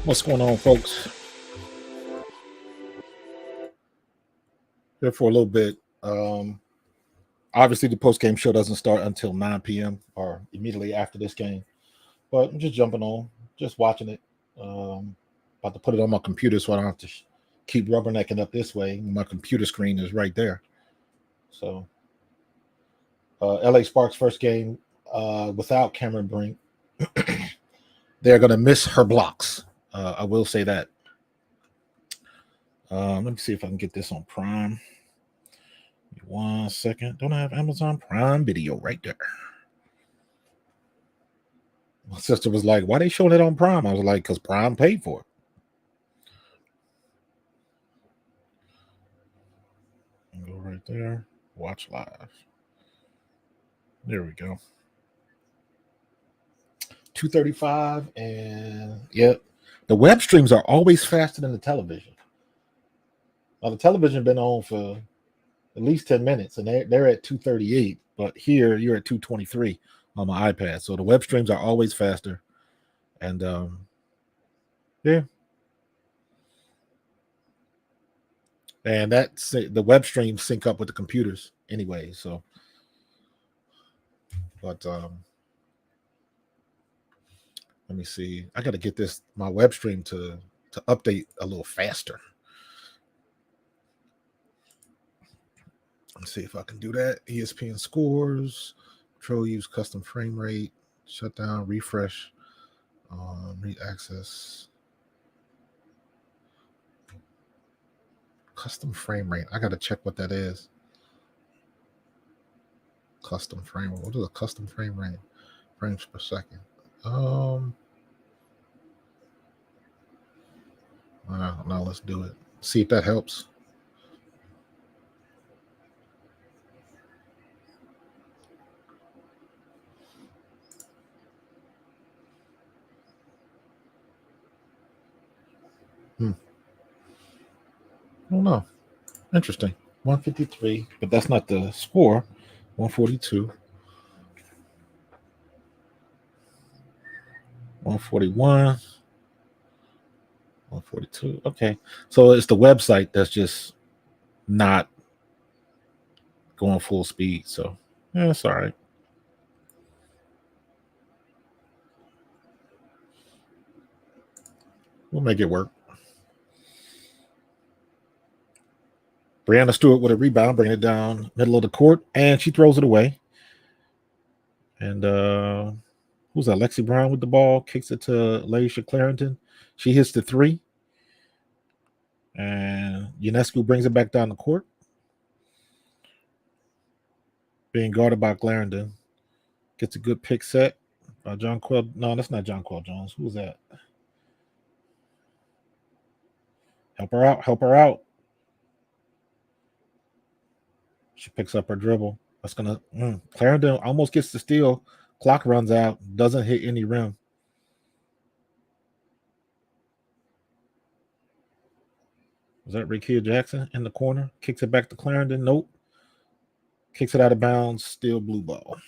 What's going on, folks? Here for a little bit. Obviously, the post-game show doesn't start until 9 p.m. or immediately after this game. But I'm just jumping on, just watching it. About to put it on my computer so I don't have to keep rubbernecking up this way. My computer screen is right there. So, LA Sparks first game without Cameron Brink. They're going to miss her blocks. I will say that. Let me see if I can get this on Prime. 1 second. Don't I have Amazon Prime Video right there? My sister was like, why they showing it on Prime? I was like, because Prime paid for it. Go right there. Watch live. There we go. 235 and yep. The web streams are always faster than the television. Now the television been on for at least 10 minutes and they're at 238, but here you're at 223 on my iPad. So the web streams are always faster. And yeah. And that's the web streams sync up with the computers anyway. So, but let me see. I got to get my web stream to update a little faster. Let's see if I can do that. ESPN scores, control use custom frame rate, shut down, refresh, read access. Custom frame rate. I got to check what that is. Custom frame rate. What is a custom frame rate? Frames per second. I don't know. Let's do it. See if that helps. I don't know. Interesting. 153, but that's not the score. 142. 141. 142. Okay. So it's the website that's just not going full speed. So yeah, it's all right. We'll make it work. Brianna Stewart with a rebound, bringing it down middle of the court, and she throws it away. And who's that? Lexi Brown with the ball, kicks it to Laisha Clarendon. She hits the three. And Ionescu brings it back down the court. Being guarded by Clarendon. Gets a good pick set by John Quill. No, that's not John Quill Jones. Who's that? Help her out. Help her out. She picks up her dribble. That's going to... Clarendon almost gets the steal. Clock runs out. Doesn't hit any rim. Was that Rickea Jackson in the corner? Kicks it back to Clarendon. Nope. Kicks it out of bounds. Still blue ball.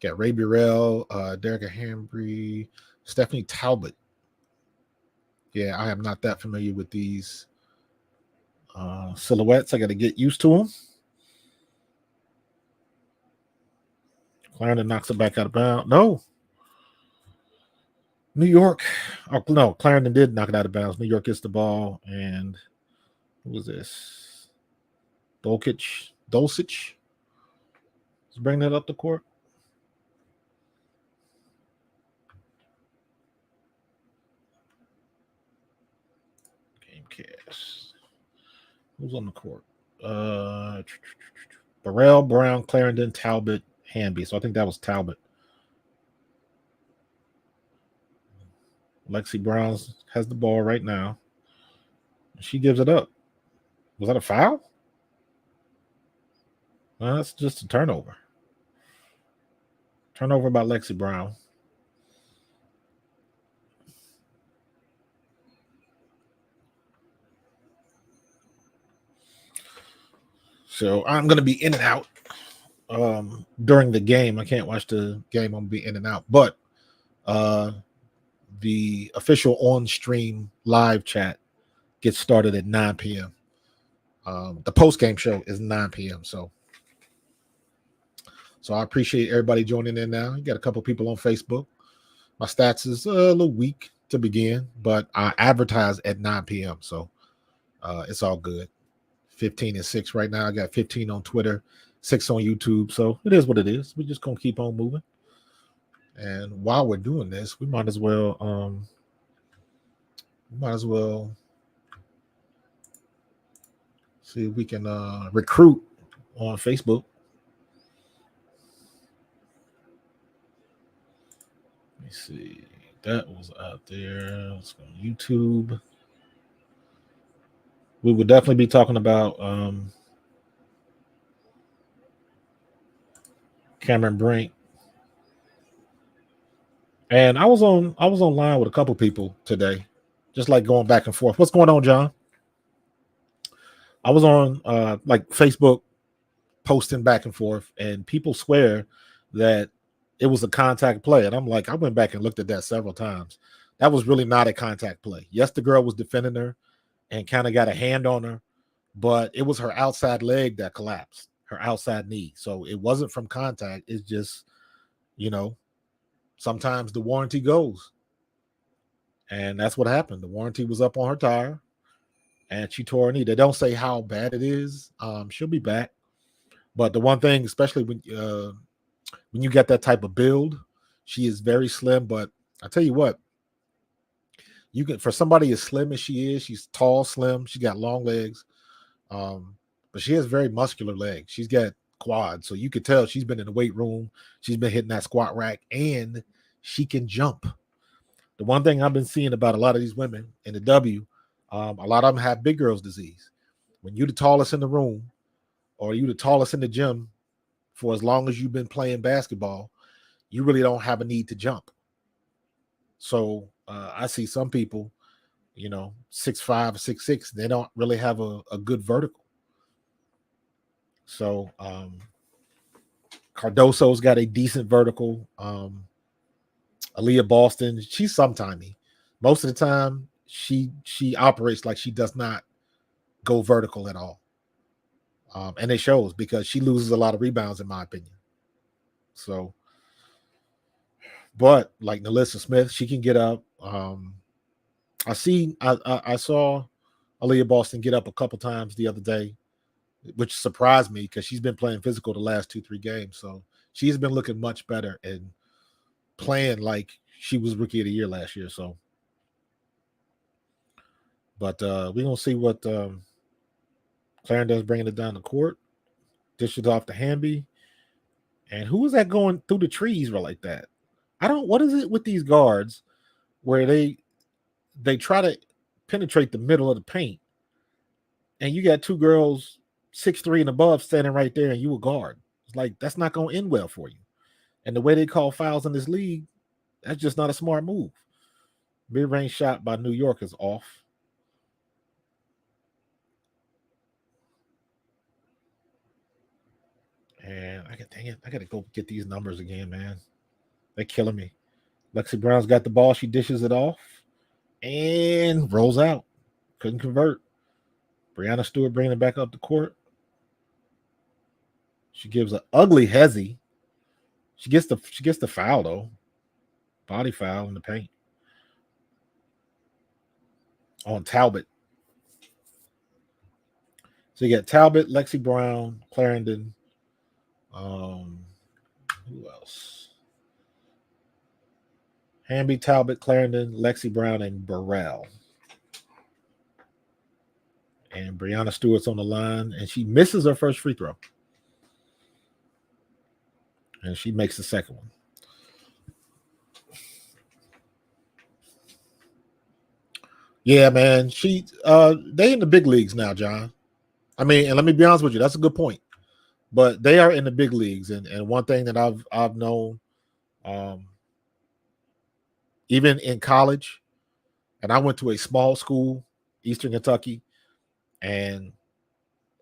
Got Ray Burrell, Derek Hambry, Stephanie Talbot. Yeah, I am not that familiar with these silhouettes. I got to get used to them. Clarendon knocks it back out of bounds. No. New York. Oh, no, Clarendon did knock it out of bounds. New York gets the ball. And who was this? Dulcich. Let's bring that up the court. Gamecast. Who's on the court? Burrell, Brown, Clarendon, Talbot, Hamby. So I think that was Talbot. Lexi Brown has the ball right now. She gives it up. Was that a foul? No, that's just a turnover. Turnover by Lexi Brown. So I'm going to be in and out. during the game. I can't watch the game. I'm gonna be in and out. But the official on-stream live chat gets started at 9 p.m. The post-game show is 9 p.m. So I appreciate everybody joining in now. You got a couple people on Facebook. My stats is a little weak to begin, but I advertise at 9 p.m. So it's all good. 15 and 6 right now. I got 15 on Twitter, 6 on YouTube. So it is what it is. We're just gonna keep on moving. And while we're doing this, we might as well see if we can recruit on Facebook. Let me see. That was out there. Let's go on YouTube. We would definitely be talking about Cameron Brink. And I was online with a couple people today, just like going back and forth. What's going on, John? I was on like Facebook posting back and forth, and people swear that it was a contact play. And I'm like, I went back and looked at that several times. That was really not a contact play. Yes, the girl was defending her and kind of got a hand on her, but it was her outside leg that collapsed, her outside knee. So it wasn't from contact. It's just, sometimes the warranty goes. And that's what happened. The warranty was up on her tire and she tore her knee. They don't say how bad it is. She'll be back. But the one thing, especially when you get that type of build, she is very slim. But I tell you what, you can, for somebody as slim as she is, she's tall, slim. She got long legs, but she has very muscular legs. She's got quads, so you could tell she's been in the weight room. She's been hitting that squat rack, and she can jump. The one thing I've been seeing about a lot of these women in the W, a lot of them have big girls disease. When you're the tallest in the room, or you the tallest in the gym for as long as you've been playing basketball, you really don't have a need to jump. So I see some people, 6'5", 6'6", they don't really have a good vertical. So Cardoso's got a decent vertical. Aaliyah Boston, she's sometimey. Most of the time, she operates like she does not go vertical at all. And it shows because she loses a lot of rebounds, in my opinion. So, but like Nalissa Smith, she can get up. I saw Aaliyah Boston get up a couple times the other day, which surprised me because she's been playing physical the last 2-3 games. So she's been looking much better and playing like she was rookie of the year last year. So, but we're gonna see what Clarendon's bringing it down the court. Dishes off to Hamby. And who is that going through the trees like that? What is it with these guards where they try to penetrate the middle of the paint and you got two girls 6'3" and above standing right there and you a guard? It's like, that's not going to end well for you. And the way they call fouls in this league, that's just not a smart move. Mid-range shot by New York is off. And I got to go get these numbers again, man. They're killing me. Lexi Brown's got the ball. She dishes it off and rolls out. Couldn't convert. Brianna Stewart bringing it back up the court. She gives an ugly hezzy. She gets the foul, though. Body foul in the paint. On Talbot. So you got Talbot, Lexi Brown, Clarendon. Who else? Hamby, Talbot, Clarendon, Lexi Brown, and Burrell. And Brianna Stewart's on the line, and she misses her first free throw. And she makes the second one. Yeah, man. They in the big leagues now, John. I mean, and let me be honest with you, that's a good point. But they are in the big leagues, and one thing that I've known, even in college, and I went to a small school, Eastern Kentucky, and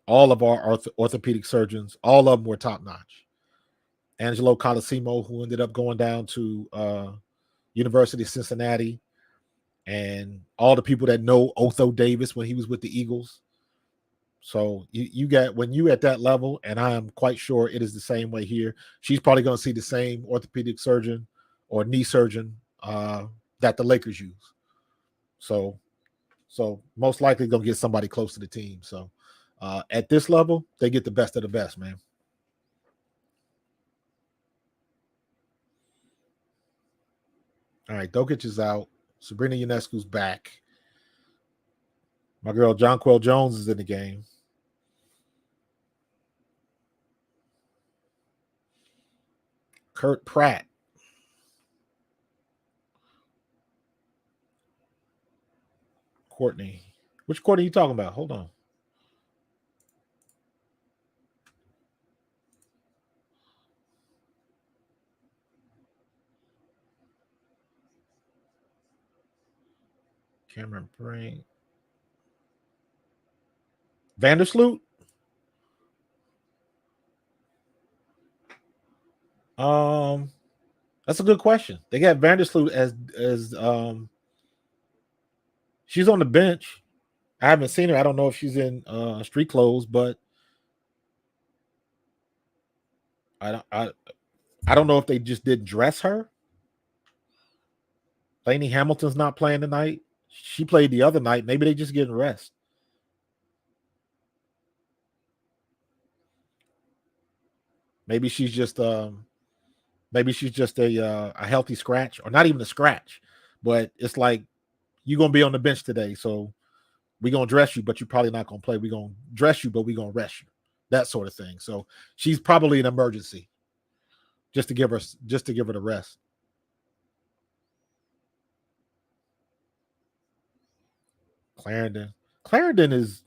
all of our orthopedic surgeons, all of them were top notch. Angelo Colosimo, who ended up going down to University of Cincinnati, and all the people that know Otho Davis when he was with the Eagles. So you got, when you at that level, and I am quite sure it is the same way here. She's probably going to see the same orthopedic surgeon or knee surgeon that the Lakers use. So most likely going to get somebody close to the team. So at this level, they get the best of the best, man. All right, Dokic is out. Sabrina Ionescu's back. My girl Jonquel Jones is in the game. Kurt Pratt. Courtney. Which Courtney are you talking about? Hold on. Cameron Brink. Vandersloot? That's a good question. They got Vandersloot as she's on the bench. I haven't seen her. I don't know if she's in street clothes, but I don't know if they just didn't dress her. Lainey Hamilton's not playing tonight. She played the other night. Maybe they just getting rest. Maybe she's just a healthy scratch, or not even a scratch, but it's like, you're gonna be on the bench today, so we're gonna dress you, but you're probably not gonna play. We're gonna dress you, but we're gonna rest you. That sort of thing. So she's probably an emergency. Just to give her the rest. Clarendon is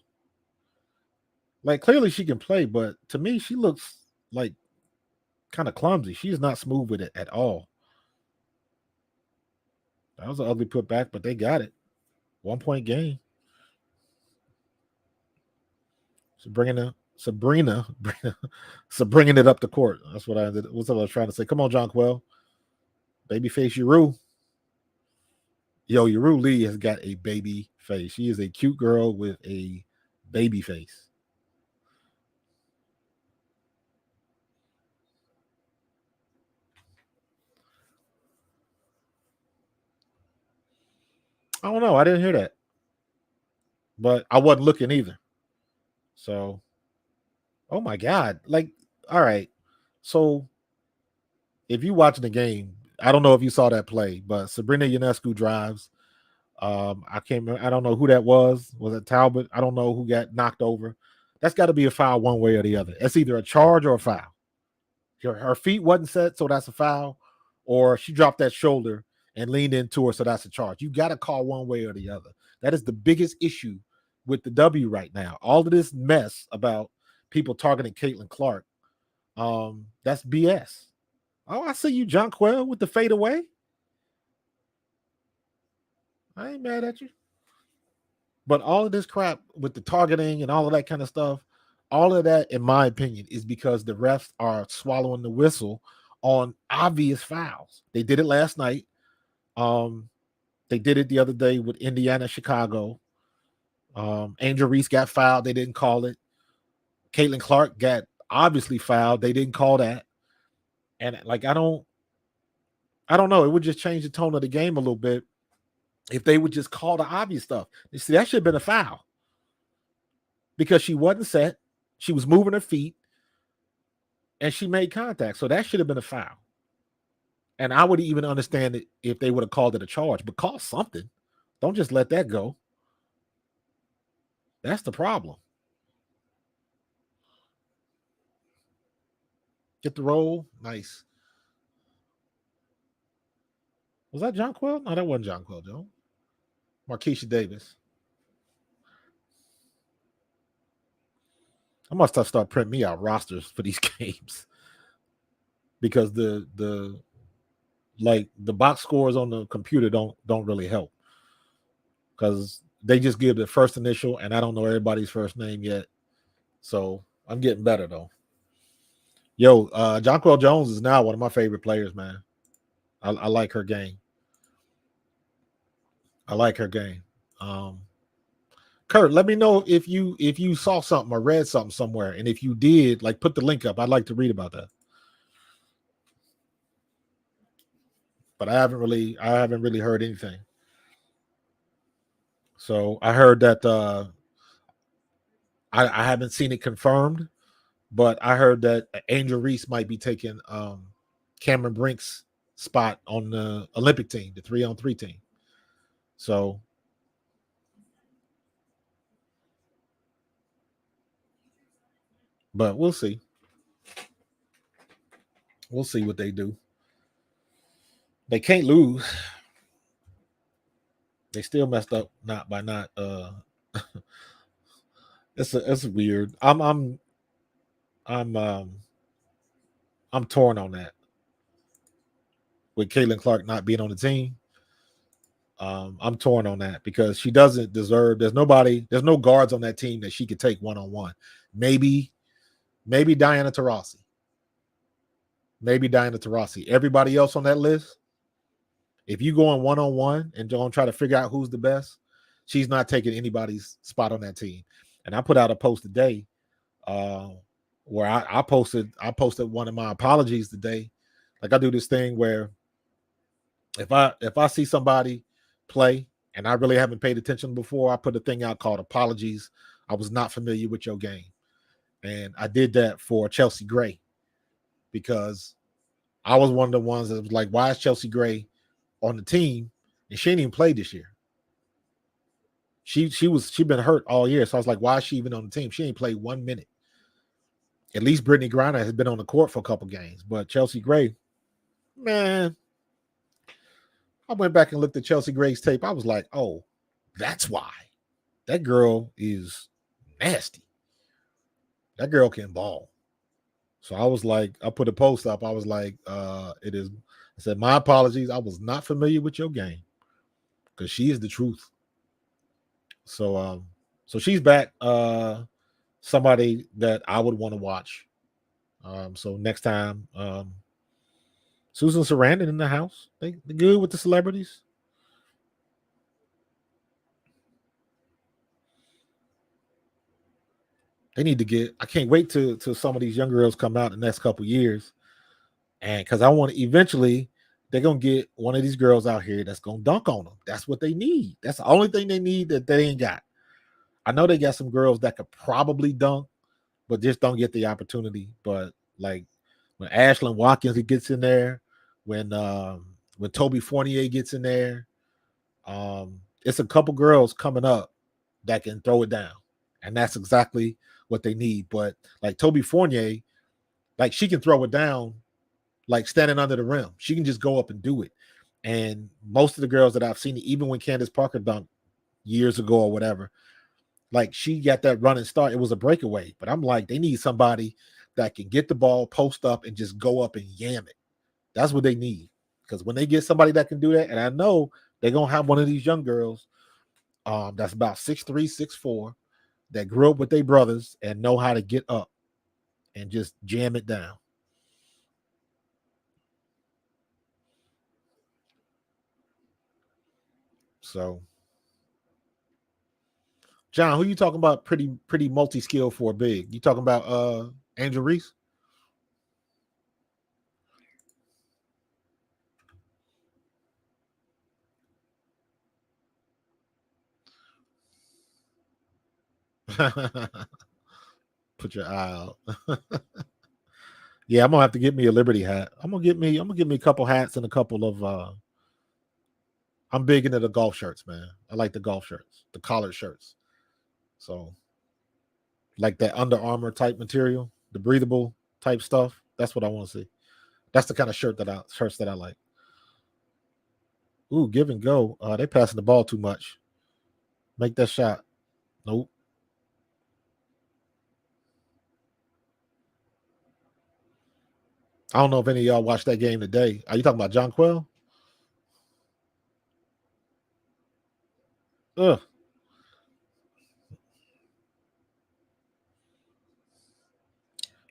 like, clearly she can play, but to me she looks like kind of clumsy. She's not smooth with it at all. That was an ugly putback, but they got it. 1 point game. So Sabrina bringing it up the court. That's what I was trying to say. Come on, Jonquel. Babyface Uru. Yo, Uru Lee has got a baby face. She is a cute girl with a baby face. I don't know. I didn't hear that. But I wasn't looking either. So, oh my God. Like, all right. So if you watching the game, I don't know if you saw that play, but Sabrina Ionescu drives. I don't know who that was. Was it Talbot? I don't know who got knocked over. That's got to be a foul one way or the other. It's either a charge or a foul. Her feet wasn't set, so that's a foul, or she dropped that shoulder and leaned into her, so that's a charge. You got to call one way or the other. That is the biggest issue with the W right now. All of this mess about people targeting Caitlin Clark, that's BS. Oh, I see you, Jonquel, with the fadeaway. I ain't mad at you. But all of this crap with the targeting and all of that kind of stuff, all of that, in my opinion, is because the refs are swallowing the whistle on obvious fouls. They did it last night. They did it the other day with Indiana, Chicago. Angel Reese got fouled. They didn't call it. Caitlin Clark got obviously fouled. They didn't call that. And like, I don't know. It would just change the tone of the game a little bit if they would just call the obvious stuff. You see, that should have been a foul because she wasn't set. She was moving her feet and she made contact. So that should have been a foul. And I would even understand it if they would have called it a charge, but call something. Don't just let that go. That's the problem. Get the roll. Nice. Was that Jonquel? No, that wasn't Jonquel, Joe. Markeisha Davis. I must have start printing me out rosters for these games because the box scores on the computer don't really help because they just give the first initial, and I don't know everybody's first name yet. So I'm getting better though. Yo, Jonquel Jones is now one of my favorite players, man. I like her game. I like her game. Um, Kurt, let me know if you saw something or read something somewhere, and if you did, like put the link up. I'd like to read about that. But I haven't really heard anything. So I heard that I haven't seen it confirmed, but I heard that Angel Reese might be taking Cameron Brink's spot on the Olympic team, the 3-on-3 team. So, but we'll see. We'll see what they do. They can't lose. They still messed up not by not it's weird. I'm I'm torn on that with Caitlin Clark not being on the team. I'm torn on that because she doesn't deserve. There's no guards on that team that she could take 1-on-1. Maybe, maybe Diana Taurasi. Maybe Diana Taurasi. Everybody else on that list, if you go on 1-on-1 and don't try to figure out who's the best, she's not taking anybody's spot on that team. And I put out a post today uh, where I posted one of my apologies today. Like I do this thing where if I see somebody play and I really haven't paid attention before, I put a thing out called apologies. I was not familiar with your game. And I did that for Chelsea Gray because I was one of the ones that was like, why is Chelsea Gray on the team? And she didn't even play this year. She been hurt all year. So I was like, why is she even on the team? She ain't played 1 minute. At least Brittany Griner has been on the court for a couple games. But Chelsea Gray, man, I went back and looked at Chelsea Gray's tape. I was like, oh, that's why. That girl is nasty. That girl can ball. So I was like, I put a post up. I was like, it is. I said, my apologies. I was not familiar with your game because she is the truth. So, so she's back. Somebody that I would want to watch. So next time, Susan Sarandon in the house. They good with the celebrities. They need to get. I can't wait to some of these young girls come out in the next couple years, and because I want to eventually they're gonna get one of these girls out here that's gonna dunk on them. That's what they need. That's the only thing they need that they ain't got. I know they got some girls that could probably dunk, but just don't get the opportunity. But like when Ashlyn Watkins gets in there, when Toby Fournier gets in there, it's a couple girls coming up that can throw it down, and that's exactly what they need. But like Toby Fournier, like she can throw it down, like standing under the rim. She can just go up and do it. And most of the girls that I've seen, even when Candace Parker dunked years ago or whatever, like she got that running start. It was a breakaway, but I'm like, they need somebody that can get the ball, post up, and just go up and yam it. That's what they need. Because when they get somebody that can do that, and I know they're gonna have one of these young girls that's about 6'3", 6'4", that grew up with their brothers and know how to get up and just jam it down. So, John, who you talking about? Pretty multi skill for a big. You talking about Angel Reese? Put your eye out. Yeah, I'm gonna have to get me a Liberty hat. I'm gonna get me a couple hats and a couple of I'm big into the golf shirts, man. I like the golf shirts, the collared shirts. So like that Under Armour type material, the breathable type stuff. That's what I want to see. That's the kind of shirts that I like. Ooh, give and go. They passing the ball too much. Make that shot. Nope. I don't know if any of y'all watched that game today. Are you talking about John Quell? Ugh.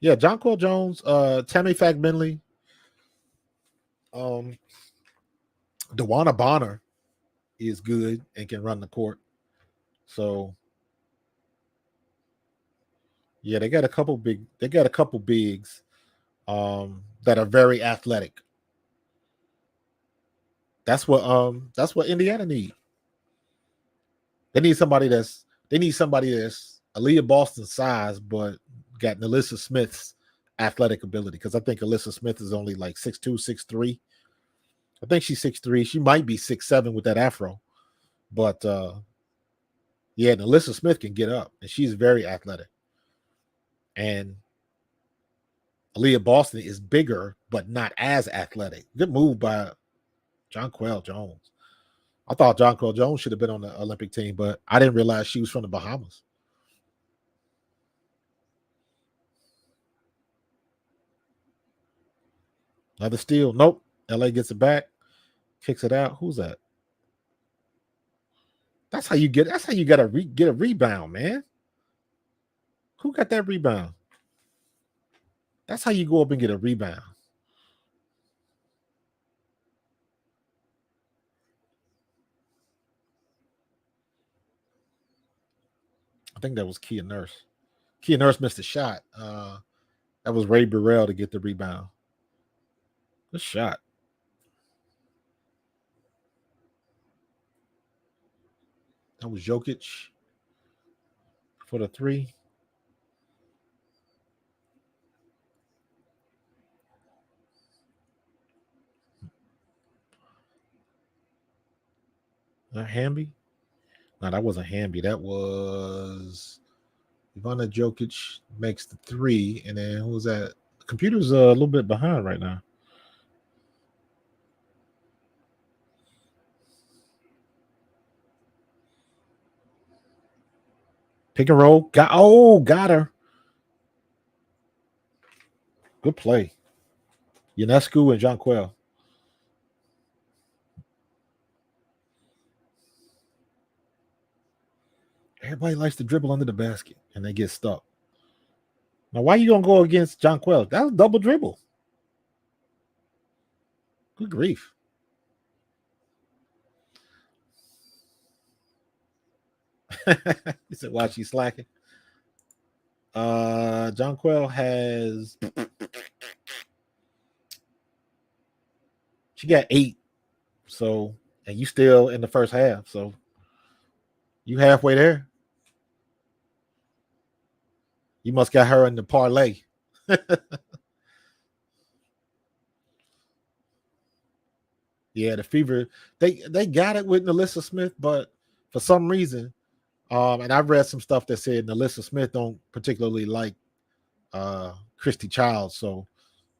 Yeah, Jonquel Jones, Tammy Fagbenley, um, DeWanna Bonner is good and can run the court. So yeah, they got a couple bigs that are very athletic. That's what Indiana need. They need somebody that's Aaliyah Boston's size, but got Alyssa Smith's athletic ability. Because I think Alyssa Smith is only like 6'2", 6'3". I think she's 6'3". She might be 6'7" with that afro. But yeah, and Alyssa Smith can get up, and she's very athletic. And Aaliyah Boston is bigger, but not as athletic. Good move by Jonquel Jones. I thought Jonquel Jones should have been on the Olympic team, but I didn't realize she was from the Bahamas. Another steal. Nope. LA gets it back, kicks it out. Who's that? That's how you get. That's how you got to get a rebound, man. Who got that rebound? That's how you go up and get a rebound. I think that was Kia Nurse. Kia Nurse missed a shot. That was Ray Burrell to get the rebound. Good shot. That was Jokic for the three. Hamby? No, that wasn't Hamby. That was Ivana Jokic makes the three, and then who was that? The computer's a little bit behind right now. Pick and roll. Got her. Good play. Ionescu and Jonquel. Everybody likes to dribble under the basket and they get stuck. Now, why you gonna go against Jonquel? That was double dribble. Good grief. He said, "Why she slacking?" Jonquel has she got 8. So, and you still in the first half. So you halfway there. You must got her in the parlay. Yeah, the fever. They got it with Alyssa Smith, but for some reason, and I've read some stuff that said Alyssa Smith don't particularly like Christy Childs, so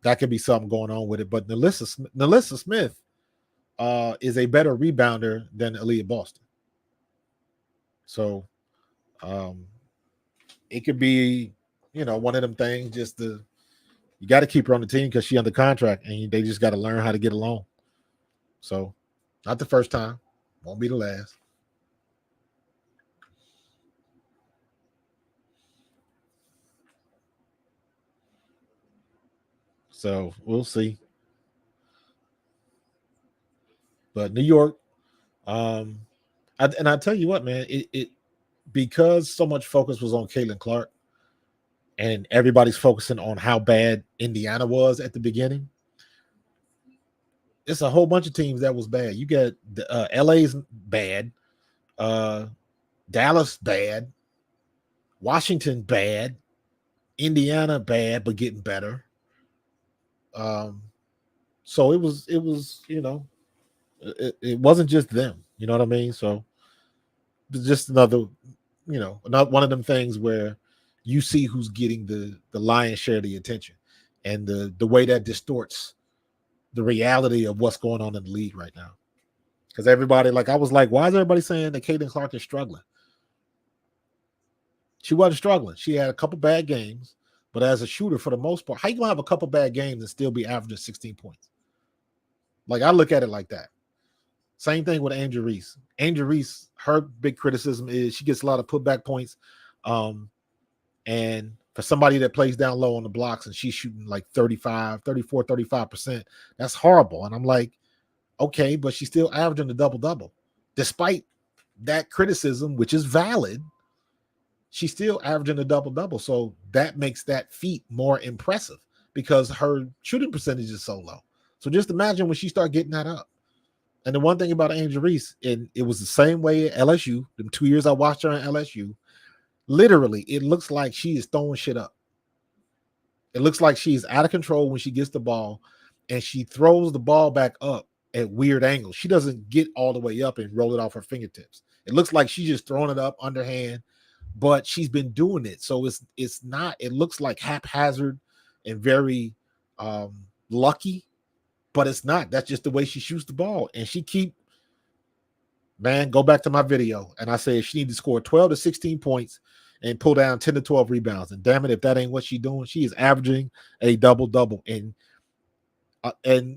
that could be something going on with it. But Alyssa Smith is a better rebounder than Aaliyah Boston, so um, it could be one of them things. Just you got to keep her on the team because she's under contract, and they just got to learn how to get along. So, not the first time, won't be the last. So we'll see. But New York, um, and I tell you what, man, it because so much focus was on Caitlin Clark, and everybody's focusing on how bad Indiana was at the beginning. It's a whole bunch of teams that was bad. You got LA's bad, uh, Dallas bad, Washington bad, Indiana bad, but getting better. Um, so it was it wasn't just them. You know what I mean? So just another not one of them things where you see who's getting the lion's share of the attention, and the way that distorts the reality of what's going on in the league right now. Because everybody, like, I was like, why is everybody saying that Caitlin Clark is struggling? She wasn't struggling. She had a couple bad games, but as a shooter, for the most part, how you gonna have a couple bad games and still be averaging 16 points? Like, I look at it like that. Same thing with Angel Reese. Angel Reese, her big criticism is she gets a lot of putback points. And For somebody that plays down low on the blocks and she's shooting like 35%, that's horrible. And I'm like, okay, but she's still averaging a double-double. Despite that criticism, which is valid, she's still averaging a double-double. So that makes that feat more impressive because her shooting percentage is so low. So just imagine when she start getting that up. And the one thing about Angel Reese, and it was the same way at LSU, the 2 years I watched her at LSU, literally, it looks like she is throwing shit up. It looks like she's out of control when she gets the ball, and she throws the ball back up at weird angles. She doesn't get all the way up and roll it off her fingertips. It looks like she's just throwing it up underhand, but she's been doing it. So it's not, it looks like haphazard and very lucky, but it's not. That's just the way she shoots the ball. And she go back to my video. And I say she needs to score 12 to 16 points and pull down 10 to 12 rebounds. And damn it, if that ain't what she's doing, she is averaging a double-double. And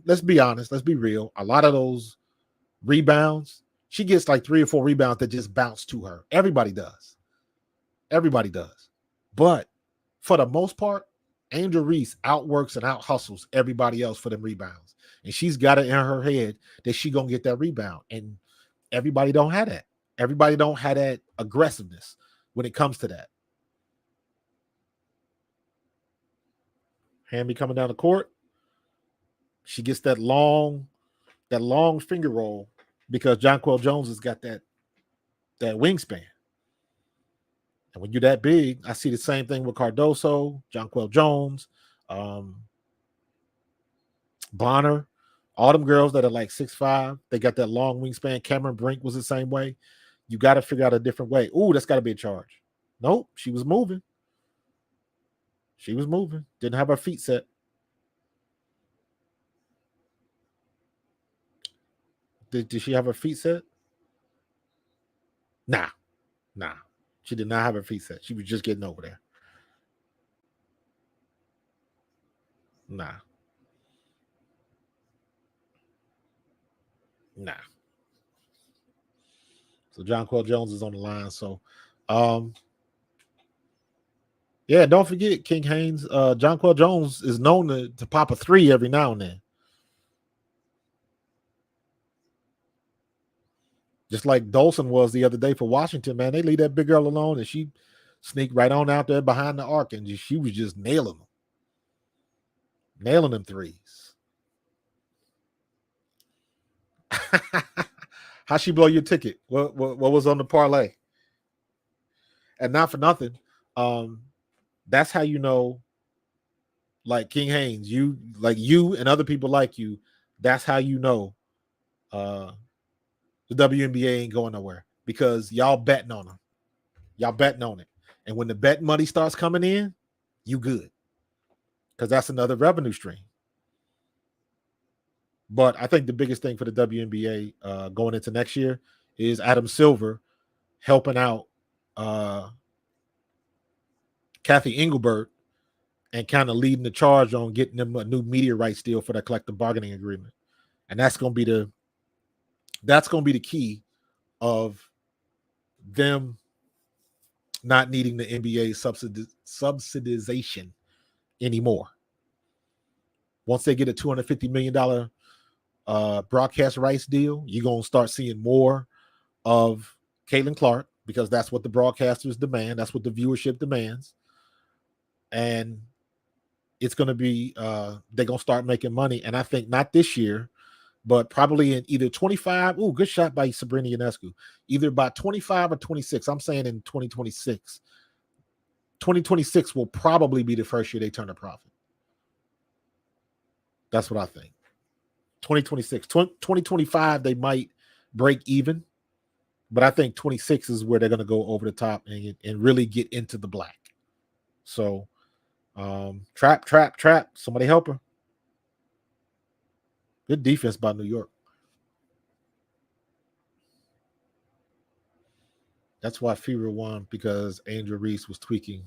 let's be honest, let's be real. A lot of those rebounds, she gets like 3 or 4 rebounds that just bounce to her. Everybody does. But for the most part, Angel Reese outworks and out-hustles everybody else for them rebounds. And she's got it in her head that she going to get that rebound. And everybody don't have that. Everybody don't have that aggressiveness when it comes to that. Hamby coming down the court. She gets that long finger roll because Jonquel Jones has got that wingspan. And when you're that big, I see the same thing with Cardoso, Jonquel Jones, Bonner, all them girls that are like 6'5", they got that long wingspan. Cameron Brink was the same way. You got to figure out a different way. Ooh, that's got to be a charge. Nope, she was moving. Didn't have her feet set. Did she have her feet set? Nah. She did not have her feet set. She was just getting over there. Nah. So Jonquel Jones is on the line. So, yeah, don't forget, King Haynes. Jonquel Jones is known to pop a 3 every now and then. Just like Dolson was the other day for Washington, man. They leave that big girl alone, and she sneaked right on out there behind the arc, and she was just nailing them threes. How she blow your ticket? What was on the parlay? And not for nothing, that's how you know, like King Haynes, you and other people like you, that's how you know the WNBA ain't going nowhere, because y'all betting on them. Y'all betting on it. And when the bet money starts coming in, you good. Because that's another revenue stream. But I think the biggest thing for the WNBA going into next year is Adam Silver helping out Kathy Engelbert and kind of leading the charge on getting them a new media rights deal for that collective bargaining agreement. And that's going to be the key of them not needing the NBA subsidization anymore. Once they get a $250 million broadcast rights deal, you're going to start seeing more of Caitlin Clark, because that's what the broadcasters demand. That's what the viewership demands. And it's going to be, they're going to start making money. And I think not this year, but probably in either 25. Ooh, good shot by Sabrina Ionescu. Either by 25 or 26. I'm saying in 2026. 2026 will probably be the first year they turn a profit. That's what I think. 2026. 2025, they might break even. But I think 26 is where they're going to go over the top and really get into the black. So, trap. Somebody help her. Good defense by New York. That's why Fever won, because Angel Reese was tweaking.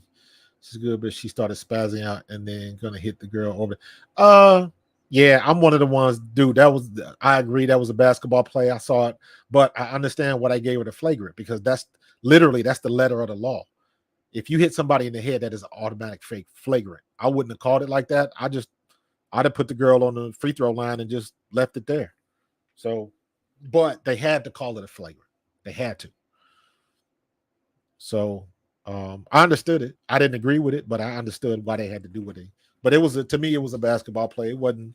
She's good, but she started spazzing out and then going to hit the girl over. Yeah, I'm one of the ones, dude. I agree. That was a basketball play. I saw it, but I understand what I gave her the flagrant, because that's the letter of the law. if you hit somebody in the head, that is an automatic flagrant. I wouldn't have called it like that. I'd have put the girl on the free throw line and just left it there. So, but they had to call it a flagrant. They had to. So I understood it. I didn't agree with it, but I understood why they had to do what they. But to me, it was a basketball play. It wasn't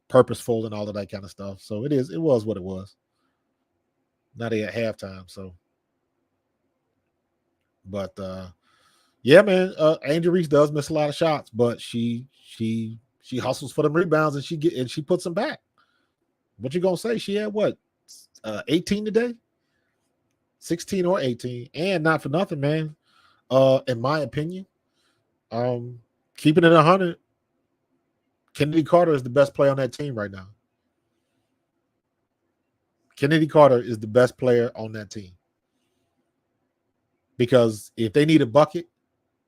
purposeful and all of that kind of stuff. So it was what it was. Now they at halftime. So, but yeah, man, Angel Reese does miss a lot of shots, but she hustles for them rebounds and she puts them back. What you gonna say? She had what, 18 today, 16 or 18, and not for nothing, man. In my opinion, keeping it 100, Kennedy Carter is the best player on that team right now. Kennedy Carter is the best player on that team. Because if they need a bucket,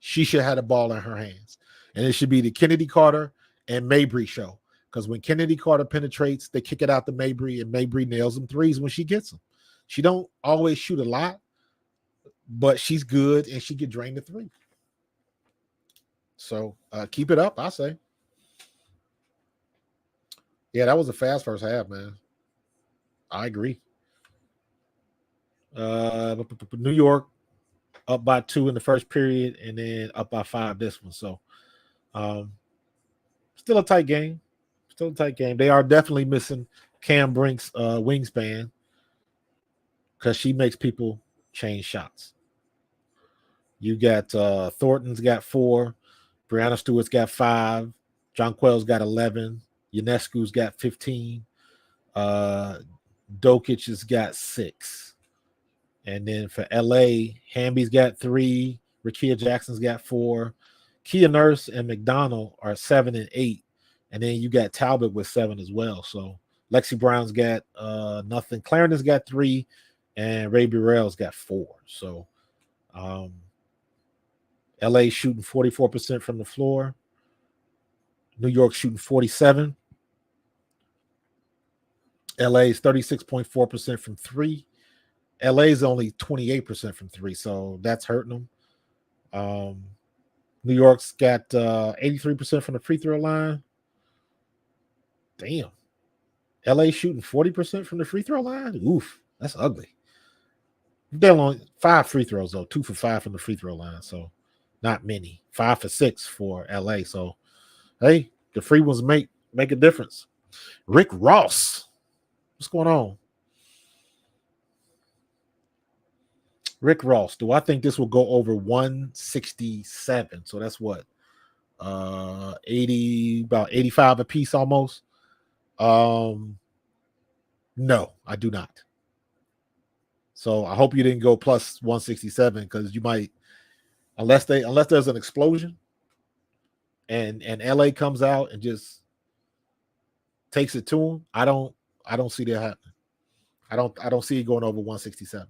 she should have the ball in her hands. And it should be the Kennedy Carter and Mabry show. Because when Kennedy Carter penetrates, they kick it out to Mabry, and Mabry nails them threes when she gets them. She don't always shoot a lot, but she's good and she can drain the three. So keep it up, I say. Yeah, that was a fast first half, man. I agree. New York up by 2 in the first period and then up by 5 this one. So still a tight game. Still a tight game. They are definitely missing Cam Brink's wingspan because she makes people change shots. You got Thornton's got 4, Brianna Stewart's got 5, Jonquel's got 11, Ionescu's got 15, Dokic has got 6. And then for LA, Hamby's got 3, Rakia Jackson's got 4, Kia Nurse and McDonald are 7 and 8. And then you got Talbot with 7 as well. So Lexi Brown's got nothing. Clarendon's got 3, and Ray Burrell's got 4. So LA shooting 44% from the floor. New York shooting 47. LA is 36.4% from 3. LA is only 28% from 3, so that's hurting them. New York's got 83% from the free throw line. Damn. LA shooting 40% from the free throw line? Oof, that's ugly. They're only 5 free throws, though. 2 for 5 from the free throw line, so not many. 5 for 6 for LA. So, hey, the free ones make a difference. Rick Ross. What's going on? Rick Ross. Do I think this will go over 167? So that's what? 80, about 85 a piece almost. No, I do not. So I hope you didn't go plus 167 because you might, unless there's an explosion and LA comes out and just takes it to them. I don't see that happening. I don't see it going over 167.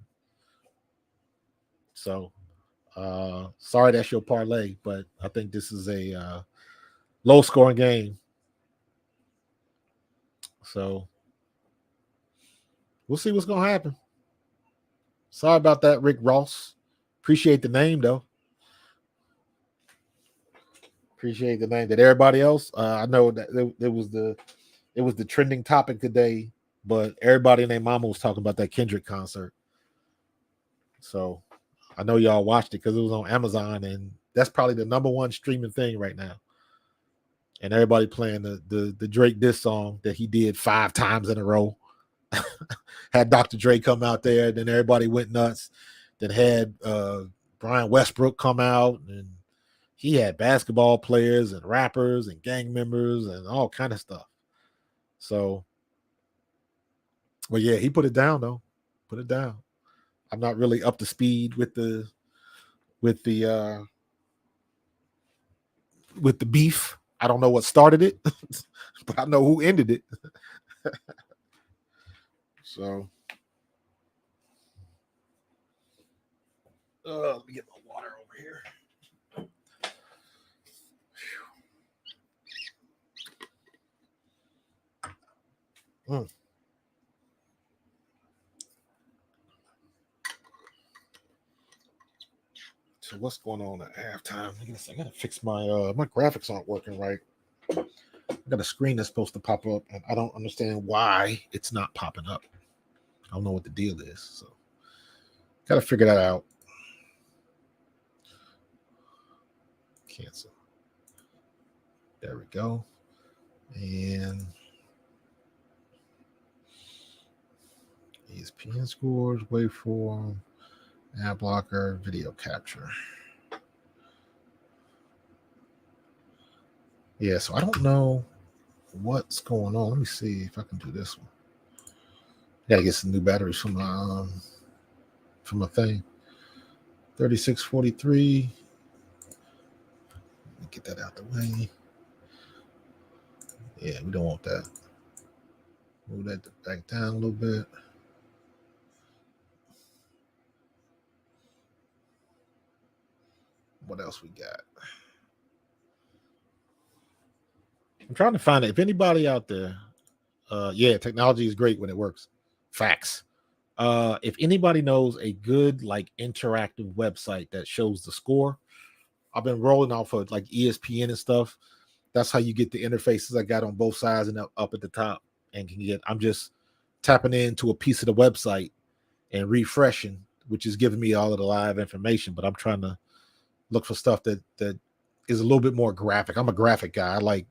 So sorry that's your parlay, but I think this is a low scoring game. So we'll see what's gonna happen. Sorry about that, Rick Ross. Appreciate the name though. Appreciate the name. Did everybody else? I know that it was the trending topic today, but everybody and their mama was talking about that Kendrick concert. So I know y'all watched it because it was on Amazon, and that's probably the number one streaming thing right now. And everybody playing the Drake diss song that he did 5 times in a row. Had Dr. Dre come out there, then everybody went nuts. Then had Brian Westbrook come out, and he had basketball players and rappers and gang members and all kind of stuff. So, well, yeah, he put it down though. Put it down. I'm not really up to speed with the beef. I don't know what started it, but I know who ended it. So, let me get my water over here. So what's going on at halftime? I gotta fix my my graphics aren't working right. I got a screen that's supposed to pop up, and I don't understand why it's not popping up. I don't know what the deal is, so gotta figure that out. Cancel. There we go. And ESPN scores, waveform, ad blocker, video capture. Yeah, so I don't know what's going on. Let me see if I can do this one. Gotta get some new batteries from my thing. 3643. Let me get that out the way. Yeah, we don't want that. Move that back down a little bit. What else we got? I'm trying to find it. If anybody out there, yeah, technology is great when it works. Facts. If anybody knows a good like interactive website that shows the score, I've been rolling off of like ESPN and stuff. That's how you get the interfaces I got on both sides and up at the top, and can get. I'm just tapping into a piece of the website and refreshing, which is giving me all of the live information. But I'm trying to look for stuff that is a little bit more graphic. I'm a graphic guy. I like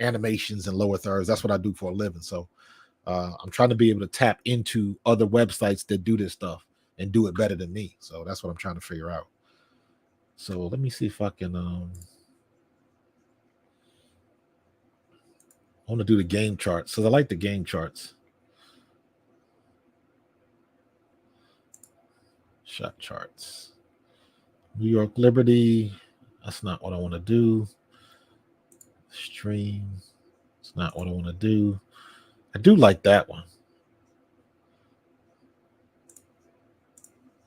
animations and lower thirds. That's what I do for a living. So I'm trying to be able to tap into other websites that do this stuff and do it better than me. So that's what I'm trying to figure out. So let me see if I can I want to do the game charts. So I like the game charts. Shot charts. New York Liberty. That's not what I want to do. Stream. It's not what I want to do. I do like that one.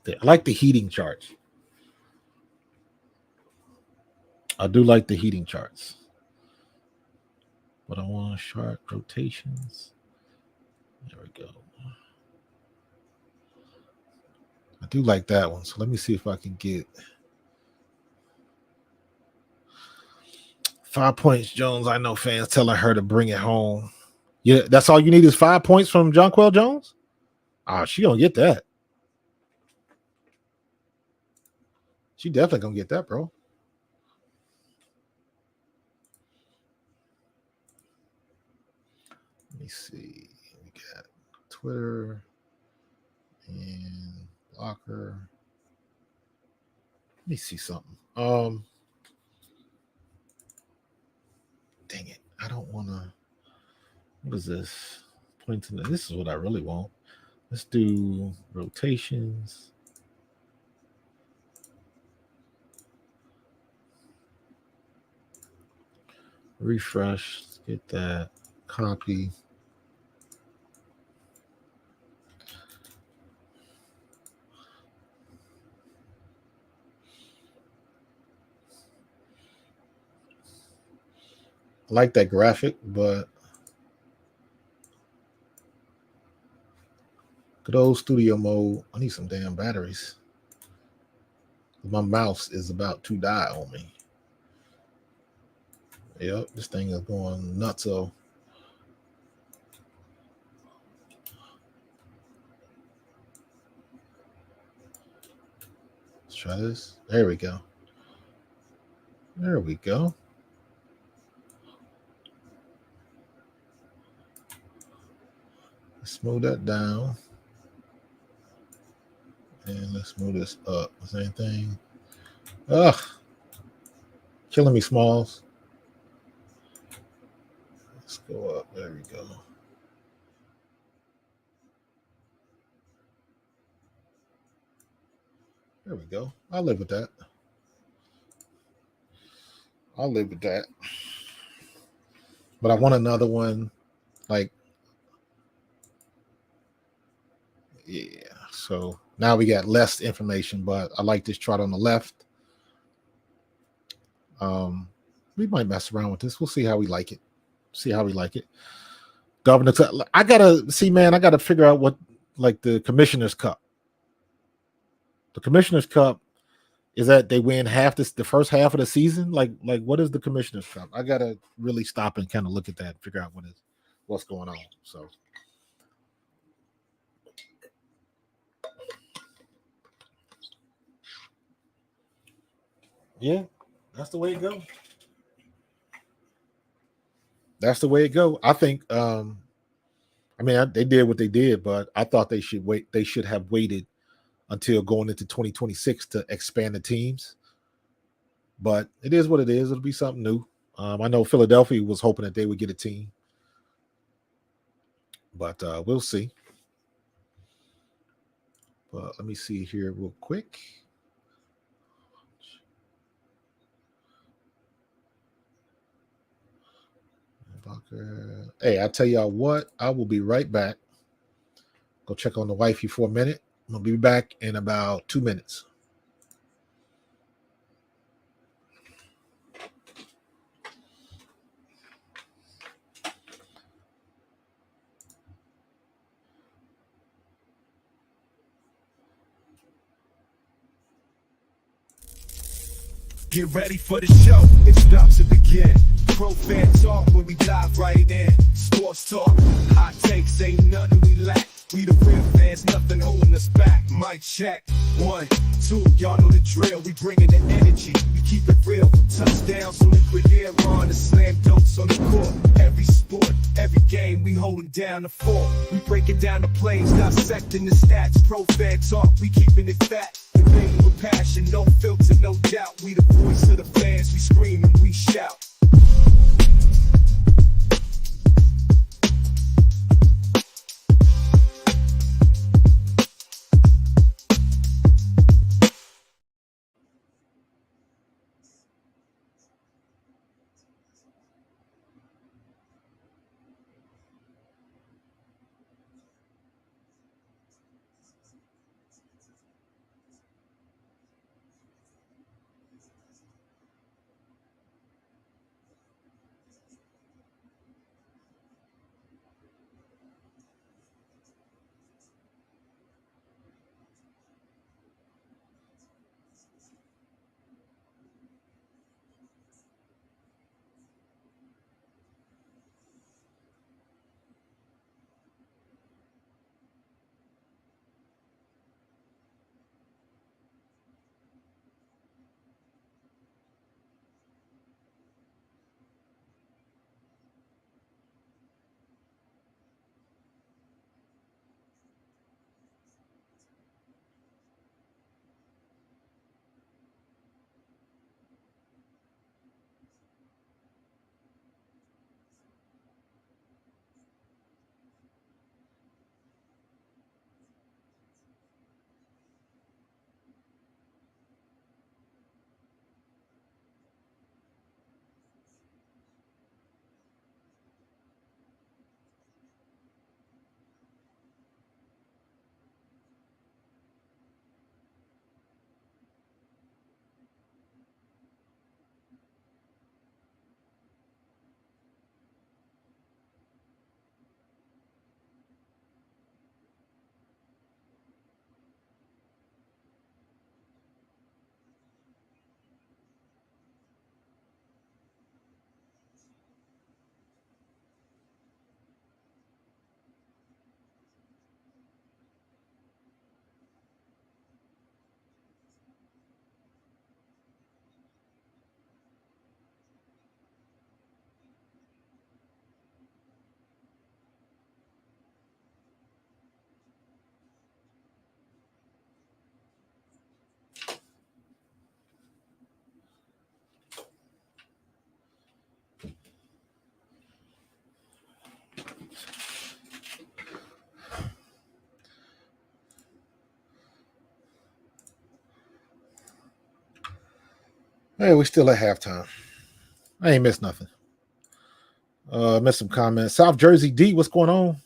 I like the heating charts. I do like the heating charts. But I want sharp rotations. There we go. I do like that one. So let me see if I can get 5 points, Jones. I know fans telling her to bring it home. Yeah, that's all you need is 5 points from Jonquel Jones? She gonna get that. She definitely gonna get that, bro. Let me see. We got Twitter and Blocker. Let me see something. Dang it. I don't want to. What is this? Pointing. This is what I really want. Let's do rotations. Refresh. Let's get that. Copy. I like that graphic, but good old studio mode. I need some damn batteries. My mouse is about to die on me. Yep, this thing is going nuts. So let's try this. There we go. There we go. Let's move that down. And let's move this up. Same thing. Ugh. Killing me, Smalls. Let's go up. There we go. There we go. I'll live with that. I'll live with that. But I want another one. Like, yeah. So now we got less information, but I like this chart on the left. We might mess around with this. We'll see how we like it. Governor, I gotta see, man. I gotta figure out what, like, the Commissioner's Cup. The Commissioner's Cup Is that they win the first half of the season? Like what is the Commissioner's Cup? I gotta really stop and kind of look at that and figure out what's going on. So yeah, that's the way it goes. That's the way it goes. I think they did what they did, but I thought they should wait. They should have waited until going into 2026 to expand the teams. But it is what it is. It'll be something new. I know Philadelphia was hoping that they would get a team, but we'll see. But let me see here real quick. Hey, I tell y'all what, I will be right back. Go check on the wifey for a minute. I'm gonna be back in about 2 minutes. Get ready for the show, it's about to begin. Pro fan talk when we dive right in. Sports talk, hot takes, ain't nothing we lack. We the real fans, nothing holding us back. Mic check, 1, 2, y'all know the drill. We bringing the energy, we keep it real. From touchdowns to liquid air on the slam dunks on the court. Every sport, every game, we holding down the fort. We breaking down the plays, dissecting the stats. Pro fan talk, we keeping it fat. Debating with passion, no filter, no doubt. We the voice of the fans, we scream and we shout. Hey, we still at halftime. I ain't missed nothing. Missed some comments. South Jersey D, what's going on?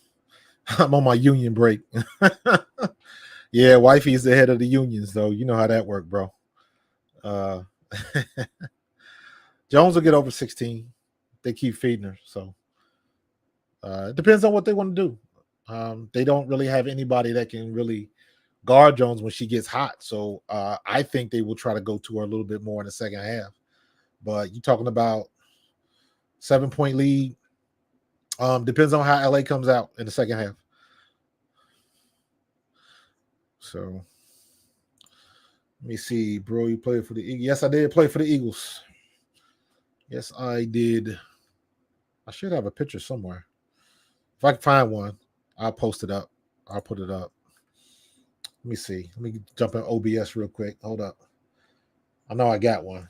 I'm on my union break. Yeah, wifey's the head of the unions, though. You know how that works, bro. Jones will get over 16. They keep feeding her. So it depends on what they want to do. They don't really have anybody that can really guard Jones when she gets hot. So I think they will try to go to her a little bit more in the second half. But you're talking about 7-point lead. Depends on how LA comes out in the second half. So let me see, bro. You played for the Eagles? Yes, I did play for the Eagles. Yes, I did. I should have a picture somewhere. If I can find one, I'll post it up. I'll put it up. Let me see. Let me jump in OBS real quick. Hold up. I know I got one.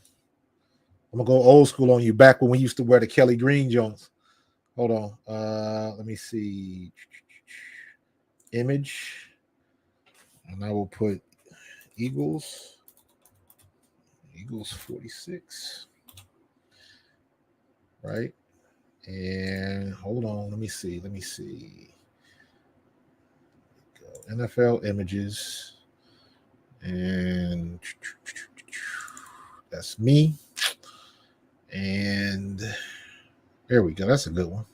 I'm gonna go old school on you. Back when we used to wear the Kelly Green Jones. Hold on. Let me see. Image. And I will put Eagles 46. Right? And hold on. Let me see. NFL images. And that's me. And there we go. That's a good one.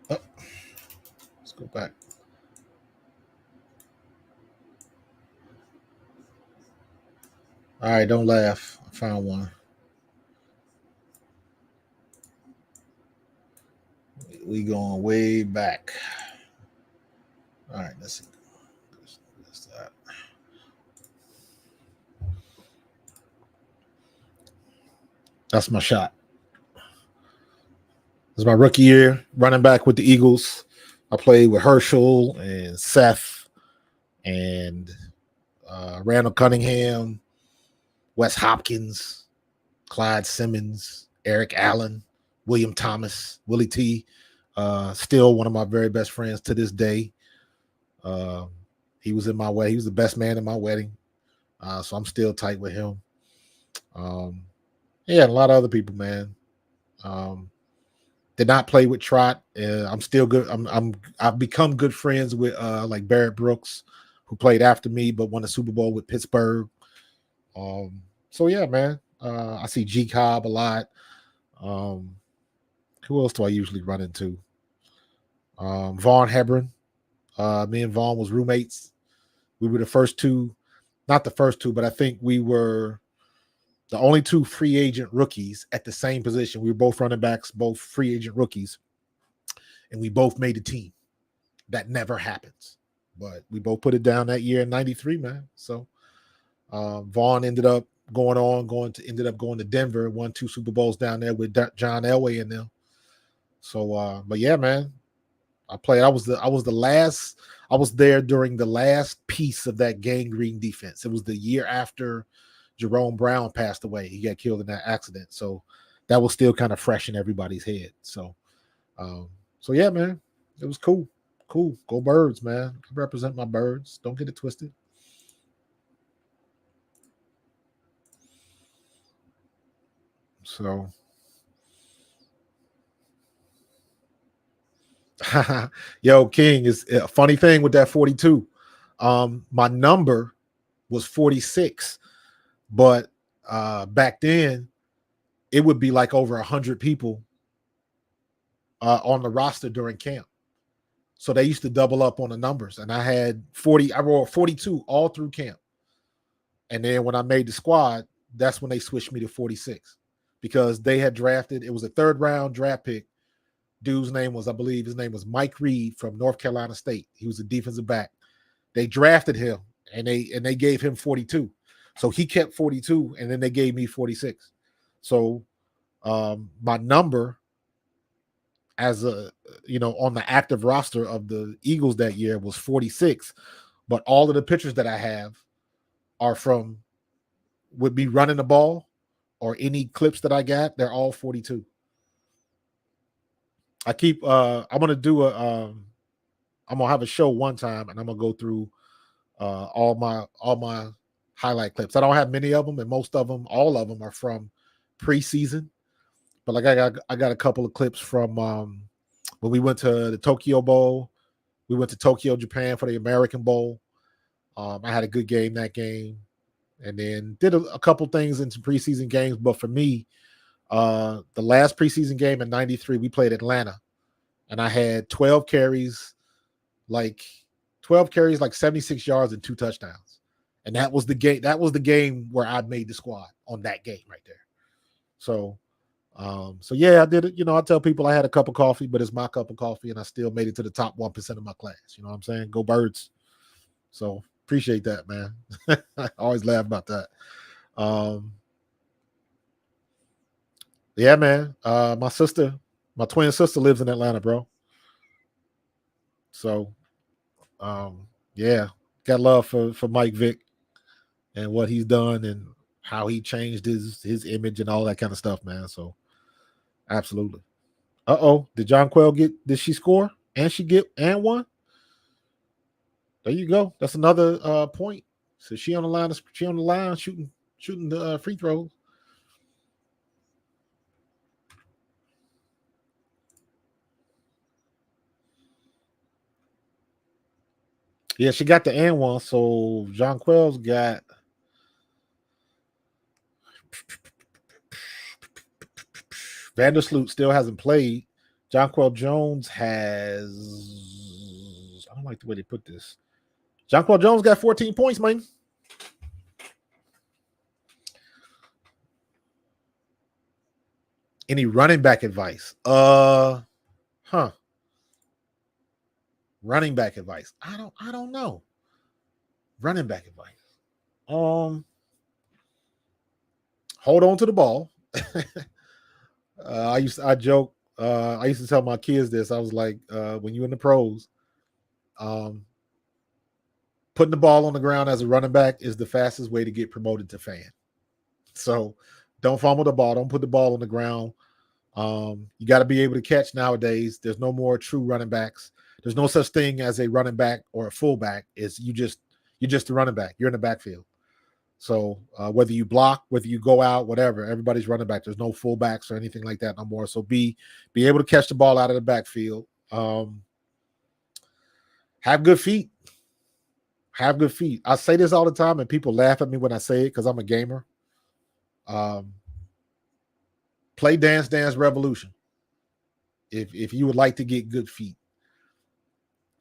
Oh, let's go back. All right, don't laugh. I found one. We going way back. All right, let's see. That's that. That's my shot. This is my rookie year, running back with the Eagles. I played with Herschel and Seth and Randall Cunningham, Wes Hopkins, Clyde Simmons, Eric Allen, William Thomas, Willie T. Still one of my very best friends to this day. He was in my wedding. He was the best man in my wedding. So I'm still tight with him. Yeah, and a lot of other people, man. Did not play with Trot. I'm still good. I've become good friends with like Barrett Brooks, who played after me but won a Super Bowl with Pittsburgh. So yeah, man. I see G Cobb a lot. Who else do I usually run into? Vaughn Hebron. Me and Vaughn was roommates. We were the first two, not the first two, but I think we were the only two free agent rookies at the same position. We were both running backs, both free agent rookies, and we both made the team. That never happens, but we both put it down that year in '93, man. So Vaughn ended up going to Denver, won 2 Super Bowls down there with John Elway in them. So, but yeah, man, I played. I was there during the last piece of that gangrene defense. It was the year after Jerome Brown passed away. He got killed in that accident. So that was still kind of fresh in everybody's head. So yeah, man, it was cool. Cool. Go Birds, man. I represent my Birds. Don't get it twisted. So yo, King, is a funny thing with that 42. My number was 46, but back then it would be like over 100 people on the roster during camp. So they used to double up on the numbers, and I had 40. I rolled 42 all through camp, and then when I made the squad, that's when they switched me to 46 because they had drafted. It was a 3rd round draft pick. Dude's name was, I believe, his name was Mike Reed from North Carolina State. He was a defensive back. They drafted him, and they gave him 42. So he kept 42, and then they gave me 46. So my number as on the active roster of the Eagles that year was 46, but all of the pictures that I have are from with me running the ball or any clips that I got. They're all 42. I keep. I'm gonna do I'm gonna have a show one time, and I'm gonna go through all my highlight clips. I don't have many of them, and all of them are from preseason. But like I got a couple of clips from when we went to the Tokyo Bowl We went to Tokyo, Japan for the American Bowl. I had a good game that game, and then did a couple things in some preseason games. But for me, the last preseason game in '93, we played Atlanta, and I had 12 carries, like 76 yards and 2 touchdowns. And that was the game. That was the game where I made the squad on that game right there. So, so yeah, I did it. You know, I tell people I had a cup of coffee, but it's my cup of coffee, and I still made it to the top 1% of my class. You know what I'm saying? Go Birds. So appreciate that, man. I always laugh about that. Yeah, man. My twin sister lives in Atlanta, bro. So, yeah, got love for Mike Vick and what he's done and how he changed his image and all that kind of stuff, man. So, absolutely. Did John Quell did she score and she get and won? There you go. That's another point. So she on the line. She on the line shooting the free throws. Yeah, she got the and one. So John Quell's got Vandersloot still hasn't played. Jonquel Jones has. I don't like the way they put this. Jonquel Jones got 14 points, man. Any running back advice? Running back advice. I don't know. Running back advice. Hold on to the ball. I used to tell my kids this. I was like, when you're in the pros, putting the ball on the ground as a running back is the fastest way to get promoted to fan. So don't fumble the ball. Don't put the ball on the ground. You got to be able to catch nowadays. There's no more true running backs. There's no such thing as a running back or a fullback. You're just a running back. You're in the backfield. So whether you block, whether you go out, whatever, everybody's running back. There's no fullbacks or anything like that no more. So be able to catch the ball out of the backfield. Have good feet. Have good feet. I say this all the time, and people laugh at me when I say it because I'm a gamer. Play Dance Dance Revolution if you would like to get good feet.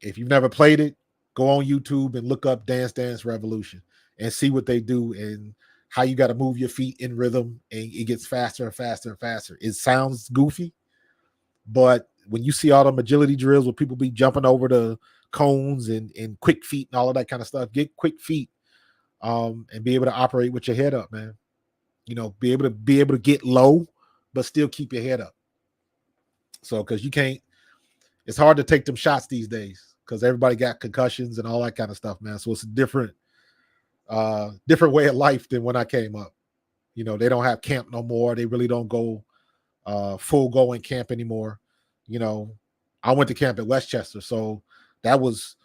If you've never played it, go on YouTube and look up Dance Dance Revolution and see what they do and how you got to move your feet in rhythm, and it gets faster and faster and faster. It sounds goofy, but when you see all them agility drills where people be jumping over the cones and quick feet and all of that kind of stuff, get quick feet and be able to operate with your head up, man. You know, be able to get low, but still keep your head up. So, because it's hard to take them shots these days because everybody got concussions and all that kind of stuff, man. So it's a different way of life than when I came up. You know, they don't have camp no more. They really don't go full going camp anymore. You know, I went to camp at Westchester, so that was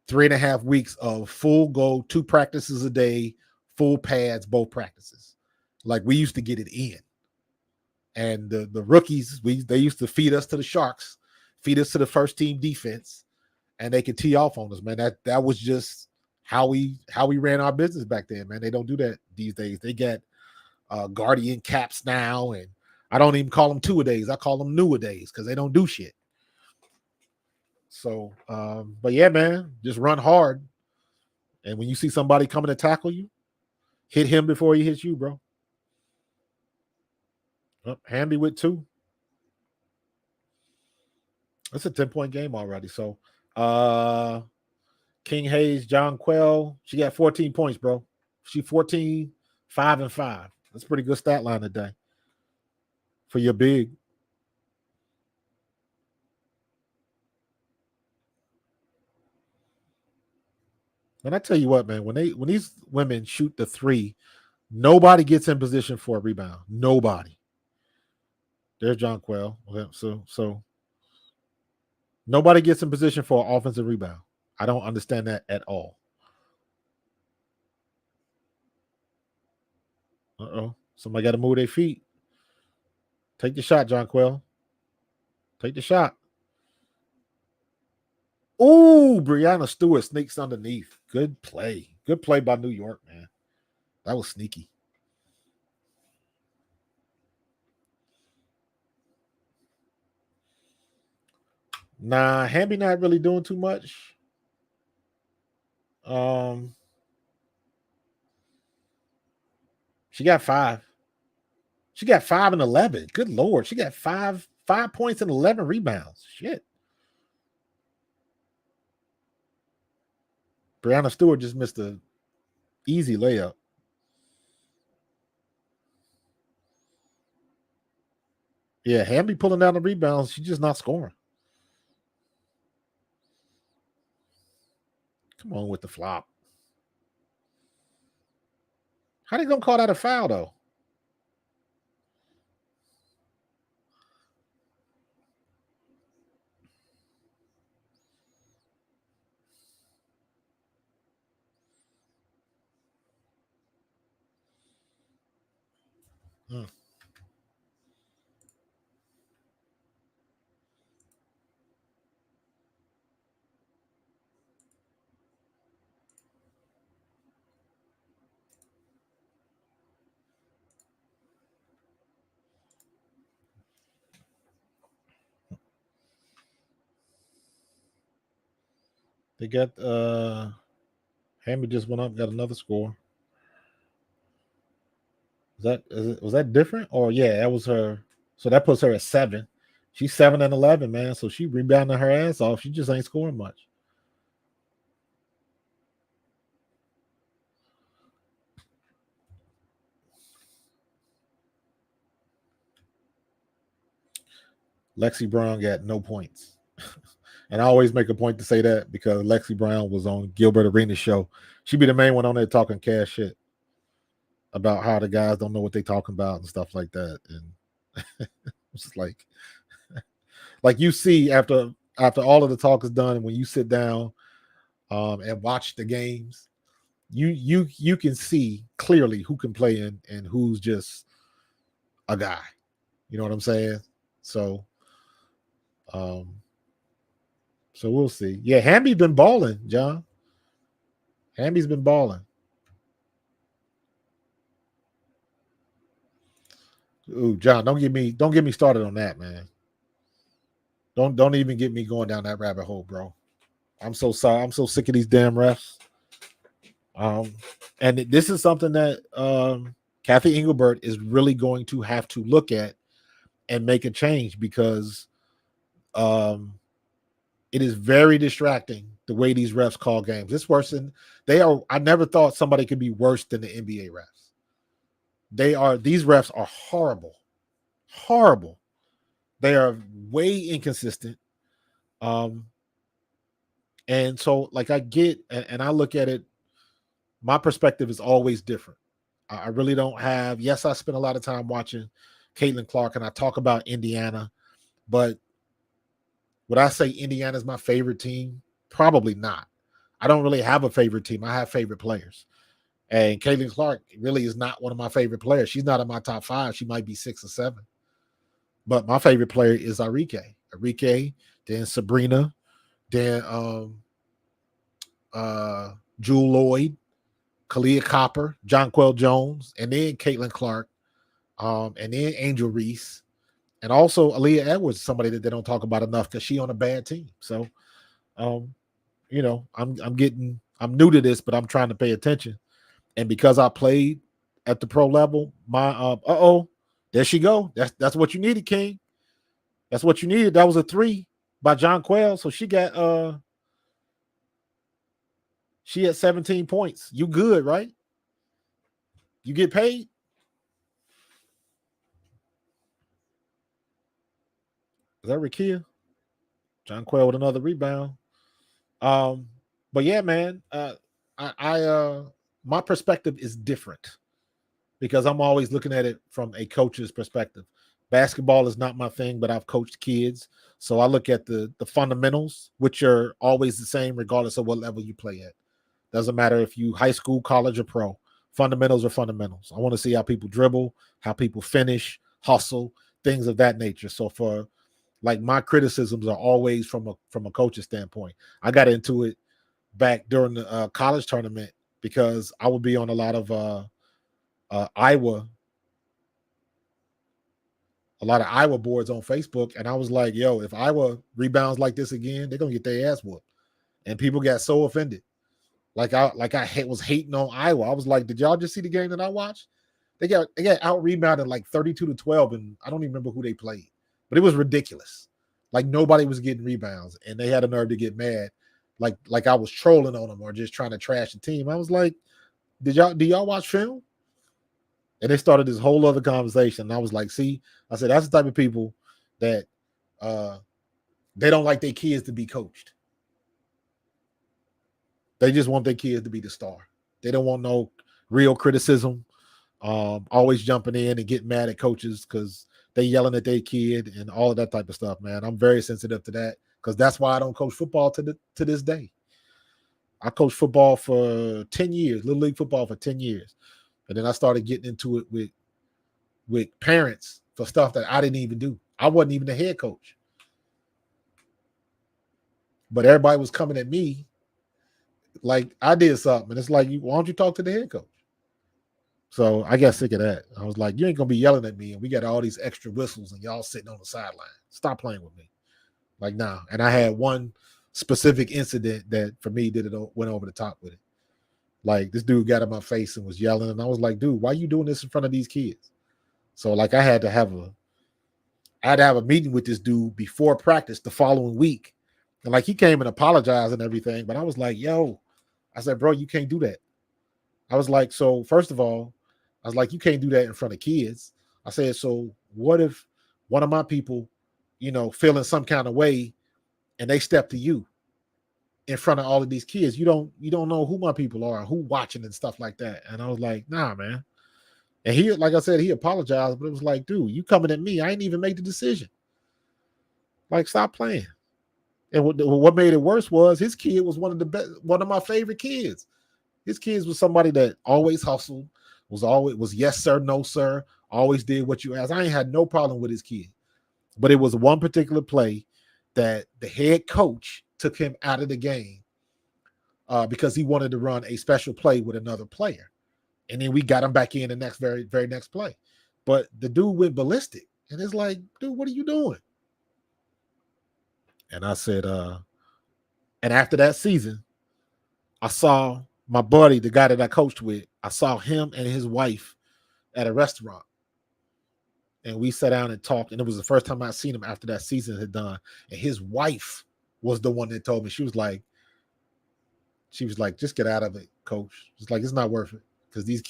3.5 weeks of full go, 2 practices a day, full pads, both practices. Like we used to get it in. And the rookies, they used to feed us to the Sharks, feed us to the first team defense, and they could tee off on us, man. That was just how we ran our business back then, man. They don't do that these days. They get guardian caps now, and I don't even call them two-a-days. I call them new-a-days because they don't do shit. So, but yeah, man, just run hard. And when you see somebody coming to tackle you, hit him before he hits you, bro. Hamby with 2. That's a 10-point game already. So, King Hayes, John Quell, she got 14 points, bro. She 14, 5 and 5. That's a pretty good stat line today for your big. And I tell you what, man, when these women shoot the 3, nobody gets in position for a rebound. Nobody. There's John Quell. Okay, so nobody gets in position for an offensive rebound. I don't understand that at all. Somebody got to move their feet. Take the shot, John Quell. Take the shot. Ooh, Brianna Stewart sneaks underneath. Good play. Good play by New York, man. That was sneaky. Nah, Hamby not really doing too much. She got 5. She got 5 and 11. Good Lord. She got 5 points and 11 rebounds. Shit. Brianna Stewart just missed a easy layup. Yeah, Hamby pulling down the rebounds. She's just not scoring. Come on with the flop. How they gonna call that a foul though? Hmm. They got Hamby just went up, got another score. Was that different? Or yeah, that was her. So that puts her at 7. She's 7 and 11, man. So she rebounding her ass off. She just ain't scoring much. Lexi Brown got no points. And I always make a point to say that because Lexi Brown was on Gilbert Arenas' show. She be the main one on there talking cash shit about how the guys don't know what they talking about and stuff like that. And it's just like you see after all of the talk is done, and when you sit down and watch the games, you can see clearly who can play and who's just a guy. You know what I'm saying? So so we'll see. Yeah, Hamby's been balling, John. Hamby's been balling. Ooh, John, don't get me started on that, man. Don't even get me going down that rabbit hole, bro. I'm so sorry. I'm so sick of these damn refs. And this is something that Kathy Engelbert is really going to have to look at and make a change because it is very distracting the way these refs call games. It's worse than they are. I never thought somebody could be worse than the NBA refs. These refs are horrible. Horrible. They are way inconsistent. And so like I get and I look at it, my perspective is always different. I really don't have, yes, I spend a lot of time watching Caitlin Clark and I talk about Indiana, but would I say Indiana is my favorite team? Probably not. I don't really have a favorite team. I have favorite players. And Caitlin Clark really is not one of my favorite players. She's not in my top 5. She might be 6 or 7. But my favorite player is Arike. Arike, then Sabrina, then Jewel Lloyd, Kalia Copper, Jonquel Jones, and then Caitlin Clark, and then Angel Reese, and also Aaliyah Edwards, somebody that they don't talk about enough because she on a bad team. So, you know, I'm new to this, but I'm trying to pay attention. And because I played at the pro level, my there she go. That's what you needed, King. That's what you needed. That was a 3 by Jonquel. So she had 17 points. You good, right? You get paid? Is that Rakia? Jonquel with another rebound. But yeah, man, my perspective is different because I'm always looking at it from a coach's perspective. Basketball is not my thing, but I've coached kids. So I look at the fundamentals, which are always the same regardless of what level you play at. Doesn't matter if you high school, college, or pro. Fundamentals are fundamentals. I want to see how people dribble, how people finish, hustle, things of that nature. So for Like my criticisms are always from a coach's standpoint. I got into it back during the college tournament because I would be on a lot of Iowa boards on Facebook, and I was like, "Yo, if Iowa rebounds like this again, they're gonna get their ass whooped." And people got so offended. I was hating on Iowa. I was like, "Did y'all just see the game that I watched? They got out rebounded like 32-12, and I don't even remember who they played, but it was ridiculous. Like nobody was getting rebounds, and they had a nerve to get mad, like I was trolling on them or just trying to trash the team. I was like, do y'all watch film?" And they started this whole other conversation. And I was like, see, I said, that's the type of people that they don't like their kids to be coached. They just want their kids to be the star. They don't want no real criticism, always jumping in and getting mad at coaches because they yelling at their kid and all of that type of stuff, man. I'm very sensitive to that because that's why I don't coach football to this day. I coached football for 10 years, Little League football for 10 years. And then I started getting into it with parents for stuff that I didn't even do. I wasn't even the head coach. But everybody was coming at me like I did something. And it's like, why don't you talk to the head coach? So I got sick of that. I was like, you ain't going to be yelling at me. And we got all these extra whistles and y'all sitting on the sideline. Stop playing with me. Like, nah. And I had one specific incident that for me went over the top with it. Like this dude got in my face and was yelling. And I was like, dude, why are you doing this in front of these kids? So like I had to have a meeting with this dude before practice the following week. And like he came and apologized and everything. But I was like, yo, I said, bro, you can't do that. I was like, so first of all, I was like, you can't do that in front of kids. I said, so what if one of my people, feeling some kind of way and they step to you in front of all of these kids? You don't know who my people are, who watching and stuff like that. And I was like, nah, man. And he, like I said, he apologized, but it was like, dude, you coming at me. I ain't even make the decision. Like, stop playing. And what made it worse was his kid was one of my favorite kids. His kids was somebody that always hustled, was yes, sir, no, sir, always did what you asked. I ain't had no problem with his kid. But it was one particular play that the head coach took him out of the game because he wanted to run a special play with another player. And then we got him back in the very, very next play. But the dude went ballistic. And it's like, dude, what are you doing? And I said, and after that season, I saw my buddy, the guy that I coached with, I saw him and his wife at a restaurant. And we sat down and talked. And it was the first time I'd seen him after that season had done. And his wife was the one that told me, she was like, just get out of it, coach. It's like, it's not worth it. Because these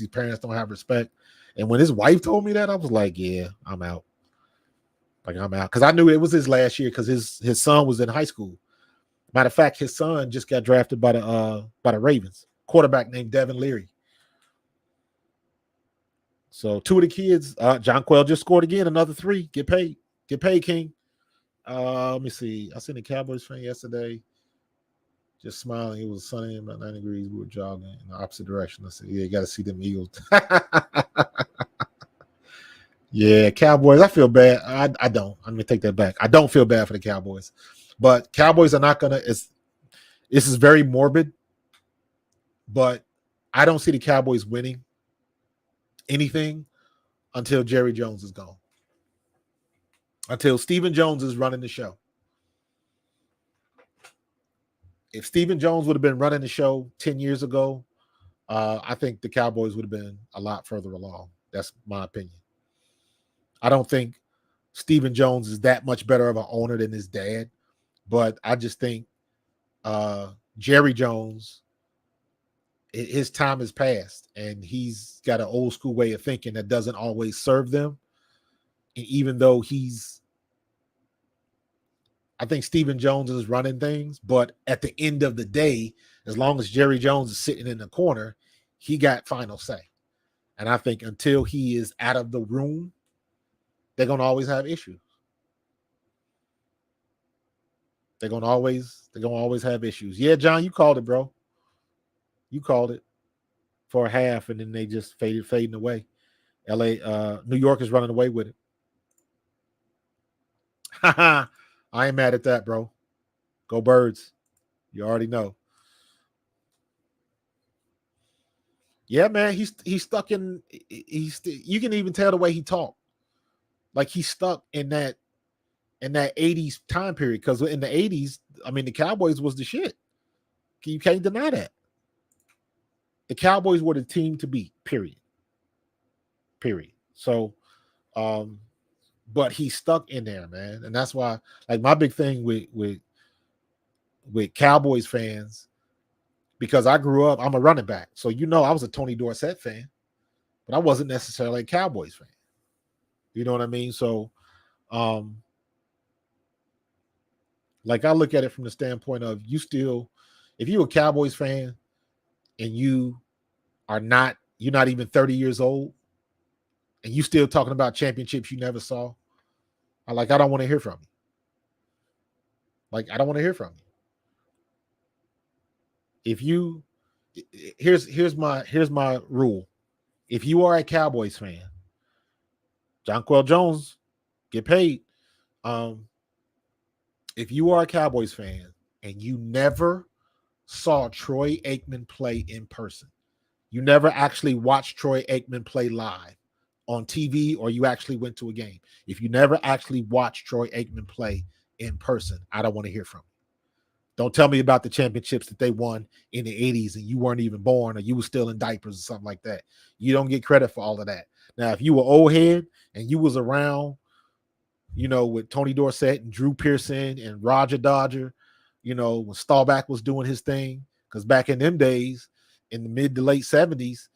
parents don't have respect. And when his wife told me that, I was like, yeah, I'm out. Like, I'm out. Because I knew it was his last year because his son was in high school. Matter of fact, his son just got drafted by the Ravens. Quarterback named Devin Leary. So 2 of the kids, John Quell just scored again, another 3. Get paid. Get paid, King. Let me see. I seen the Cowboys fan yesterday. Just smiling. It was sunny, about 90 degrees. We were jogging in the opposite direction. I said, yeah, you got to see them Eagles. Yeah, Cowboys. I feel bad. I don't. I'm going to take that back. I don't feel bad for the Cowboys. But Cowboys are not going to. This is very morbid. But I don't see the Cowboys winning anything until Jerry Jones is gone. Until Stephen Jones is running the show. If Stephen Jones would have been running the show 10 years ago, I think the Cowboys would have been a lot further along. That's my opinion. I don't think Stephen Jones is that much better of an owner than his dad, but I just think Jerry Jones, his time has passed, and he's got an old school way of thinking that doesn't always serve them. And even though I think Stephen Jones is running things, but at the end of the day, as long as Jerry Jones is sitting in the corner, he got final say. And I think until he is out of the room, they're going to always have issues. They're going to always have issues. Yeah, John, you called it, bro. You called it for a half, and then they just fading away. New York is running away with it. I ain't mad at that, bro. Go Birds. You already know. Yeah, man, he's stuck in. You can even tell the way he talked. Like he's stuck in that '80s time period. Because in the '80s, I mean, the Cowboys was the shit. You can't deny that. The Cowboys were the team to beat. Period. Period. So, but he's stuck in there, man, and that's why. Like my big thing with Cowboys fans, because I grew up. I'm a running back, so I was a Tony Dorsett fan, but I wasn't necessarily a Cowboys fan. You know what I mean? So, like I look at it from the standpoint of if you're a Cowboys fan and you're not even 30 years old and you still talking about championships you never saw, I don't want to hear from you. Like, I don't want to hear from you. Here's my rule. If you are a Cowboys fan, Jonquel Jones, get paid. If you are a Cowboys fan and you never saw Troy Aikman play in person, you never actually watched Troy Aikman play live on TV, or you actually went to a game. If you never actually watched Troy Aikman play in person, I don't want to hear from you. Don't tell me about the championships that they won in the 80s and you weren't even born, or you were still in diapers or something like that. You don't get credit for all of that. Now, if you were old head and you was around, with Tony Dorsett and Drew Pearson and Roger Dodger, when Staubach was doing his thing, because back in them days, in the mid to late 70s,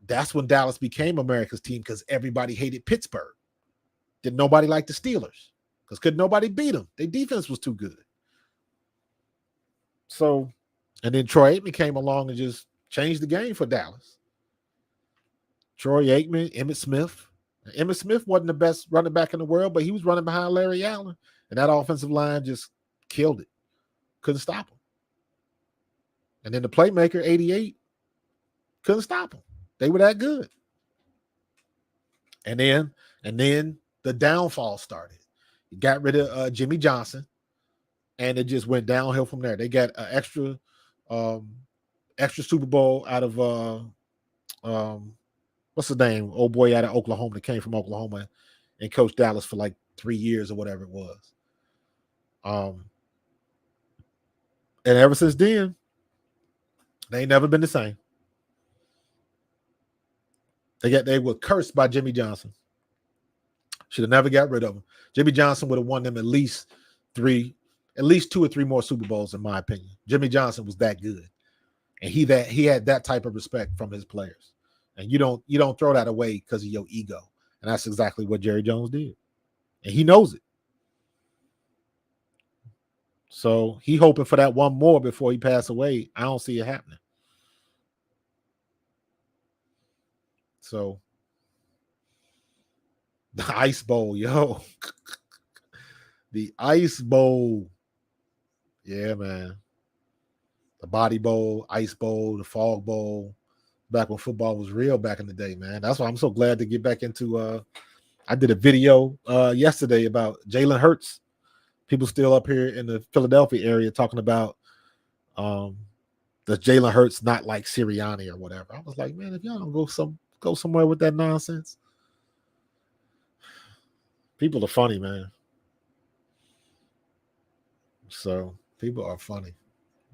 that's when Dallas became America's team, because everybody hated Pittsburgh. Did nobody like the Steelers? Because could nobody beat them? Their defense was too good. So, and then Troy Aikman came along and just changed the game for Dallas. Troy Aikman, Emmitt Smith. Emmitt Smith wasn't the best running back in the world, but he was running behind Larry Allen, and that offensive line just killed it. Couldn't stop him. And then the playmaker, 88, couldn't stop him. They were that good. And then the downfall started. You got rid of Jimmy Johnson, and it just went downhill from there. They got an extra Super Bowl out of what's his name? Old boy out of Oklahoma that came from Oklahoma and coached Dallas for like 3 years or whatever it was. And ever since then, they ain't never been the same. They were cursed by Jimmy Johnson. Should have never got rid of him. Jimmy Johnson would have won them at least 2 or 3 more Super Bowls, in my opinion. Jimmy Johnson was that good, and he had that type of respect from his players. And you don't throw that away because of your ego. And that's exactly what Jerry Jones did, and he knows it. So he hoping for that one more before he passed away. I don't see it happening. So the Ice Bowl, yo. The Ice Bowl. Yeah, man. The Body Bowl, Ice Bowl, the Fog Bowl. Back when football was real back in the day, man. That's why I'm so glad to get back into I did a video yesterday about Jalen Hurts. People still up here in the Philadelphia area talking about does Jalen Hurts not like Sirianni or whatever. I was like, man, if y'all don't go somewhere with that nonsense. People are funny, man. So people are funny.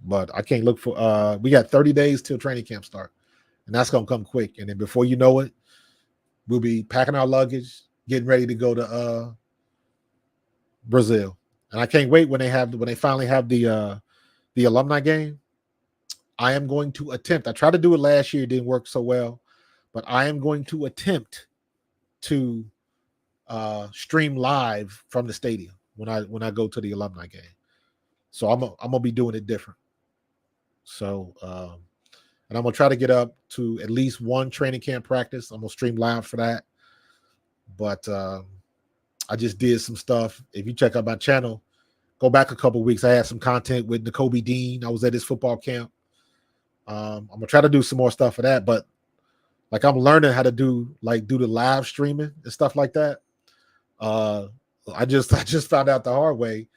But I can't look for we got 30 days till training camp start. And that's gonna come quick. And then before you know it, we'll be packing our luggage, getting ready to go to Brazil. And I can't wait when they finally have the alumni game. I am going to attempt. I tried to do it last year, it didn't work so well, but I am going to attempt to stream live from the stadium when I go to the alumni game. So I'm gonna be doing it different. So and I'm gonna try to get up to at least one training camp practice. I'm gonna stream live for that. But I just did some stuff. If you check out my channel, go back a couple of weeks. I had some content with N'Kobe Dean. I was at his football camp. I'm gonna try to do some more stuff for that. But like I'm learning how to do the live streaming and stuff like that. I just found out the hard way.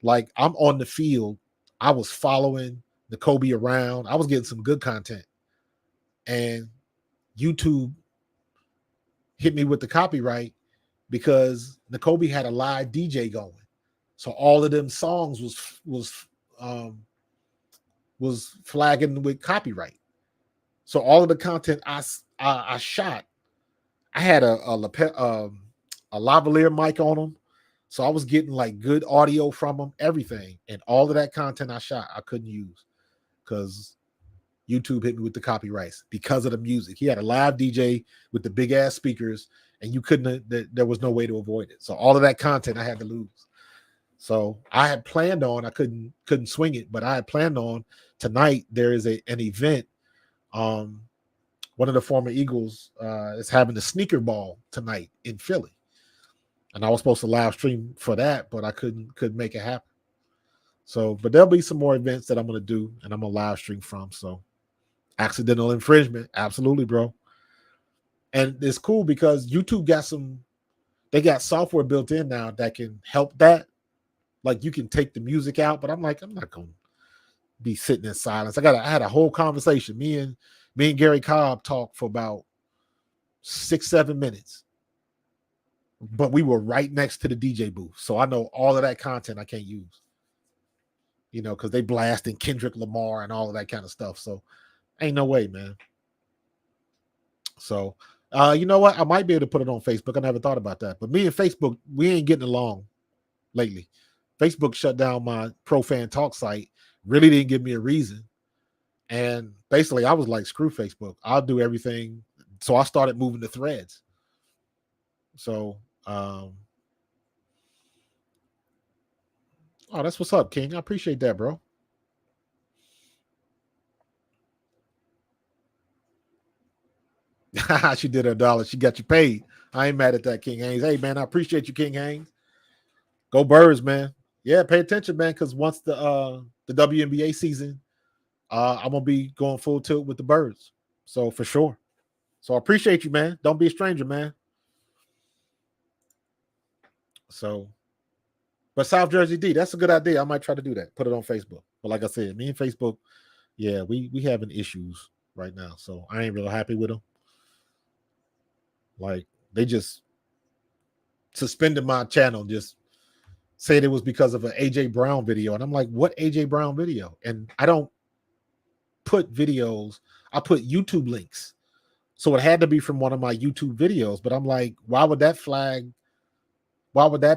Like I'm on the field, I was following the Kobe around. I was getting some good content, and YouTube hit me with the copyright because N'Kobe had a live DJ going. So all of them songs um, was flagging with copyright. So all of the content I shot, I had a lavalier mic on them, so I was getting like good audio from them, everything, and all of that content I shot I couldn't use because YouTube hit me with the copyrights because of the music. He had a live DJ with the big ass speakers, and you couldn't. There was no way to avoid it. So all of that content I had to lose. So I had planned on. I couldn't swing it, but I had planned on tonight. There is an event. One of the former Eagles is having a sneaker ball tonight in Philly, and I was supposed to live stream for that, but I couldn't make it happen. So, but there'll be some more events that I'm gonna do, and I'm gonna live stream from. So, accidental infringement, absolutely, bro. And it's cool because YouTube got they got software built in now that can help that. Like you can take the music out, but I'm like, I'm not gonna be sitting in silence. I had a whole conversation. Me and Gary Cobb talked for about 6-7 minutes, but we were right next to the DJ booth, so I know all of that content I can't use. You know, because they blasting Kendrick Lamar and all of that kind of stuff. So ain't no way, man. So you know what? I might be able to put it on Facebook. I never thought about that. But me and Facebook, we ain't getting along lately. Facebook shut down my Pro Fan Talk site. Really didn't give me a reason. And basically, I was like, screw Facebook. I'll do everything. So I started moving to Threads. So, oh, that's what's up, King. I appreciate that, bro. She did her dollar. She got you paid. I ain't mad at that, King Haynes. Hey, man, I appreciate you, King Haynes. Go Birds, man. Yeah, pay attention, man, because once the WNBA season, I'm gonna be going full tilt with the Birds. So for sure. So I appreciate you, man. Don't be a stranger, man. So, but South Jersey D, that's a good idea. I might try to do that. Put it on Facebook. But like I said, me and Facebook, yeah, we having issues right now. So I ain't real happy with them. Like they just suspended my channel, just said it was because of an AJ Brown video. And I'm like, what AJ Brown video? And I don't put videos, I put YouTube links. So it had to be from one of my YouTube videos. But I'm like, why would that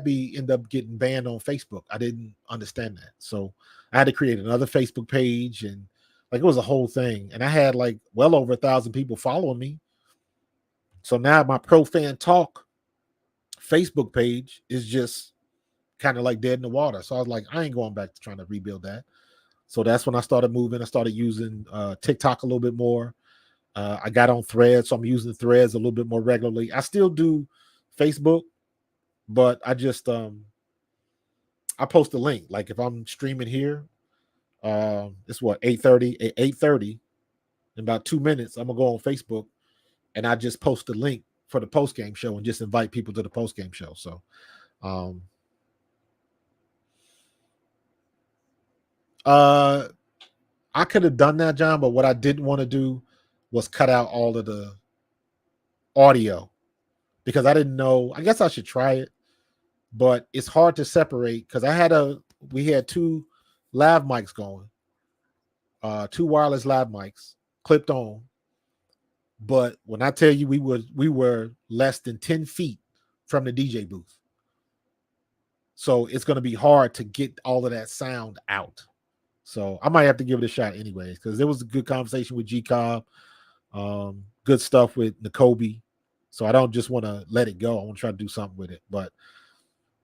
be end up getting banned on Facebook? I didn't understand that. So I had to create another Facebook page, and like it was a whole thing. And I had like well over 1,000 people following me. So now my Pro Fan Talk Facebook page is just kind of like dead in the water. So I was like, I ain't going back to trying to rebuild that. So that's when I started moving. I started using TikTok a little bit more. I got on Threads, so I'm using Threads a little bit more regularly. I still do Facebook, but I just I post a link. Like if I'm streaming here, it's what 8:30 in about 2 minutes. I'm gonna go on Facebook and I just post a link for the post game show and just invite people to the post game show. So, I could have done that, John, but what I didn't want to do was cut out all of the audio because I didn't know. I guess I should try it, but it's hard to separate because we had two lav mics going, two wireless lav mics clipped on. But when I tell you we were less than 10 feet from the DJ booth. So it's going to be hard to get all of that sound out. So I might have to give it a shot anyways, because there was a good conversation with G Cobb, good stuff with N'Kobe. So I don't just want to let it go. I want to try to do something with it. But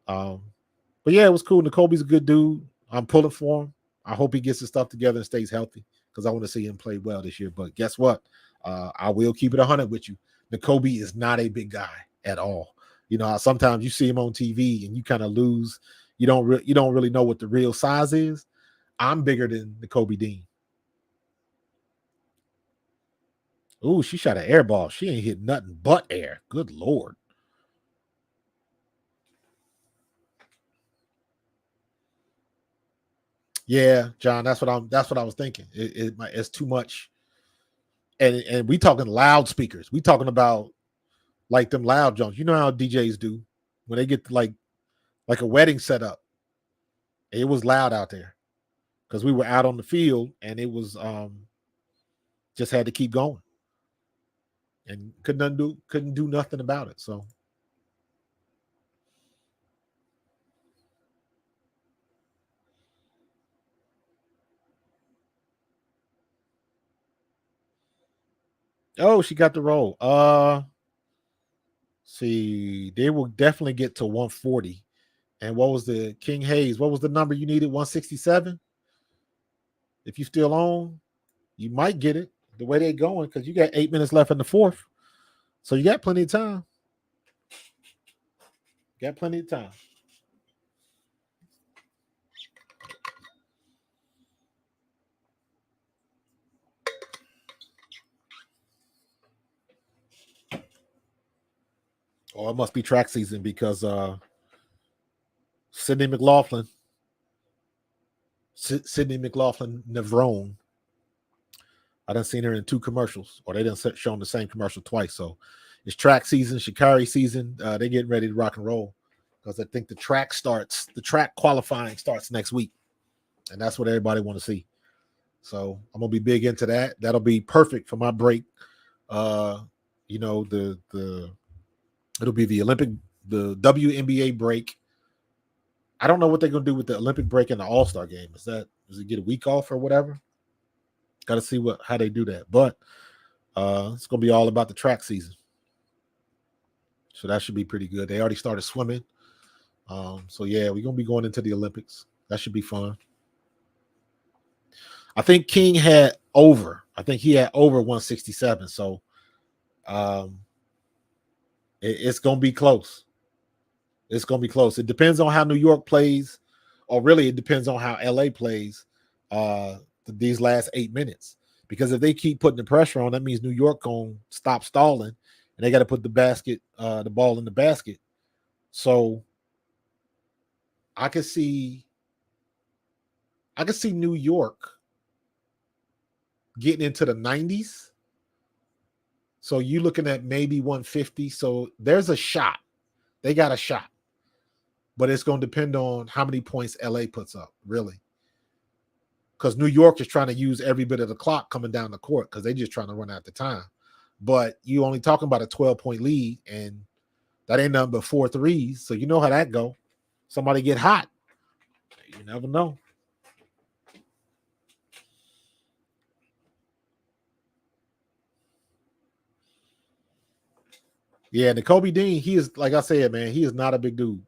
yeah, it was cool. N'Kobe's a good dude. I'm pulling for him. I hope he gets his stuff together and stays healthy because I want to see him play well this year. But guess what? I will keep it 100 with you. N'Kobe is not a big guy at all. You know, sometimes you see him on TV and you kind of lose. You don't really know what the real size is. I'm bigger than N'Kobe Dean. Ooh, she shot an air ball. She ain't hit nothing but air. Good Lord. Yeah, John, that's what I was thinking. It's too much. And we talking loudspeakers. We talking about like them loud Jones. You know how DJs do when they get like a wedding set up. It was loud out there because we were out on the field and it was just had to keep going and couldn't do nothing about it. So she got the role. See, they will definitely get to 140. And what was the King Hayes? What was the number you needed? 167. If you still on, you might get it the way they're going because you got 8 minutes left in the fourth. So you got plenty of time. Got plenty of time. Or it must be track season because Sydney McLaughlin Navrone. I done seen her in 2 commercials, or they done shown the same commercial twice. So it's track season, Shikari season. They're getting ready to rock and roll because I think the track qualifying starts next week, and that's what everybody want to see. So I'm gonna be big into that. That'll be perfect for my break. You know, it'll be the WNBA break. I don't know what they're gonna do with the Olympic break and the All-Star game. Does it get a week off or whatever? Got to see how they do that. But it's gonna be all about the track season. So that should be pretty good. They already started swimming. So yeah, we're gonna be going into the Olympics. That should be fun. I think King had over. I think he had over 167. So it's gonna be close. It's gonna be close. It depends on how New York plays, or really it depends on how LA plays these last 8 minutes. Because if they keep putting the pressure on, that means New York gonna stop stalling and they got to put the ball in the basket. So I could see New York getting into the 90s. So you're looking at maybe 150. So there's a shot. They got a shot. But it's going to depend on how many points LA puts up, really. Because New York is trying to use every bit of the clock coming down the court because they're just trying to run out the time. But you only talking about a 12-point lead, and that ain't nothing but 4 threes. So you know how that go. Somebody get hot. You never know. Yeah, and the Kobe Dean, he is, like I said, man, he is not a big dude.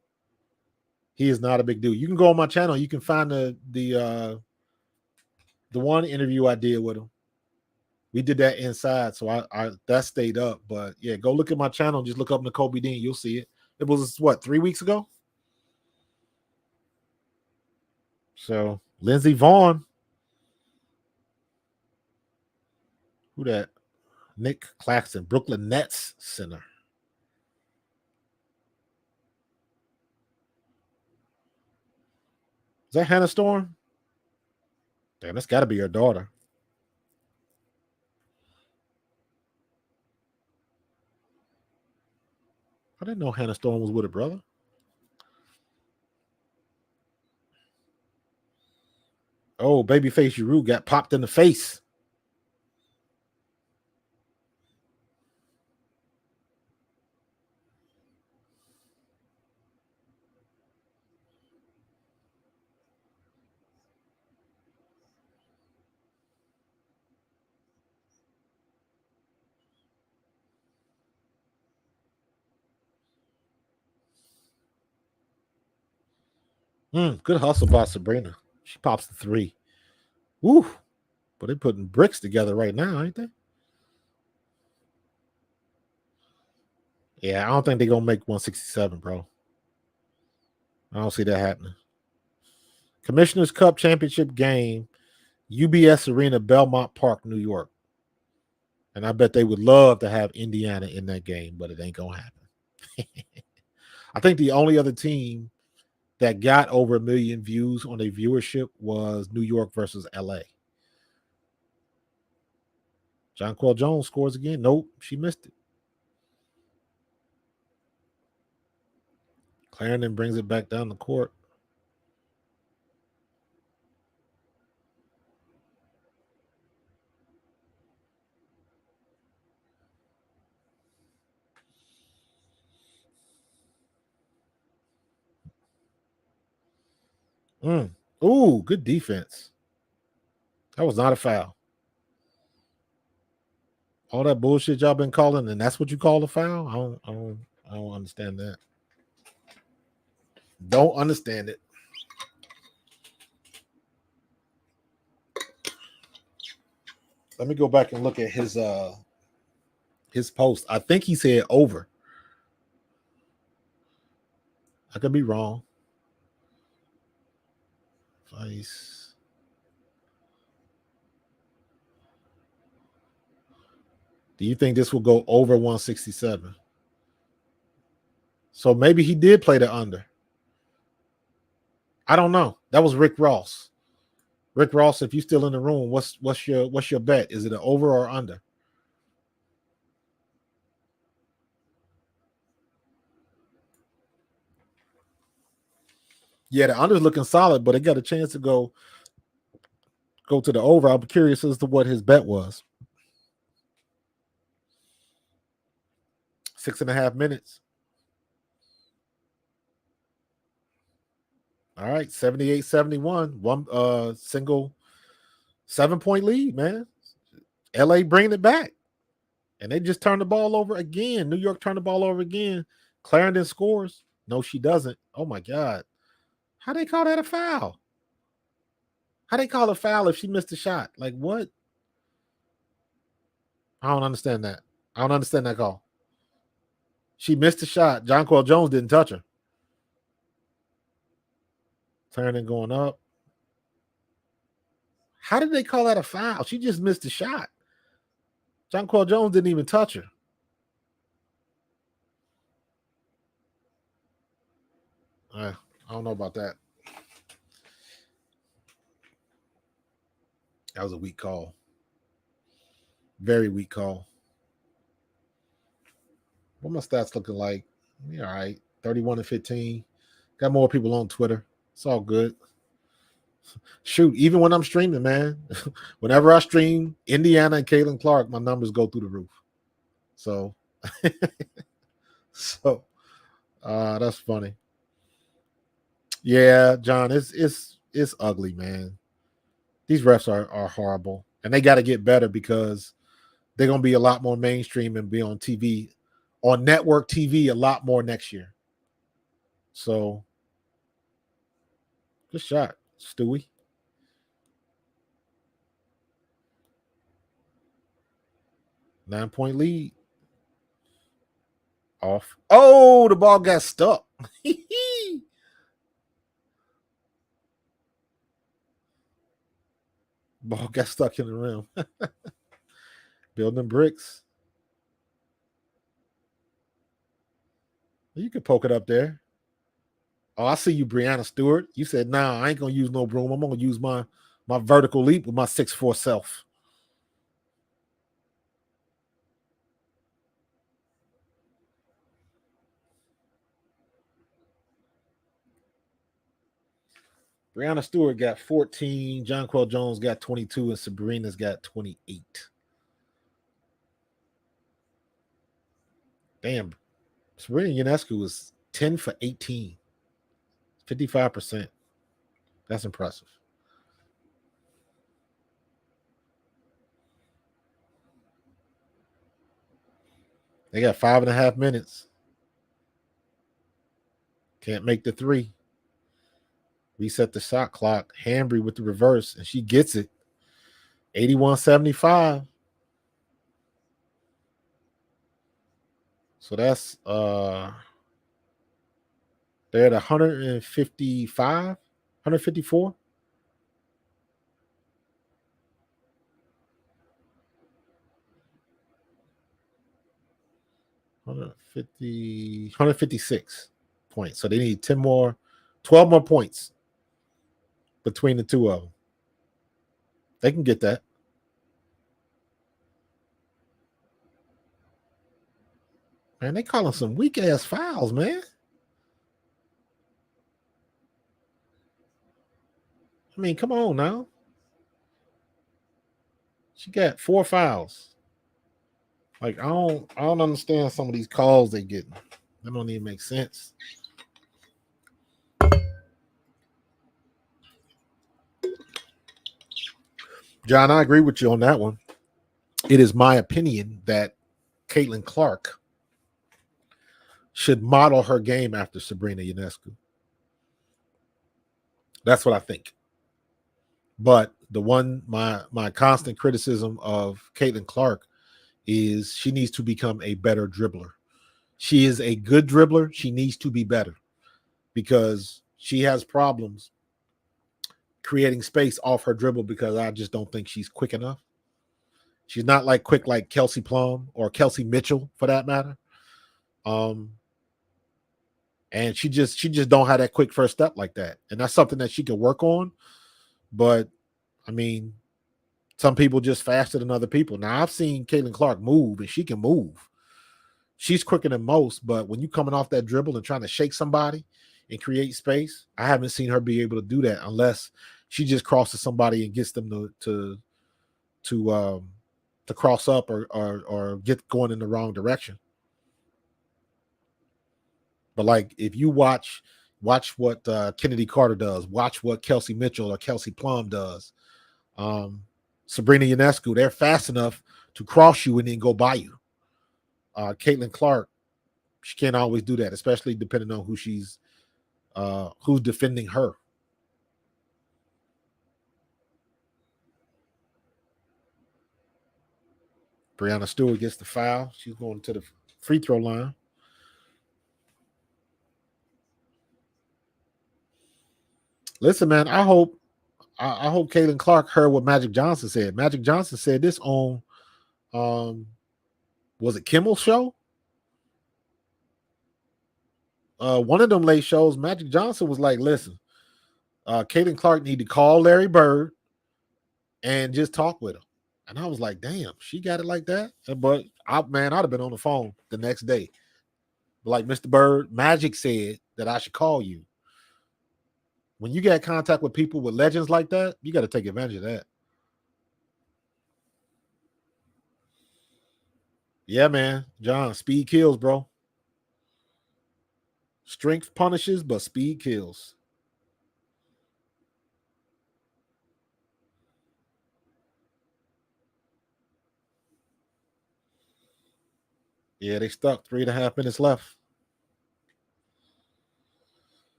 He is not a big dude. You can go on my channel. You can find the one interview I did with him. We did that inside, so I that stayed up. But yeah, go look at my channel. Just look up Kobe Dean. You'll see it. It was what, 3 weeks ago? So Lindsey Vaughn. Who that? Nick Claxton, Brooklyn Nets center. Is that Hannah Storm? Damn, that's got to be her daughter. I didn't know Hannah Storm was with her brother. Oh, babyface Giroux got popped in the face. Good hustle by Sabrina. She pops the 3. Woo! But they're putting bricks together right now, ain't they? Yeah, I don't think they're gonna make 167, bro. I don't see that happening. Commissioner's Cup Championship game, UBS Arena, Belmont Park, New York. And I bet they would love to have Indiana in that game, but it ain't gonna happen. I think the only other team that got over 1 million views on their viewership was New York versus LA. Jonquel Jones scores again. Nope, she missed it. Clarendon brings it back down the court. Ooh, good defense. That was not a foul. All that bullshit y'all been calling, and that's what you call a foul? I don't understand that. Don't understand it. Let me go back and look at his post. I think he said over. I could be wrong. Vice. Do you think this will go over 167? So maybe he did play the under. I don't know. That was Rick Ross. Rick Ross, if you're still in the room, what's your bet? Is it an over or under? Yeah, the under's looking solid, but it got a chance to go to the over. I'm curious as to what his bet was. 6.5 minutes. All right, 78-71. One single 7-point lead, man. LA bringing it back. And they just turned the ball over again. New York turned the ball over again. Clarendon scores. No, she doesn't. Oh my God. How they call that a foul? How they call a foul if she missed a shot? Like what? I don't understand that. I don't understand that call. She missed a shot. Jonquel Jones didn't touch her. Turning going up. How did they call that a foul? She just missed a shot. Jonquel Jones didn't even touch her. I don't know about that. That was a weak call. Very weak call. What my stats looking like? Yeah, all right. 31-15. Got more people on Twitter. It's all good. Shoot, even when I'm streaming, man, whenever I stream Indiana and Caitlin Clark, my numbers go through the roof. So, that's funny. Yeah, John, it's ugly, man. These refs are horrible, and they got to get better because they're gonna be a lot more mainstream and be on TV, on network TV, a lot more next year. So, good shot, Stewie. 9-point lead. Off. Oh, the ball got stuck. Ball got stuck in the rim. Building bricks. You could poke it up there. Oh, I see you, Brianna Stewart. You said, nah, I ain't gonna use no broom. I'm gonna use my vertical leap with my 6'4" self. Brianna Stewart got 14. Jonquel Jones got 22, and Sabrina's got 28. Damn. Sabrina Ionescu was 10 for 18. 55%. That's impressive. They got 5.5 minutes. Can't make the three. Reset the shot clock. Hambry with the reverse, and she gets it. 81-75. So that's they're at 155, 154. 156 points. So they need 10 more 12 more points between the two of them. They can get that. Man, they calling some weak ass fouls, man. I mean, come on now. She got 4 fouls. Like, I don't understand some of these calls they getting. That don't even make sense. John, I agree with you on that one. It is my opinion that Caitlin Clark should model her game after Sabrina Ionescu. That's what I think. But my constant criticism of Caitlin Clark is she needs to become a better dribbler. She is a good dribbler. She needs to be better because she has problems creating space off her dribble because I just don't think she's quick enough. She's not like quick like Kelsey Plum or Kelsey Mitchell for that matter. And she just don't have that quick first step like that. And that's something that she can work on. But I mean, some people just faster than other people. Now I've seen Caitlin Clark move and she can move. She's quicker than most, but when you coming off that dribble and trying to shake somebody and create space, I haven't seen her be able to do that unless she just crosses somebody and gets them to cross up or get going in the wrong direction. But like if you watch what Kennedy Carter does, watch what Kelsey Mitchell or Kelsey Plum does, Sabrina Ionescu, they're fast enough to cross you and then go by you. Caitlin Clark, she can't always do that, especially depending on who's defending her. Breanna Stewart gets the foul. She's going to the free throw line. Listen, man, I hope Caitlin Clark heard what Magic Johnson said. Magic Johnson said this on was it Kimmel's show? One of them late shows, Magic Johnson was like, listen, Caitlin Clark need to call Larry Bird and just talk with him. And I was like, damn, she got it like that? But I'd have been on the phone the next day. Like, Mr. Bird, Magic said that I should call you. When you get contact with people with legends like that, you got to take advantage of that. Yeah, man. John, speed kills, bro. Strength punishes, but speed kills. Yeah, they stuck. 3.5 minutes left.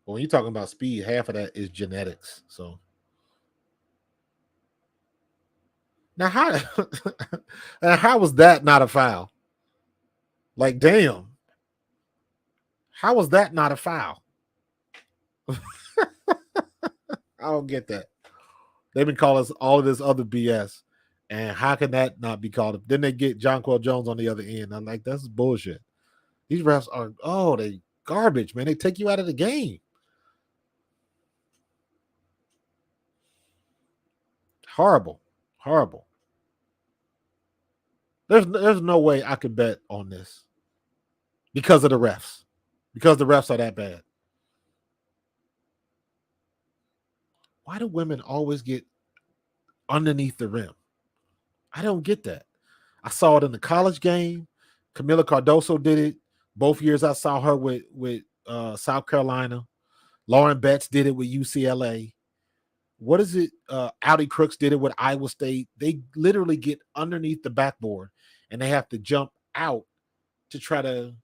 When you're talking about speed, half of that is genetics. So now how was that not a foul? Like, damn. How was that not a foul? I don't get that. They've been calling us all of this other BS. And how can that not be called? Then they get Jonquel Jones on the other end. I'm like, that's bullshit. These refs are, they garbage, man. They take you out of the game. Horrible. Horrible. There's no way I could bet on this because of the refs. Because the refs are that bad. Why do women always get underneath the rim? I don't get that. I saw it in the college game. Camila Cardoso did it. Both years I saw her with South Carolina. Lauren Betts did it with UCLA. What is it? Audi Crooks did it with Iowa State. They literally get underneath the backboard and they have to jump out to try to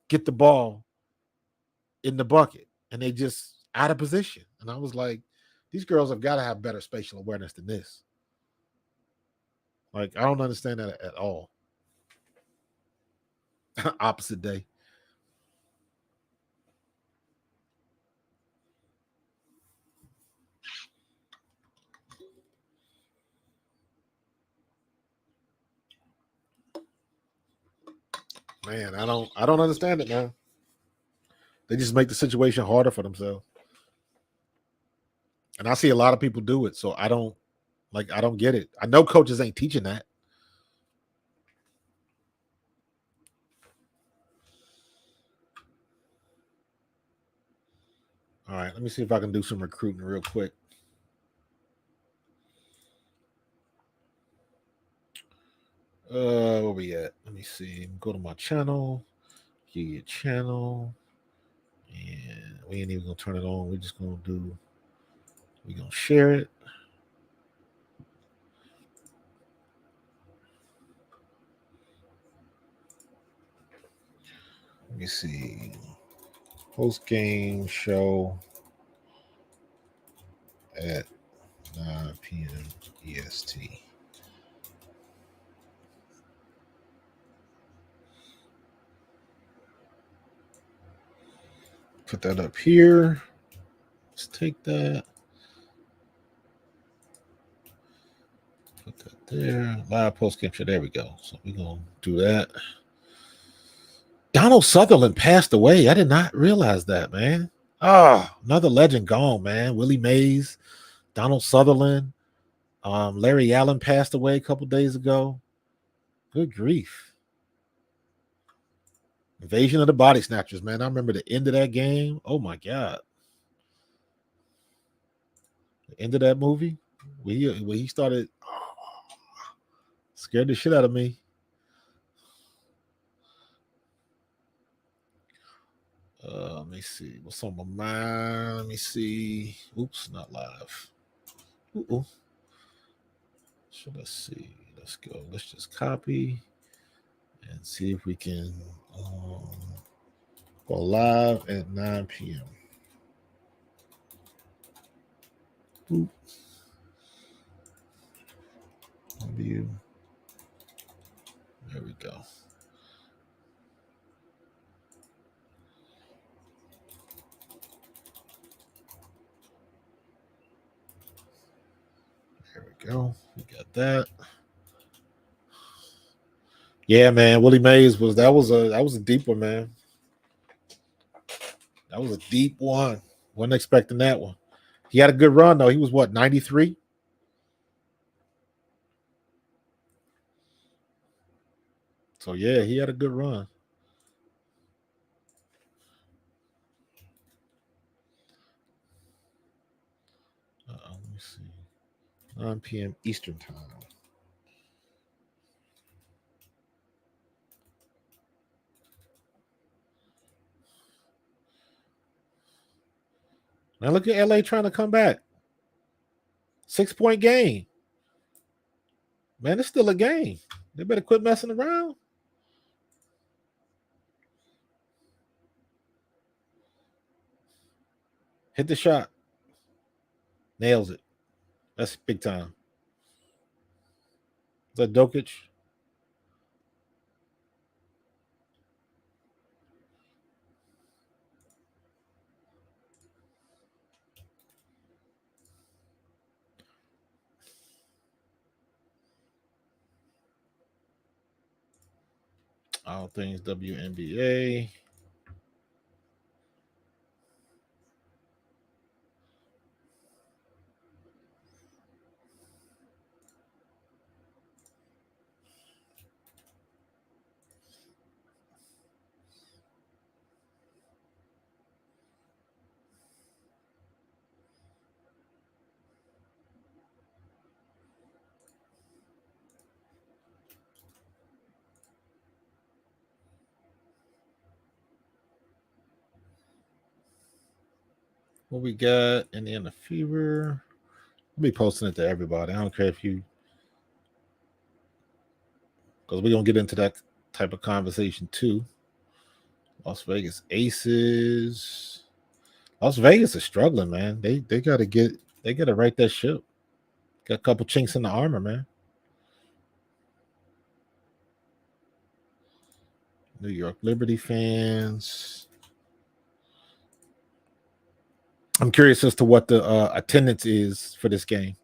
get the ball in the bucket. And they just out of position. And I was like, these girls have got to have better spatial awareness than this. Like, I don't understand that at all. Opposite day. Man, I don't understand it, man. They just make the situation harder for themselves. And I see a lot of people do it, so I don't get it. I know coaches ain't teaching that. All right, let me see if I can do some recruiting real quick. Where we at? Let me see. Go to my channel. Get your channel. And we ain't even gonna turn it on. We're just gonna share it. Let me see. Post game show at 9 p.m. EST. Put that up here. Let's take that. Put that there. Live post game show. There we go. So we're gonna do that. Donald Sutherland passed away. I did not realize that, man. Another legend gone, man. Willie Mays, Donald Sutherland, Larry Allen passed away a couple days ago. Good grief. Invasion of the Body Snatchers, man. I remember the end of that game. Oh my God. The end of that movie. When he started, scared the shit out of me. Let me see. What's on my mind? Let me see. Oops, not live. Ooh. So let's see. Let's go. Let's just copy and see if we can go live at 9 p.m. Oop. View. There we go. There we go. We got that. Yeah, man. Willie Mays was a deep one, man. That was a deep one. Wasn't expecting that one. He had a good run though. He was what, 93? So yeah, he had a good run. Let me see. 9 p.m. Eastern time. Man, look at LA trying to come back. 6-point game. Man, it's still a game. They better quit messing around. Hit the shot. Nails it. That's big time. Is that Jokic? All things WNBA. What we got? Indiana Fever. I'll be posting it to everybody. I don't care if you, because we're gonna get into that type of conversation too. Las Vegas Aces. Las Vegas is struggling, man. They gotta right that ship. Got a couple chinks in the armor, man. New York Liberty fans. I'm curious as to what the attendance is for this game.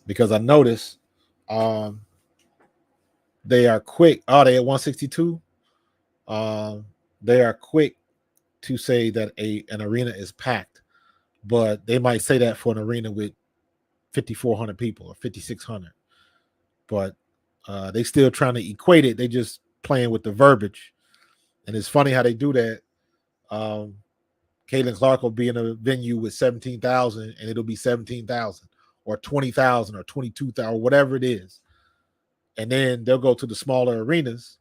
Because I noticed They are quick. Oh, they at 162. They are quick to say that an arena is packed, but they might say that for an arena with 5,400 people or 5,600. But they still trying to equate it. They just playing with the verbiage, and it's funny how they do that. Caitlin Clark will be in a venue with 17,000, and it'll be 17,000 or 20,000 or 22,000 or whatever it is, and then they'll go to the smaller arenas,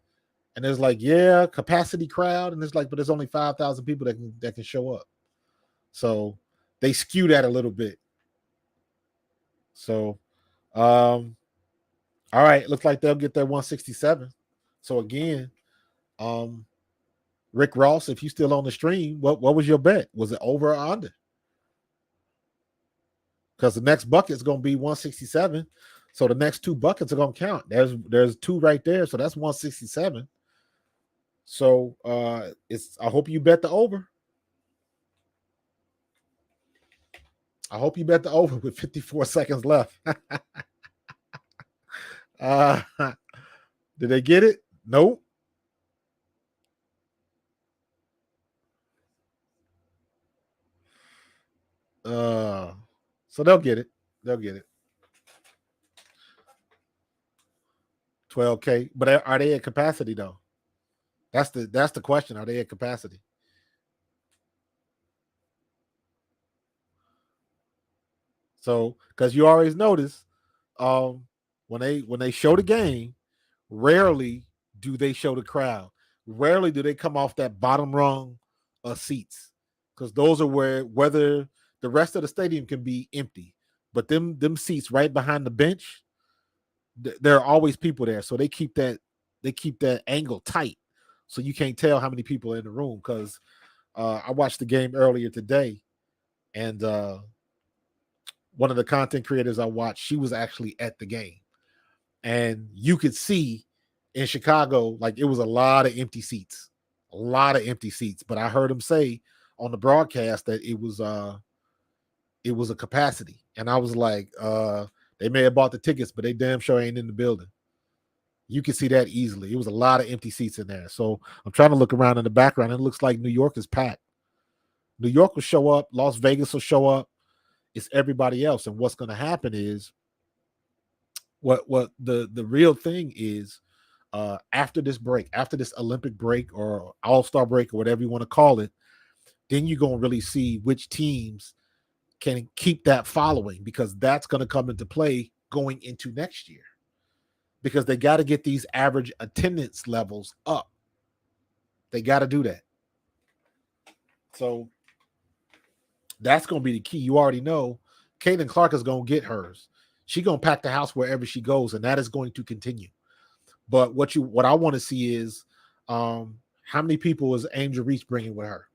and there's like, yeah, capacity crowd, and it's like, but there's only 5,000 people that can show up. So they skew that a little bit. So, all right, looks like they'll get their 167. So again, Rick Ross, if you still on the stream, what was your bet? Was it over or under? Because the next bucket is going to be 167. So the next two buckets are going to count. There's two right there. So that's 167. So I hope you bet the over. I hope you bet the over with 54 seconds left. Did they get it? Nope. So they'll get it. They'll get it. 12K. But are they at capacity though? That's the question. Are they at capacity? So, because you always notice, when they show the game, rarely do they show the crowd. Rarely do they come off that bottom rung of seats, because those are whether the rest of the stadium can be empty, but them seats right behind the bench, there are always people there. So they keep that angle tight, so you can't tell how many people are in the room. Because I watched the game earlier today, and one of the content creators I watched, she was actually at the game, and you could see in Chicago, like, it was a lot of empty seats. But I heard him say on the broadcast that it was a capacity, and I was like, they may have bought the tickets, but they damn sure ain't in the building. You can see that easily. It was a lot of empty seats in there. So I'm trying to look around in the background, and it looks like New York is packed. New York will show up. Las Vegas will show up. It's everybody else. And what's going to happen is, what the real thing is, after this break, after this Olympic break or All-Star break or whatever you want to call it, then you're going to really see which teams can keep that following, because that's going to come into play going into next year, because they got to get these average attendance levels up. They got to do that. So that's going to be the key. You already know Caitlin Clark is going to get hers. She's going to pack the house wherever she goes, and that is going to continue. But what I want to see is, how many people is Angel Reese bringing with her?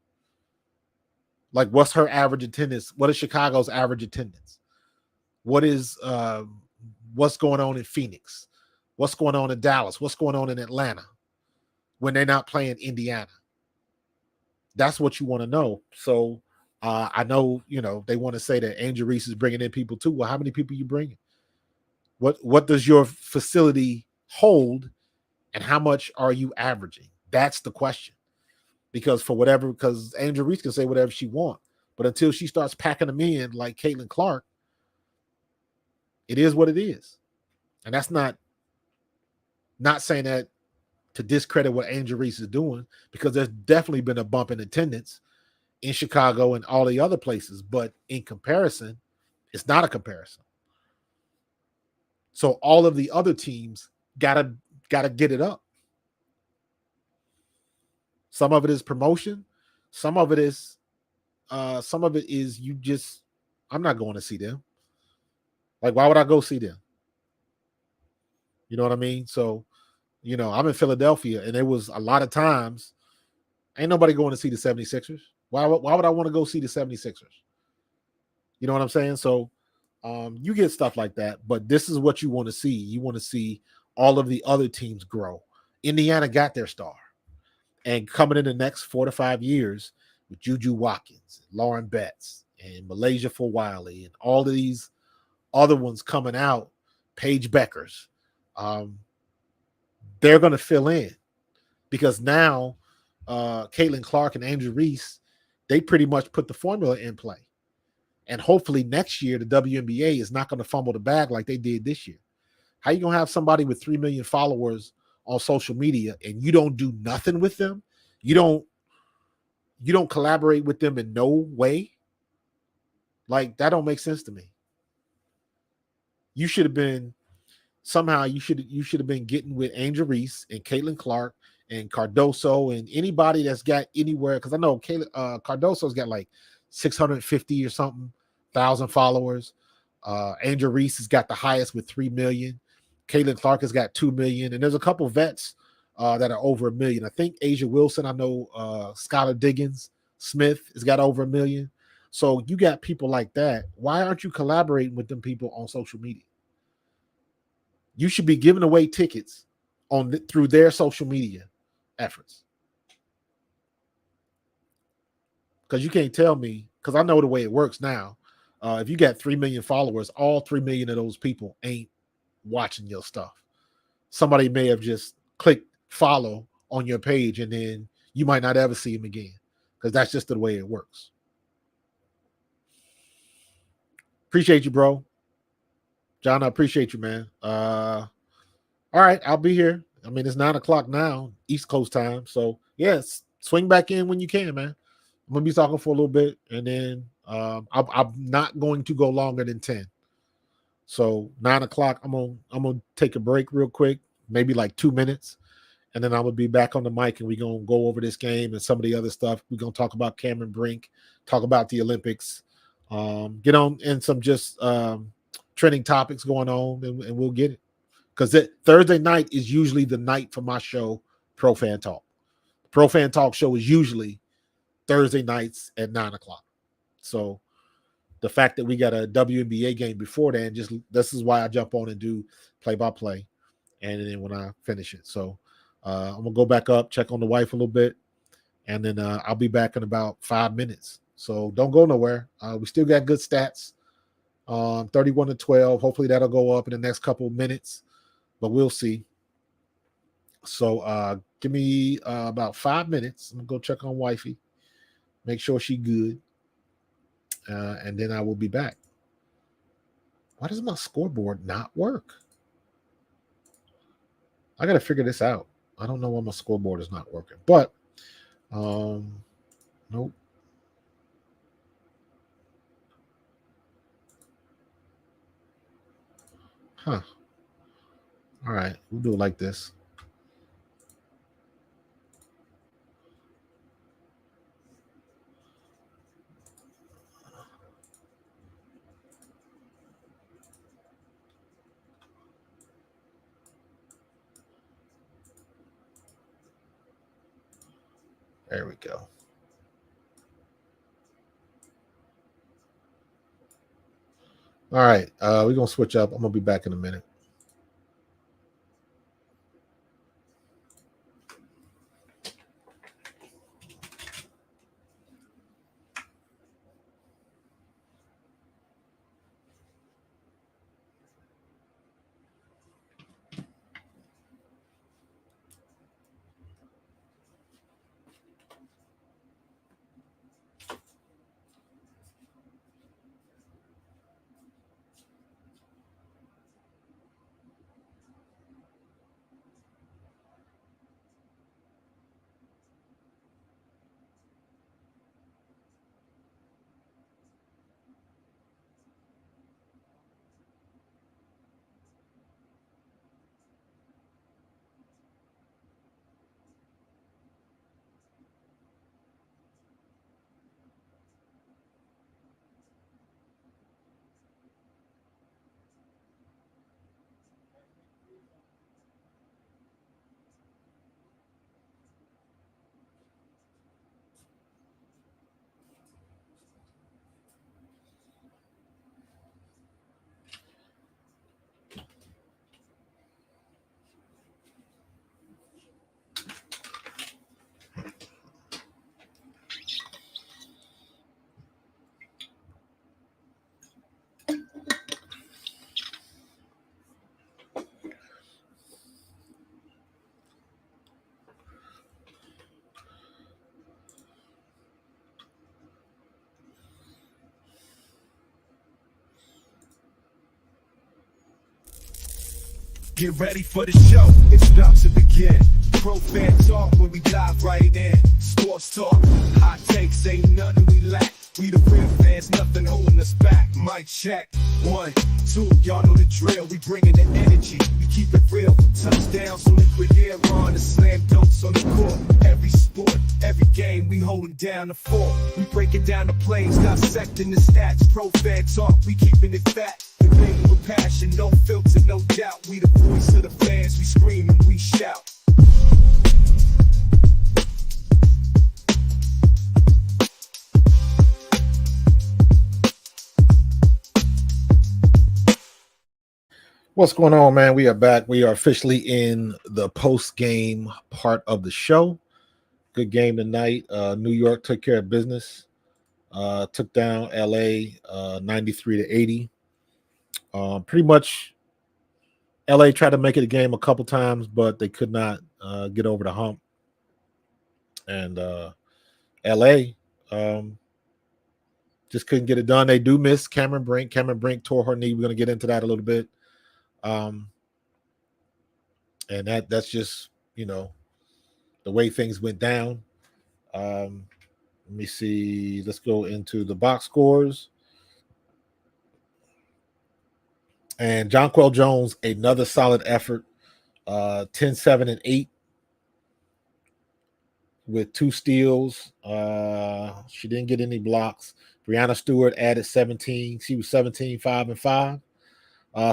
Like, what's her average attendance? What is Chicago's average attendance? What is what's going on in Phoenix? What's going on in Dallas? What's going on in Atlanta when they're not playing Indiana? That's what you want to know. So I know, they want to say that Angel Reese is bringing in people too. Well, how many people you bringing? What does your facility hold, and how much are you averaging? That's the question. Because Angel Reese can say whatever she wants, but until she starts packing them in like Caitlin Clark, it is what it is. And that's not saying that to discredit what Angel Reese is doing, because there's definitely been a bump in attendance in Chicago and all the other places. But in comparison, it's not a comparison. So all of the other teams gotta get it up. Some of it is promotion. Some of it is I'm not going to see them. Like, why would I go see them? You know what I mean? So, I'm in Philadelphia, and there was a lot of times ain't nobody going to see the 76ers. Why would I want to go see the 76ers? You know what I'm saying? So you get stuff like that, but this is what you want to see. You want to see all of the other teams grow. Indiana got their star. And coming in the next 4 to 5 years with Juju Watkins, Lauren Betts, and Malaysia for Wiley, and all of these other ones coming out, Paige Beckers, they're going to fill in because now Caitlin Clark and Angel Reese, they pretty much put the formula in play. And hopefully next year, the WNBA is not going to fumble the bag like they did this year. How you going to have somebody with 3 million followers on social media and you don't do nothing with them? You don't collaborate with them in no way? Like, that don't make sense to me. You should have been somehow you should have been getting with Angel Reese and Caitlin Clark and Cardoso and anybody that's got anywhere, because I know Cardoso's got like 650 or something thousand followers. Angel Reese has got the highest with 3 million. Caitlin Clark has got 2 million, and there's a couple vets that are over 1 million. I think Asia Wilson, I know Skylar Diggins Smith has got over 1 million. So you got people like that. Why aren't you collaborating with them people on social media? You should be giving away tickets through their social media efforts. Because you can't tell me, because I know the way it works now. If you got 3 million followers, all 3 million of those people ain't watching your stuff. Somebody may have just clicked follow on your page and then you might not ever see them again, because that's just the way it works. Appreciate you, bro. John, I appreciate you, man. All right, I'll be here. I mean, it's 9 o'clock now, East Coast time. So, yes, swing back in when you can, man. I'm going to be talking for a little bit, and then I'm not going to go longer than 10. So, 9 o'clock, I'm gonna take a break real quick, maybe like 2 minutes, and then I'm going to be back on the mic, and we're going to go over this game and some of the other stuff. We're going to talk about Cameron Brink, talk about the Olympics, get on and some just trending topics going on, and we'll get it. Because Thursday night is usually the night for my show, Pro Fan Talk. Pro Fan Talk show is usually Thursday nights at 9 o'clock. So the fact that we got a WNBA game before that, this is why I jump on and do play-by-play, and then when I finish it. So I'm going to go back up, check on the wife a little bit, and then I'll be back in about 5 minutes. So don't go nowhere. We still got good stats, 31-12. Hopefully that'll go up in the next couple of minutes, but we'll see. So give me about 5 minutes. I'm going to go check on wifey, make sure she's good, and then I will be back. Why does my scoreboard not work? I got to figure this out. I don't know why my scoreboard is not working, but nope. Huh. All right, we'll do it like this. There we go. All right, we're going to switch up. I'm going to be back in a minute. Get ready for the show, it's about to begin. Pro fan talk when we dive right in. Sports talk, hot takes, ain't nothing we lack. We the real fans, nothing holding us back. Mic check, 1, 2, y'all know the drill. We bringing the energy, we keep it real. Touchdowns on liquid air on the slam dunks on the court. Every sport, every game, we holding down the fort. We breaking down the plays, dissecting the stats. Pro fan talk, we keeping it fat. Debating with passion, no filter, no doubt. We the voice of the fans, we scream and we shout. What's going on, man? We are back. We are officially in the post-game part of the show. Good game tonight. New York took care of business. Took down LA 93-80. Pretty much LA tried to make it a game a couple times, but they could not get over the hump. And LA just couldn't get it done. They do miss Cameron Brink. Cameron Brink tore her knee. We're going to get into that a little bit. And that's just, the way things went down. Let me see. Let's go into the box scores. And Jonquel Jones, another solid effort. 10, 7, and 8 with 2 steals. She didn't get any blocks. Brianna Stewart added 17. She was 17, 5, and 5.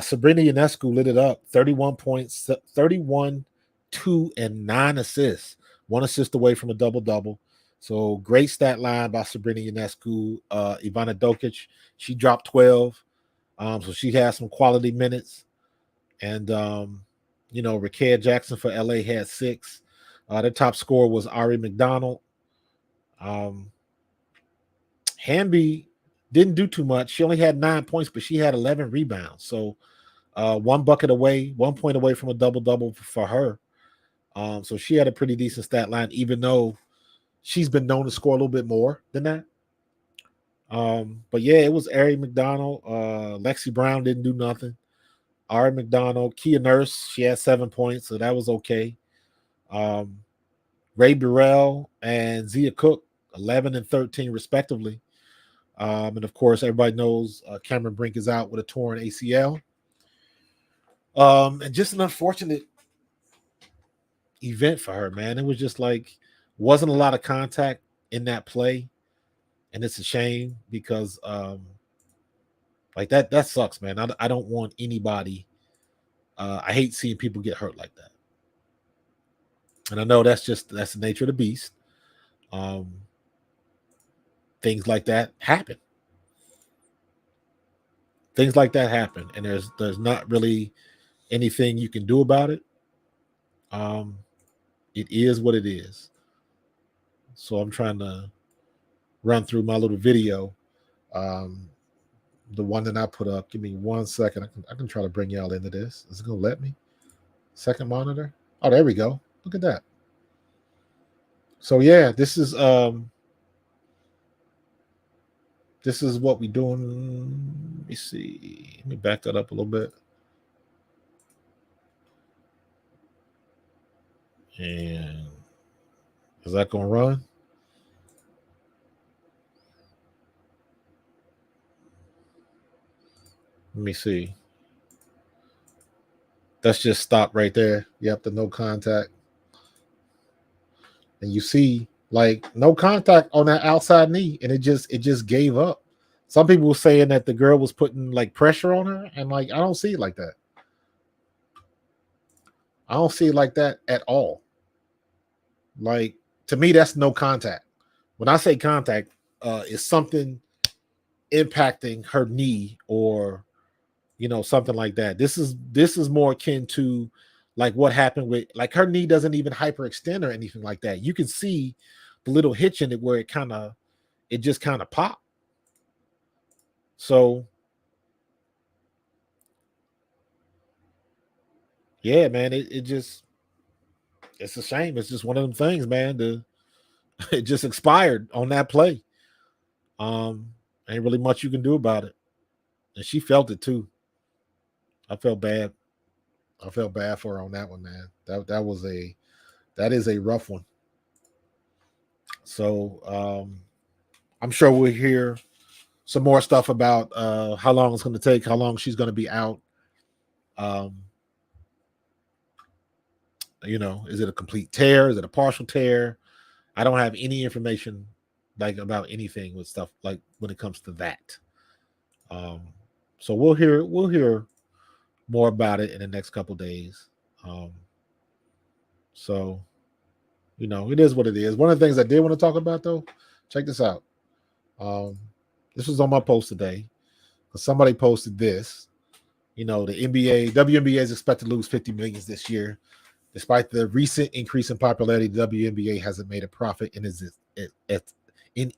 Sabrina Ionescu lit it up. 31 points, 31, 2, and 9 assists. 1 assist away from a double-double. So great stat line by Sabrina Ionescu. Ivana Dokic, she dropped 12. So she had some quality minutes. And, Rakia Jackson for LA had 6. Their top scorer was Ari McDonald. Hamby didn't do too much. She only had 9 points, but she had 11 rebounds. So 1 bucket away, 1 point away from a double-double for her. So she had a pretty decent stat line, even though she's been known to score a little bit more than that. But yeah, it was Ari McDonald. Lexi Brown didn't do nothing. Ari McDonald, Kia Nurse, she had 7 points, so that was okay. Ray Burrell and Zia Cook, 11 and 13 respectively. And of course, everybody knows Cameron Brink is out with a torn ACL. And just an unfortunate event for her, man. It was just wasn't a lot of contact in that play. And it's a shame because that sucks, man. I don't want anybody. I hate seeing people get hurt like that. And I know that's the nature of the beast. Things like that happen. Things like that happen, and there's not really anything you can do about it. It is what it is. So I'm trying to run through my little video, the one that I put up. Give me 1 second. I can try to bring y'all into this. Is it gonna let me? Second monitor. Oh, there we go. Look at that. So yeah, this is what we're doing. Let me see. Let me back that up a little bit. And is that going to run? Let me see. That's just stop right there. Yep, the no contact. And you see, no contact on that outside knee, and it just gave up. Some people were saying that the girl was putting pressure on her, and I don't see it like that. I don't see it like that at all. To me, that's no contact. When I say contact, it's something impacting her knee or something like that. This is more akin to what happened with her knee doesn't even hyperextend or anything like that. You can see the little hitch in it where it just kind of popped. So yeah, man, it's a shame. It's just one of them things, man. It just expired on that play. Ain't really much you can do about it. And she felt it too. I felt bad. I felt bad for her on that one, man. That is a rough one. So I'm sure we'll hear some more stuff about how long it's going to take, how long she's going to be out. Um, is it a complete tear? Is it a partial tear? I don't have any information like about anything with stuff like when it comes to that. Um, so we'll hear more about it in the next couple days. Um, so it is what it is. One of the things I did want to talk about though, check this out. Um, this was on my post today. Somebody posted this. The WNBA is expected to lose 50 million this year. Despite the recent increase in popularity, the WNBA hasn't made a profit in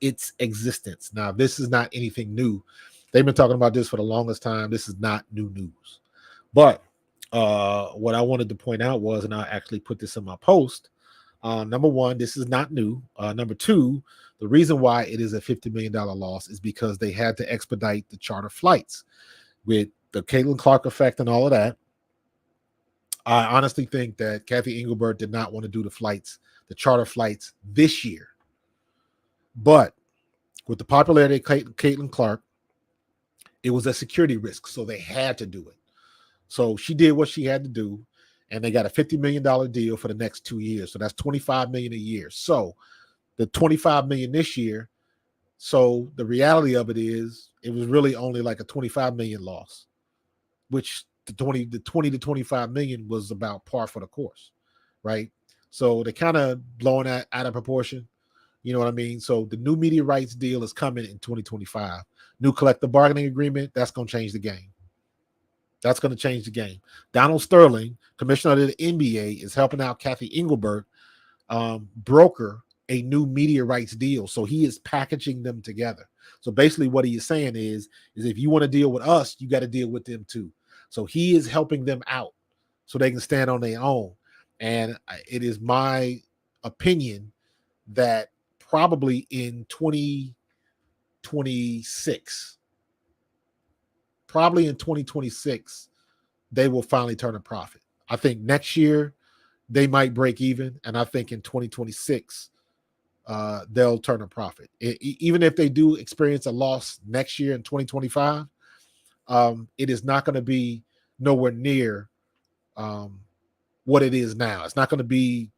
its existence. Now, this is not anything new. They've been talking about this for the longest time. This is not new news. But what I wanted to point out was, and I actually put this in my post, number one, this is not new. Number two, the reason why it is a $50 million loss is because they had to expedite the charter flights with the Caitlin Clark effect and all of that. I honestly think that Kathy Engelbert did not want to do the charter flights this year. But with the popularity of Caitlin Clark, it was a security risk, so they had to do it. So she did what she had to do, and they got a $50 million deal for the next 2 years. So that's $25 million a year. So the $25 million this year. So the reality of it is, it was really only like a $25 million loss, which the 20 to 25 million was about par for the course, right? So they're kind of blowing that out of proportion. You know what I mean? So the new media rights deal is coming in 2025. New collective bargaining agreement, that's going to change the game. That's going to change the game. Donald Sterling, commissioner of the NBA, is helping out Kathy Engelbert broker a new media rights deal. So he is packaging them together. So basically what he is saying is if you want to deal with us, you got to deal with them too. So he is helping them out so they can stand on their own. And it is my opinion that probably in 2026, they will finally turn a profit. I think next year they might break even. And I think in 2026, they'll turn a profit. Even if they do experience a loss next year in 2025, it is not going to be nowhere near what it is now. It's not going to be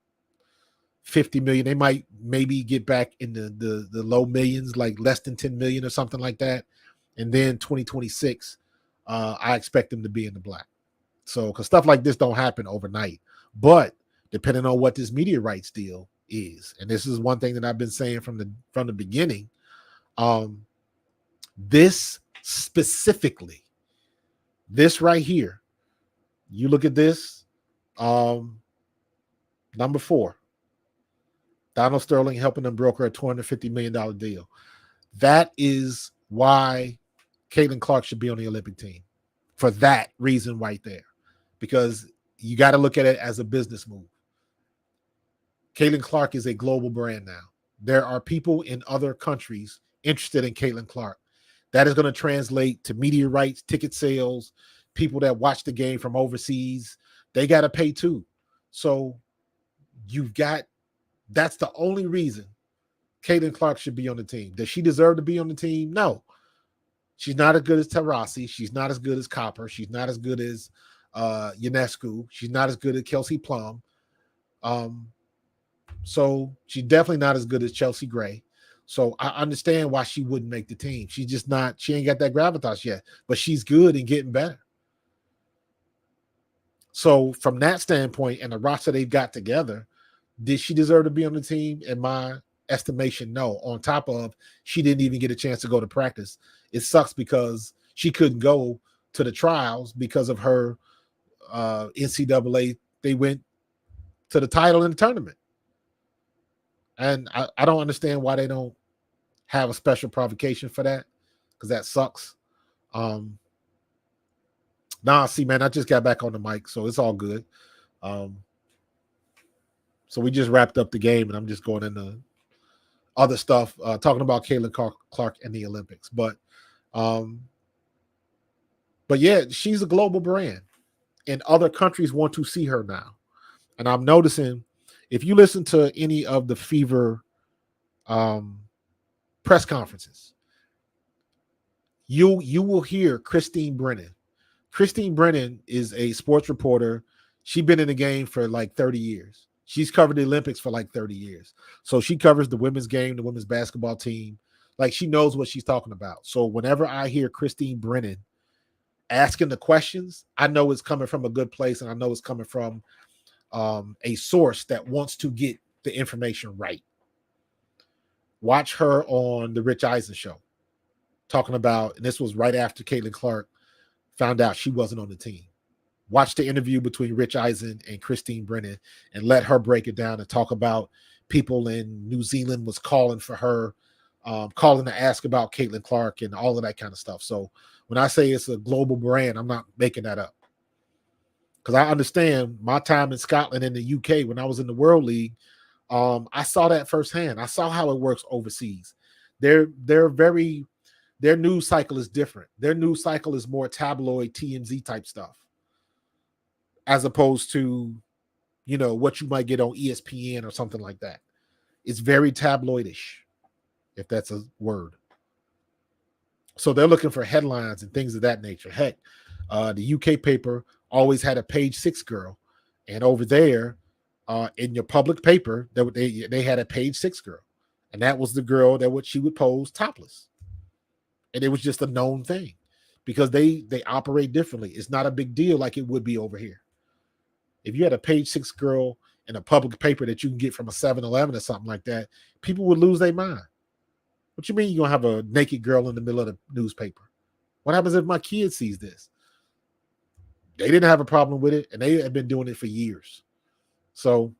50 million. They might maybe get back in the low millions, like less than 10 million or something like that. And then 2026, I expect them to be in the black. So, because stuff like this don't happen overnight. But depending on what this media rights deal is, and this is one thing that I've been saying from the beginning, this specifically, this right here, you look at this, number 4, Donald Sterling helping them broker a $250 million deal. That is why Caitlin Clark should be on the Olympic team, for that reason right there, because you got to look at it as a business move. Caitlin Clark is a global brand now. There are people in other countries interested in Caitlin Clark. That is going to translate to media rights, ticket sales, people that watch the game from overseas. They got to pay too. So that's the only reason Caitlin Clark should be on the team. Does she deserve to be on the team? No. She's not as good as Taurasi. She's not as good as Copper. She's not as good as Ionescu. She's not as good as Kelsey Plum. So she's definitely not as good as Chelsea Gray. So I understand why she wouldn't make the team. She's just not, she ain't got that gravitas yet, but she's good and getting better. So from that standpoint and the roster they've got together, did she deserve to be on the team? In my estimation, no. On top of, she didn't even get a chance to go to practice. It sucks because she couldn't go to the trials because of her NCAA. They went to the title in the tournament. And I don't understand why they don't have a special provocation for that, because that sucks. See, man, I just got back on the mic, so it's all good. So we just wrapped up the game, and I'm just going into other stuff, talking about Caitlin Clark and the Olympics. But yeah, she's a global brand. and other countries want to see her now. And I'm noticing if you listen to any of the Fever um, press conferences, you will hear Christine Brennan. Christine Brennan is a sports reporter. She's been in the game for like 30 years. She's covered the Olympics for like 30 years. So she covers the women's game, the women's basketball team. Like she knows what she's talking about. So whenever I hear Christine Brennan asking the questions, I know it's coming from a good place, and I know it's coming from a source that wants to get the information right. Watch her on the Rich Eisen show talking about, and this was right after Caitlin Clark found out she wasn't on the team. Watch the interview between Rich Eisen and Christine Brennan and let her break it down and talk about people in New Zealand was calling for her, calling to ask about Caitlin Clark and all of that kind of stuff. So when I say it's a global brand, I'm not making that up. Because I understand my time in Scotland and the UK when I was in the World League, I saw that firsthand. I saw how it works overseas. Their news cycle is different. Their news cycle is more tabloid TMZ type stuff, as opposed to, what you might get on ESPN or something like that. It's very tabloidish, if that's a word. So they're looking for headlines and things of that nature. Heck, the UK paper always had a page 6 girl, and over there, in your public paper, they had a page 6 girl, and that was the girl that she would pose topless, and it was just a known thing because they operate differently. It's not a big deal like it would be over here. If you had a page 6 girl in a public paper that you can get from a 7-Eleven or something like that, people would lose their mind. What you mean you're going to have a naked girl in the middle of the newspaper? What happens if my kid sees this? They didn't have a problem with it, and they have been doing it for years. So,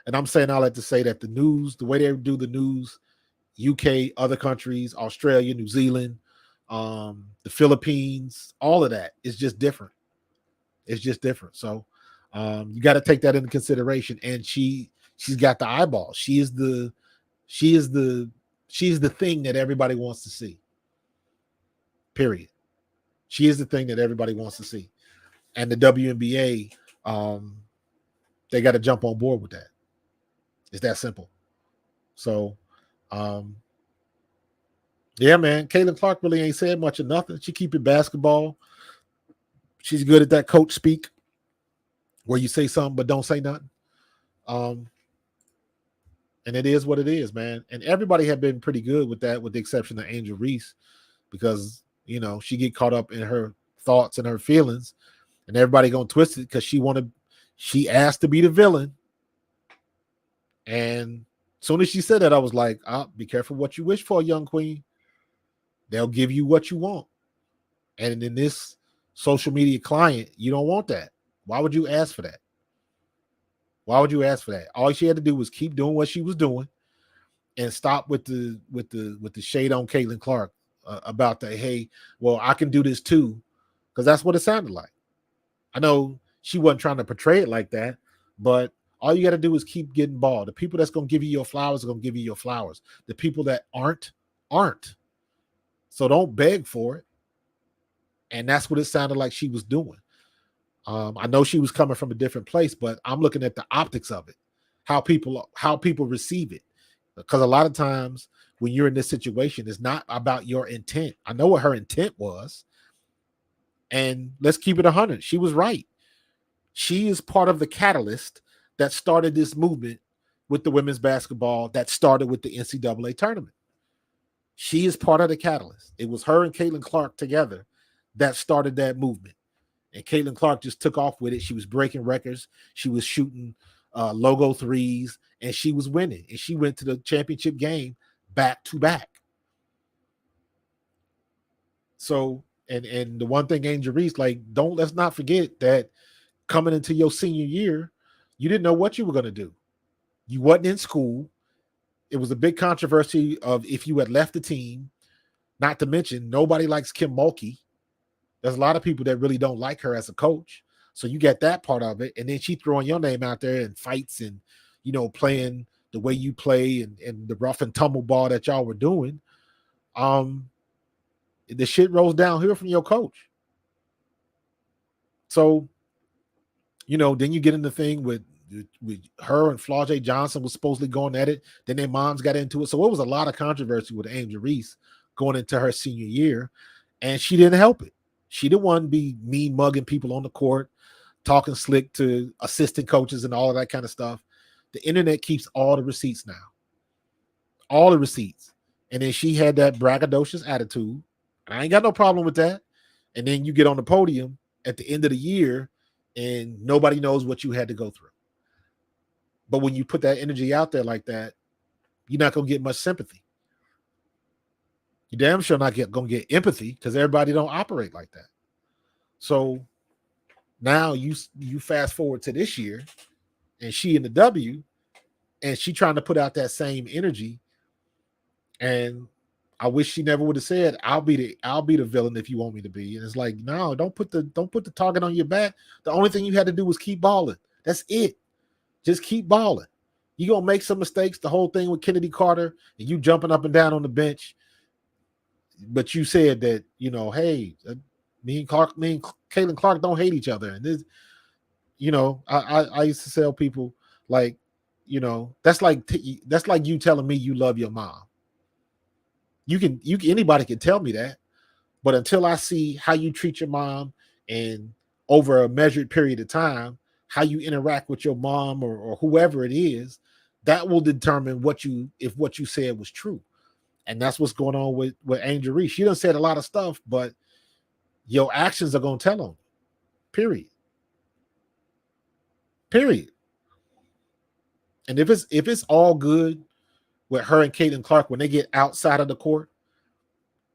and I'm saying all that to say that the news, the way they do the news, UK, other countries, Australia, New Zealand, the Philippines, all of that is just different. It's just different. So you got to take that into consideration. And she's got the eyeball. She is the thing that everybody wants to see. Period. She is the thing that everybody wants to see. And the WNBA, they got to jump on board with that. It's that simple. So, yeah, man, Caitlin Clark really ain't said much of nothing. She keep it basketball. She's good at that coach speak where you say something but don't say nothing. And it is what it is, man. And everybody had been pretty good with that, with the exception of Angel Reese, because, she get caught up in her thoughts and her feelings, and everybody gonna twist it because she asked to be the villain. And as soon as she said that, I was like, be careful what you wish for, young queen. They'll give you what you want. And in this social media client, you don't want that. Why would you ask for that? Why would you ask for that? All she had to do was keep doing what she was doing and stop with the shade on Caitlin Clark about the, hey, well, I can do this too, because that's what it sounded like. I know she wasn't trying to portray it like that, but all you got to do is keep getting ball. The people that's going to give you your flowers are going to give you your flowers. The people that aren't. So don't beg for it. And that's what it sounded like she was doing. I know she was coming from a different place, but I'm looking at the optics of it, how people receive it. Because a lot of times when you're in this situation, it's not about your intent. I know what her intent was. And let's keep it 100. She was right. She is part of the catalyst that started this movement with the women's basketball that started with the NCAA tournament. She is part of the catalyst. It was her and Caitlin Clark together that started that movement. And Caitlin Clark just took off with it. She was breaking records. She was shooting logo threes, and she was winning. And she went to the championship game back to back. So, and the one thing, Angel Reese, let's not forget that coming into your senior year, you didn't know what you were going to do. You wasn't in school. It was a big controversy of if you had left the team. Not to mention, nobody likes Kim Mulkey. There's a lot of people that really don't like her as a coach. So you get that part of it. And then she throwing your name out there in fights and, playing the way you play and the rough and tumble ball that y'all were doing. The shit rolls downhill from your coach. So, then you get in the thing with her and Flau'jae Johnson was supposedly going at it. Then their moms got into it. So it was a lot of controversy with Angel Reese going into her senior year, and she didn't help it. She didn't want to be mean mugging people on the court, talking slick to assistant coaches and all of that kind of stuff. The internet keeps all the receipts now, all the receipts. And then she had that braggadocious attitude. I ain't got no problem with that. And then you get on the podium at the end of the year and nobody knows what you had to go through. But when you put that energy out there like that, you're not going to get much sympathy. You damn sure not going to get empathy because everybody don't operate like that. So now you fast forward to this year and she in the W and she trying to put out that same energy. And I wish she never would have said, I'll be the villain if you want me to be. And it's like, no, don't put the target on your back. The only thing you had to do was keep balling. That's it. Just keep balling. You're going to make some mistakes. The whole thing with Kennedy Carter and you jumping up and down on the bench. But you said that, hey, me and Caitlin Clark don't hate each other. And this, I used to tell people like, that's like you telling me you love your mom. Anybody can tell me that, but until I see how you treat your mom and over a measured period of time, how you interact with your mom or whoever it is, that will determine if what you said was true. And that's what's going on with Angel Reese. She done said a lot of stuff, but your actions are going to tell on you. Period. And if it's all good with her and Caitlin Clark when they get outside of the court,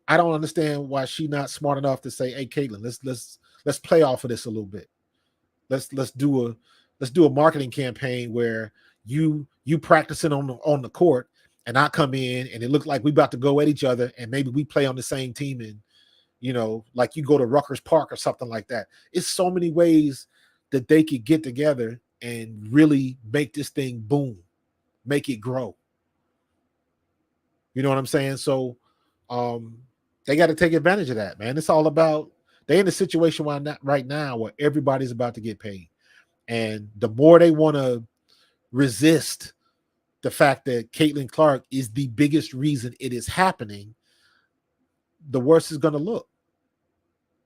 I don't understand why she's not smart enough to say, "Hey, Caitlin, let's play off of this a little bit. Let's do a marketing campaign where you practicing on the court, and I come in and it looks like we about to go at each other, and maybe we play on the same team, and like you go to Rutgers Park or something like that." It's so many ways that they could get together and really make this thing boom, make it grow. You know what I'm saying? So they got to take advantage of that, man. It's all about they're in a situation right now where everybody's about to get paid. And the more they want to resist the fact that Caitlin Clark is the biggest reason it is happening, the worse it's going to look.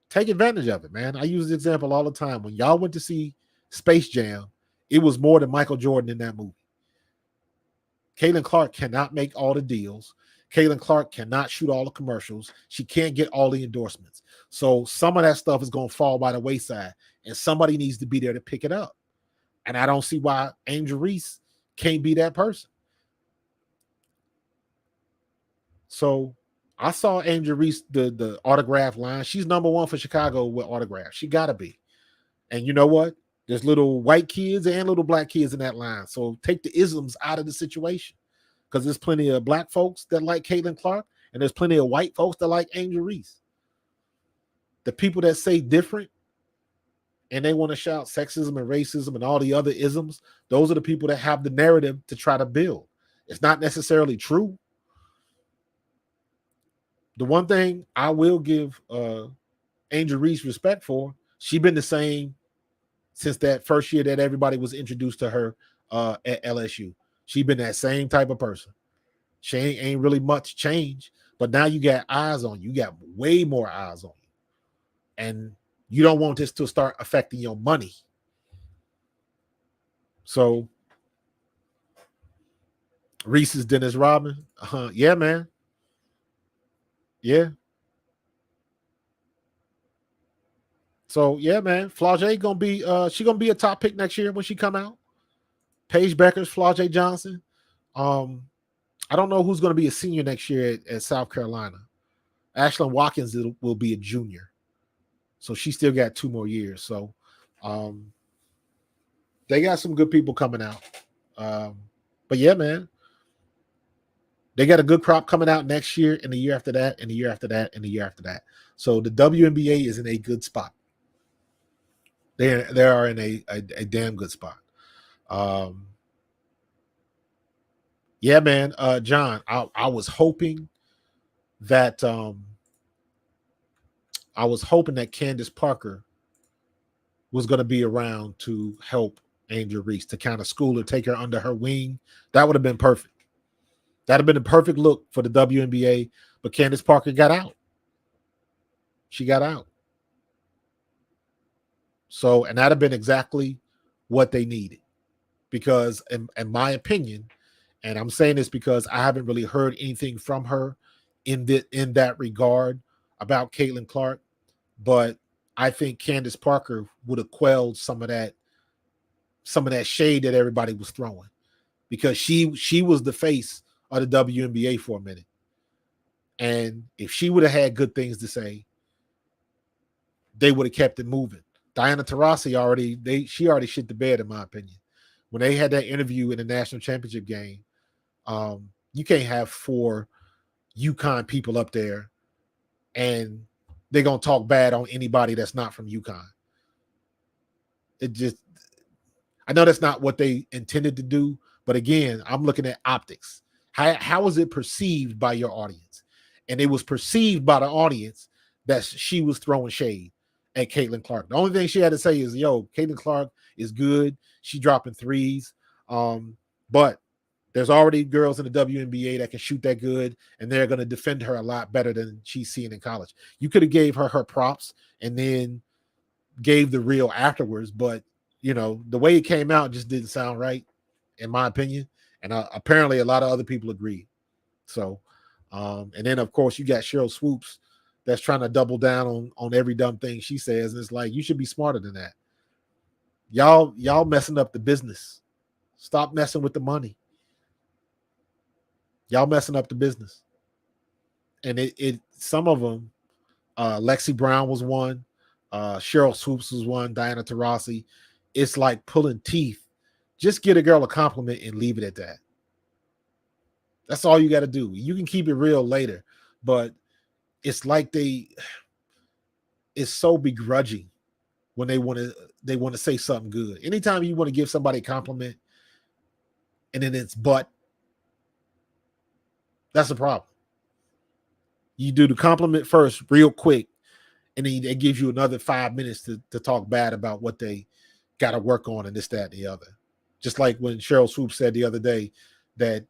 Take advantage of it, man. I use this example all the time. When y'all went to see Space Jam, it was more than Michael Jordan in that movie. Caitlin Clark cannot make all the deals. Caitlin Clark cannot shoot all the commercials. She can't get all the endorsements. So some of that stuff is going to fall by the wayside, and somebody needs to be there to pick it up. And I don't see why Angel Reese can't be that person. So I saw Angel Reese, the autograph line. She's number one for Chicago with autographs. She got to be. And you know what? There's little white kids and little black kids in that line. So take the isms out of the situation. Because there's plenty of black folks that like Caitlin Clark, and there's plenty of white folks that like Angel Reese. The people that say different and they want to shout sexism and racism and all the other isms, those are the people that have the narrative to try to build. It's not necessarily true. The one thing I will give Angel Reese respect for, she's been the same since that first year that everybody was introduced to her at LSU. She's been that same type of person. She ain't really much change, but now you got eyes on you. You got way more eyes on you. And you don't want this to start affecting your money. So, Reese's Dennis Rodman. Yeah, man. Yeah. So, yeah, man. Flau'jae gonna be she gonna be a top pick next year when she come out. Paige Beckers, Flau'jae Johnson. I don't know who's going to be a senior next year at South Carolina. Ashlyn Watkins will be a junior. So she still got 2 more years. So they got some good people coming out. But yeah, man. They got a good crop coming out next year and the year after that and the year after that and the year after that. So the WNBA is in a good spot. They are in a damn good spot. Yeah, man. John, I was hoping that Candace Parker was going to be around to help Angel Reese, to kind of school her, take her under her wing. That would have been perfect. That'd have been a perfect look for the WNBA. But Candace Parker got out. She got out. So, and that'd have been exactly what they needed. Because in my opinion, and I'm saying this because I haven't really heard anything from her in that regard about Caitlin Clark, but I think Candace Parker would have quelled some of that shade that everybody was throwing, because she was the face of the WNBA for a minute. And if she would have had good things to say, they would have kept it moving. Diana Taurasi already shit the bed, in my opinion. When they had that interview in the national championship game, you can't have 4 UConn people up there and they're going to talk bad on anybody that's not from UConn. I know that's not what they intended to do, but again, I'm looking at optics. How is it perceived by your audience? And it was perceived by the audience that she was throwing shade at Caitlin Clark. The only thing she had to say is, yo, Caitlin Clark is good. She dropping threes. But there's already girls in the WNBA that can shoot that good, and they're going to defend her a lot better than she's seeing in college. You could have gave her props and then gave the real afterwards, but the way it came out just didn't sound right, in my opinion. And apparently a lot of other people agree. So, and then of course you got Cheryl Swoops that's trying to double down on every dumb thing she says. And it's like, you should be smarter than that. Y'all messing up the business. Stop messing with the money. Y'all messing up the business. And some of them, Lexi Brown was one, Cheryl Swoops was one, Diana Taurasi. It's like pulling teeth. Just get a girl a compliment and leave it at that. That's all you got to do. You can keep it real later, but it's like it's so begrudging when they want to say something good. Anytime you want to give somebody a compliment and then it's but, that's a problem. You do the compliment first real quick, and then it gives you another 5 minutes to talk bad about what they got to work on and this, that, and the other. Just like when Cheryl Swoops said the other day that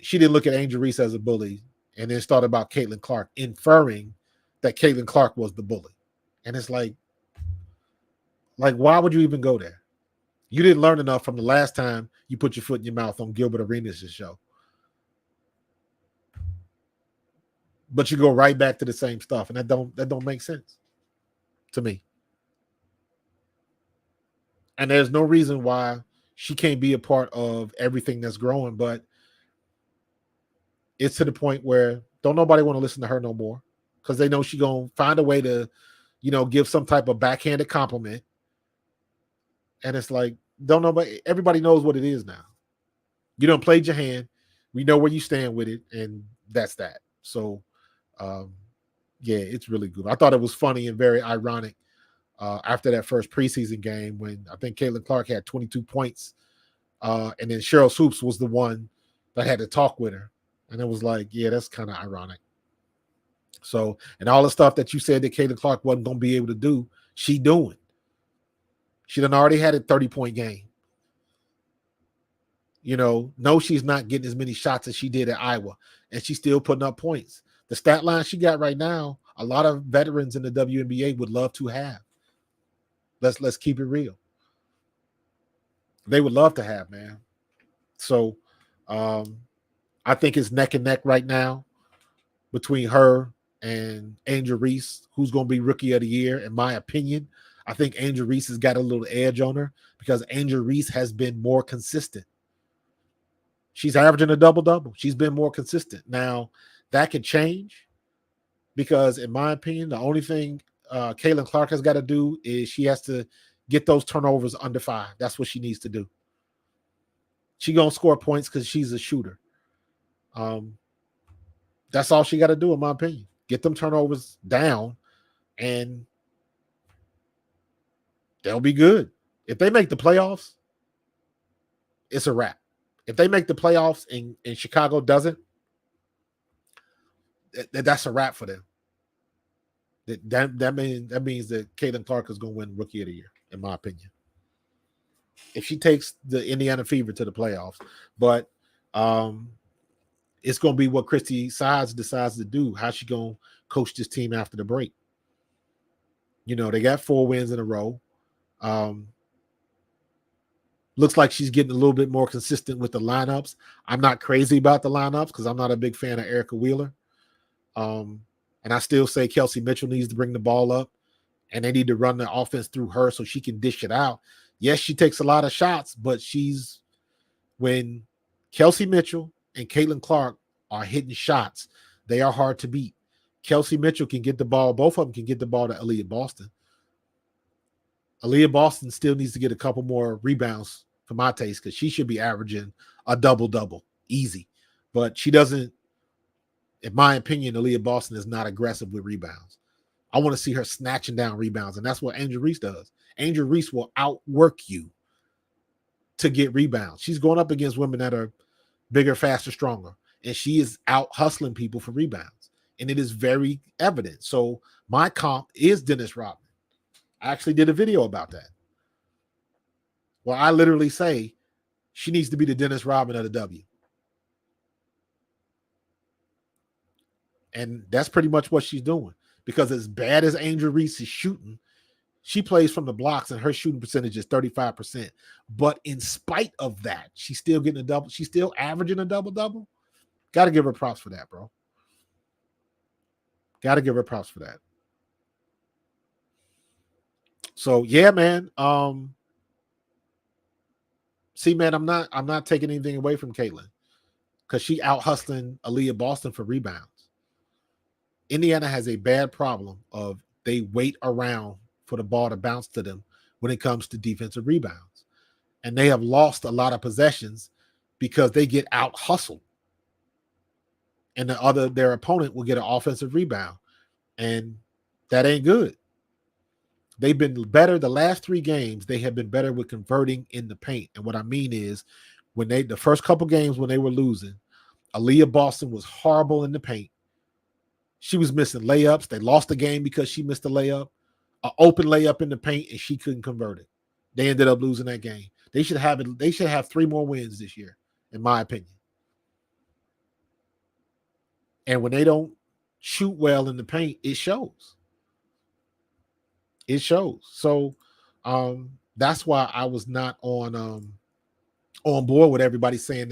she didn't look at Angel Reese as a bully, and then started about Caitlin Clark, inferring that Caitlin Clark was the bully. And it's like, why would you even go there? You didn't learn enough from the last time you put your foot in your mouth on Gilbert Arenas' show. But you go right back to the same stuff, and that don't make sense to me. And there's no reason why she can't be a part of everything that's growing, but it's to the point where don't nobody want to listen to her no more, because they know she's going to find a way to, give some type of backhanded compliment. And it's like, everybody knows what it is now. You done played your hand. We know where you stand with it, and that's that. So, yeah, it's really good. I thought it was funny and very ironic after that first preseason game when I think Caitlin Clark had 22 points, and then Cheryl Swoops was the one that had to talk with her. And it was like, yeah, that's kind of ironic. So, and all the stuff that you said that Caitlin Clark wasn't going to be able to do, she doing. She done already had a 30-point game. No, she's not getting as many shots as she did at Iowa, and she's still putting up points. The stat line she got right now, a lot of veterans in the WNBA would love to have. Let's keep it real. They would love to have, man. So I think it's neck and neck right now between her and Angel Reese, who's going to be Rookie of the Year, in my opinion. I think Angel Reese has got a little edge on her because Angel Reese has been more consistent. She's averaging a double-double. She's been more consistent. Now, that could change because, in my opinion, the only thing Caitlin Clark has got to do is she has to get those turnovers under 5. That's what she needs to do. She's going to score points because she's a shooter. That's all she got to do, in my opinion. Get them turnovers down, and they'll be good. If they make the playoffs, it's a wrap. If they make the playoffs and Chicago doesn't, that's a wrap for them. That means that Caitlin Clark is going to win Rookie of the Year, in my opinion, if she takes the Indiana Fever to the playoffs. But it's going to be what Christy Sides decides to do. How's she going to coach this team after the break? You know, they got 4 wins in a row. Looks like she's getting a little bit more consistent with the lineups. I'm not crazy about the lineups because I'm not a big fan of Erica Wheeler. And I still say Kelsey Mitchell needs to bring the ball up, and they need to run the offense through her so she can dish it out. Yes, she takes a lot of shots, but when Kelsey Mitchell and Caitlin Clark are hitting shots, they are hard to beat. Kelsey Mitchell can get the ball. Both of them can get the ball to Aaliyah Boston. Aaliyah Boston still needs to get a couple more rebounds for my taste because she should be averaging a double-double easy. But she doesn't, in my opinion, Aaliyah Boston is not aggressive with rebounds. I want to see her snatching down rebounds, and that's what Angel Reese does. Angel Reese will outwork you to get rebounds. She's going up against women that are bigger, faster, stronger, and she is out hustling people for rebounds, and it is very evident. So my comp is Dennis Rodman. I actually did a video about that, where I literally say she needs to be the Dennis Rodman of the W. And that's pretty much what she's doing, because as bad as Angel Reese is shooting, she plays from the blocks and her shooting percentage is 35%. But in spite of that, she's still getting a double. She's still averaging a double-double. Got to give her props for that, bro. Got to give her props for that. So yeah, man. See, man, I'm not taking anything away from Caitlin because she out hustling Aaliyah Boston for rebounds. Indiana has a bad problem of they wait around for the ball to bounce to them when it comes to defensive rebounds. And they have lost a lot of possessions because they get out hustled. And their opponent will get an offensive rebound. And that ain't good. They've been better the last 3 games. They have been better with converting in the paint. And what I mean is the first couple games when they were losing, Aaliyah Boston was horrible in the paint. She was missing layups. They lost the game because she missed a layup, an open layup in the paint, and she couldn't convert it. They ended up losing that game. They should have 3 more wins this year, in my opinion. And when they don't shoot well in the paint, it shows. It shows. So that's why I was not on board with everybody saying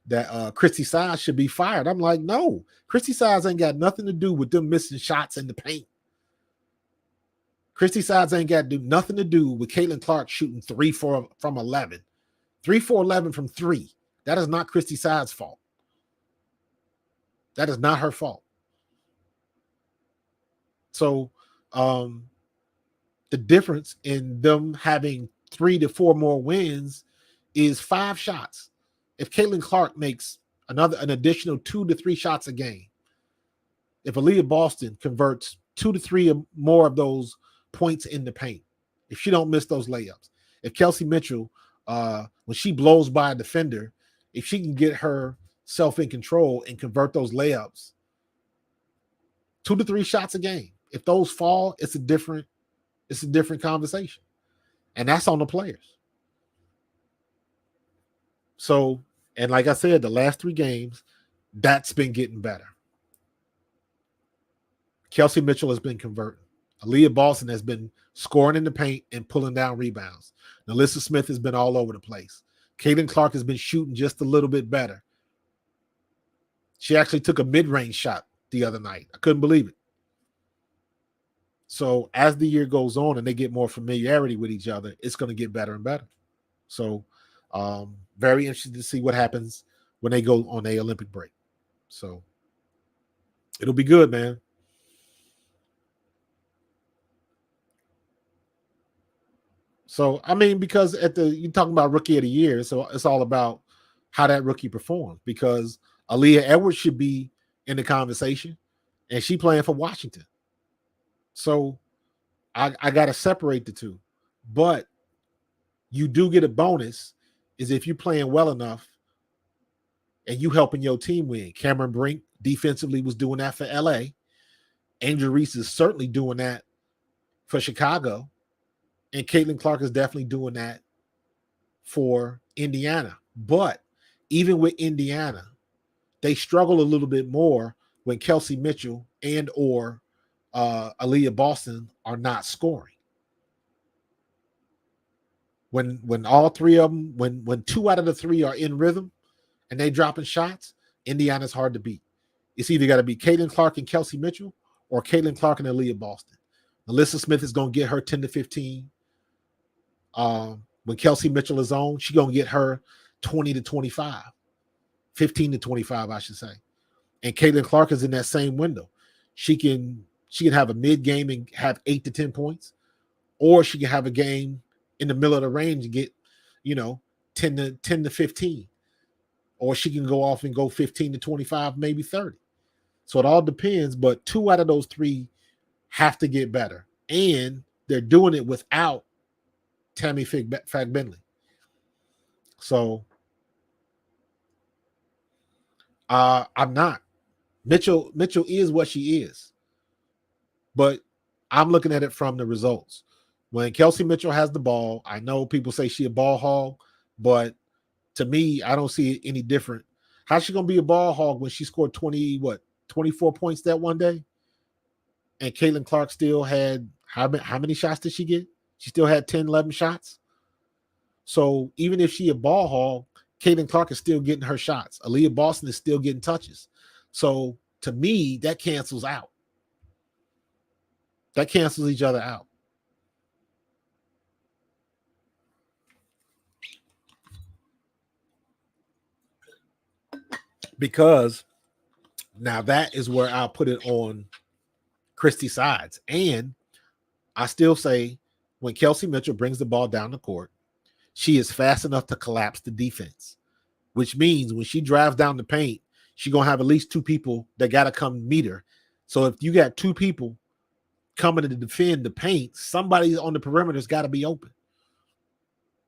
that Christy Sides should be fired. I'm like, no, Christy Sides ain't got nothing to do with them missing shots in the paint. Christy Sides ain't got nothing to do with Caitlin Clark shooting 3 from 11. 3 for 11 from 3. That is not Christy Sides' fault. That is not her fault. So the difference in them having 3 to 4 more wins is 5 shots. If Caitlin Clark makes an additional 2 to 3 shots a game, if Aaliyah Boston converts 2 to 3 more of those points in the paint, if she don't miss those layups, if Kelsey Mitchell, when she blows by a defender, if she can get herself in control and convert those layups, 2 to 3 shots a game, if those fall, it's a different conversation. And that's on the players. So, and like I said, the last 3 games, that's been getting better. Kelsey Mitchell has been converting. Aaliyah Boston has been scoring in the paint and pulling down rebounds. Nalissa Smith has been all over the place. Caitlin Clark has been shooting just a little bit better. She actually took a mid-range shot the other night. I couldn't believe it. So as the year goes on and they get more familiarity with each other, it's going to get better and better. So very interested to see what happens when they go on a Olympic break. So it'll be good, man. So, I mean, because you're talking about Rookie of the Year, so it's all about how that rookie performs, because Aaliyah Edwards should be in the conversation, and she playing for Washington. So I got to separate the two. But you do get a bonus is if you're playing well enough and you helping your team win. Cameron Brink defensively was doing that for LA. Angel Reese is certainly doing that for Chicago, and Caitlin Clark is definitely doing that for Indiana. But even with Indiana, they struggle a little bit more when Kelsey Mitchell and or Aaliyah Boston are not scoring. When all three of them, when two out of the three are in rhythm and they dropping shots, Indiana's hard to beat. It's either got to be Caitlin Clark and Kelsey Mitchell or Caitlin Clark and Aaliyah Boston. Melissa Smith is going to get her 10 to 15. When Kelsey Mitchell is on, she's going to get her 20 to 25, 15 to 25, I should say. And Caitlin Clark is in that same window. She can have a mid game and have 8 to 10 points, or she can have a game in the middle of the range and get, 10 to 15, or she can go off and go 15 to 25, maybe 30. So it all depends. But 2 out of those 3 have to get better, and they're doing it without Tammy Fag-Bentley. So I'm not. Mitchell is what she is, but I'm looking at it from the results. When Kelsey Mitchell has the ball, I know people say she a ball hog, but to me, I don't see it any different. How's she gonna be a ball hog when she scored 24 points that one day? And Caitlin Clark still had how many shots did she get? She still had 10, 11 shots. So even if she a ball hog, Caitlin Clark is still getting her shots. Aaliyah Boston is still getting touches. So to me, that cancels out. That cancels each other out. Because now that is where I'll put it on Christie's sides. And I still say when Kelsey Mitchell brings the ball down the court, she is fast enough to collapse the defense, which means when she drives down the paint, she's going to have at least 2 people that got to come meet her. So if you got 2 people coming to defend the paint, somebody on the perimeter's got to be open.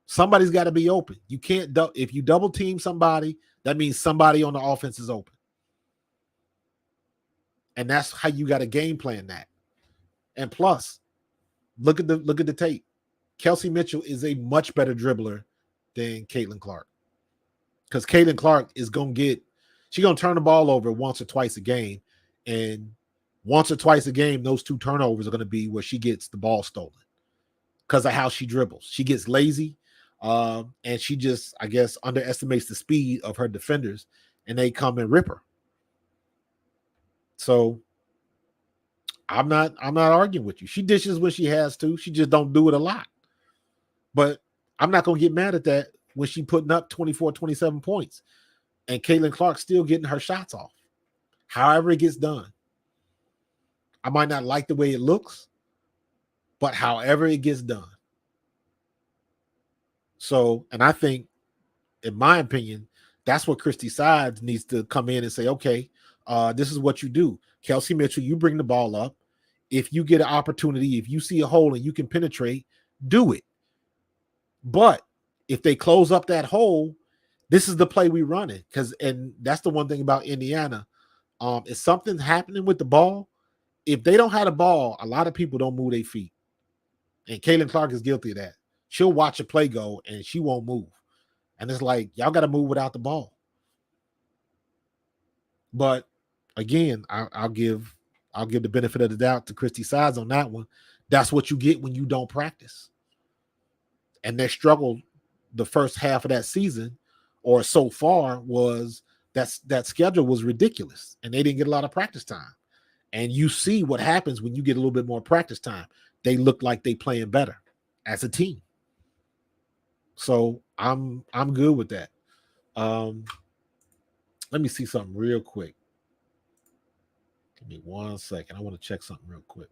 Somebody's got to be open. You can't, if you double team somebody, that means somebody on the offense is open. And that's how you got to game plan that. And plus, look at the tape. Kelsey Mitchell is a much better dribbler than Caitlin Clark. Because Caitlin Clark is going to she's going to turn the ball over once or twice a game. And once or twice a game, those 2 turnovers are going to be where she gets the ball stolen because of how she dribbles. She gets lazy, and she just, I guess, underestimates the speed of her defenders, and they come and rip her. So I'm not arguing with you. She dishes when she has to. She just don't do it a lot. But I'm not going to get mad at that when she putting up 24, 27 points and Caitlin Clark still getting her shots off. However it gets done. I might not like the way it looks, but however it gets done. So, and I think, in my opinion, that's what Christy Sides needs to come in and say, okay, this is what you do. Kelsey Mitchell, you bring the ball up. If you get an opportunity, if you see a hole and you can penetrate, do it. But if they close up that hole, this is the play we run it. And that's the one thing about Indiana. If something's happening with the ball, if they don't have the ball, a lot of people don't move their feet. And Caitlin Clark is guilty of that. She'll watch a play go and she won't move. And it's like, y'all got to move without the ball. But again, I'll give the benefit of the doubt to Christy Sides on that one. That's what you get when you don't practice. And their struggle the first half of that season, or so far, was that schedule was ridiculous. And they didn't get a lot of practice time. And you see what happens when you get a little bit more practice time. They look like they playing better as a team. So I'm good with that. Let me see something real quick. Give me 1 second. I want to check something real quick.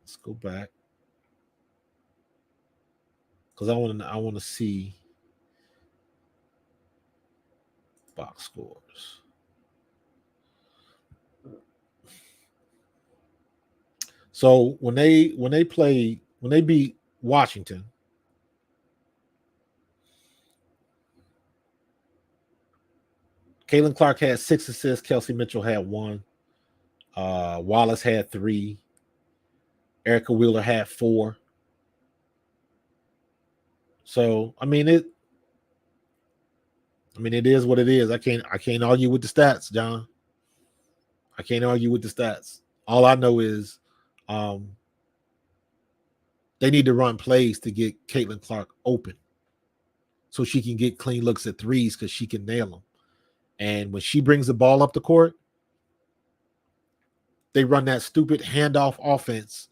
Let's go back. Because I want to see box scores. So when they beat Washington, Caitlin Clark had 6 assists. Kelsey Mitchell had 1. Wallace had 3. Erica Wheeler had 4. So I mean it is what it is. I can't argue with the stats, John. I can't argue with the stats. All I know is they need to run plays to get Caitlin Clark open so she can get clean looks at threes because she can nail them. And when she brings the ball up the court, they run that stupid handoff offense,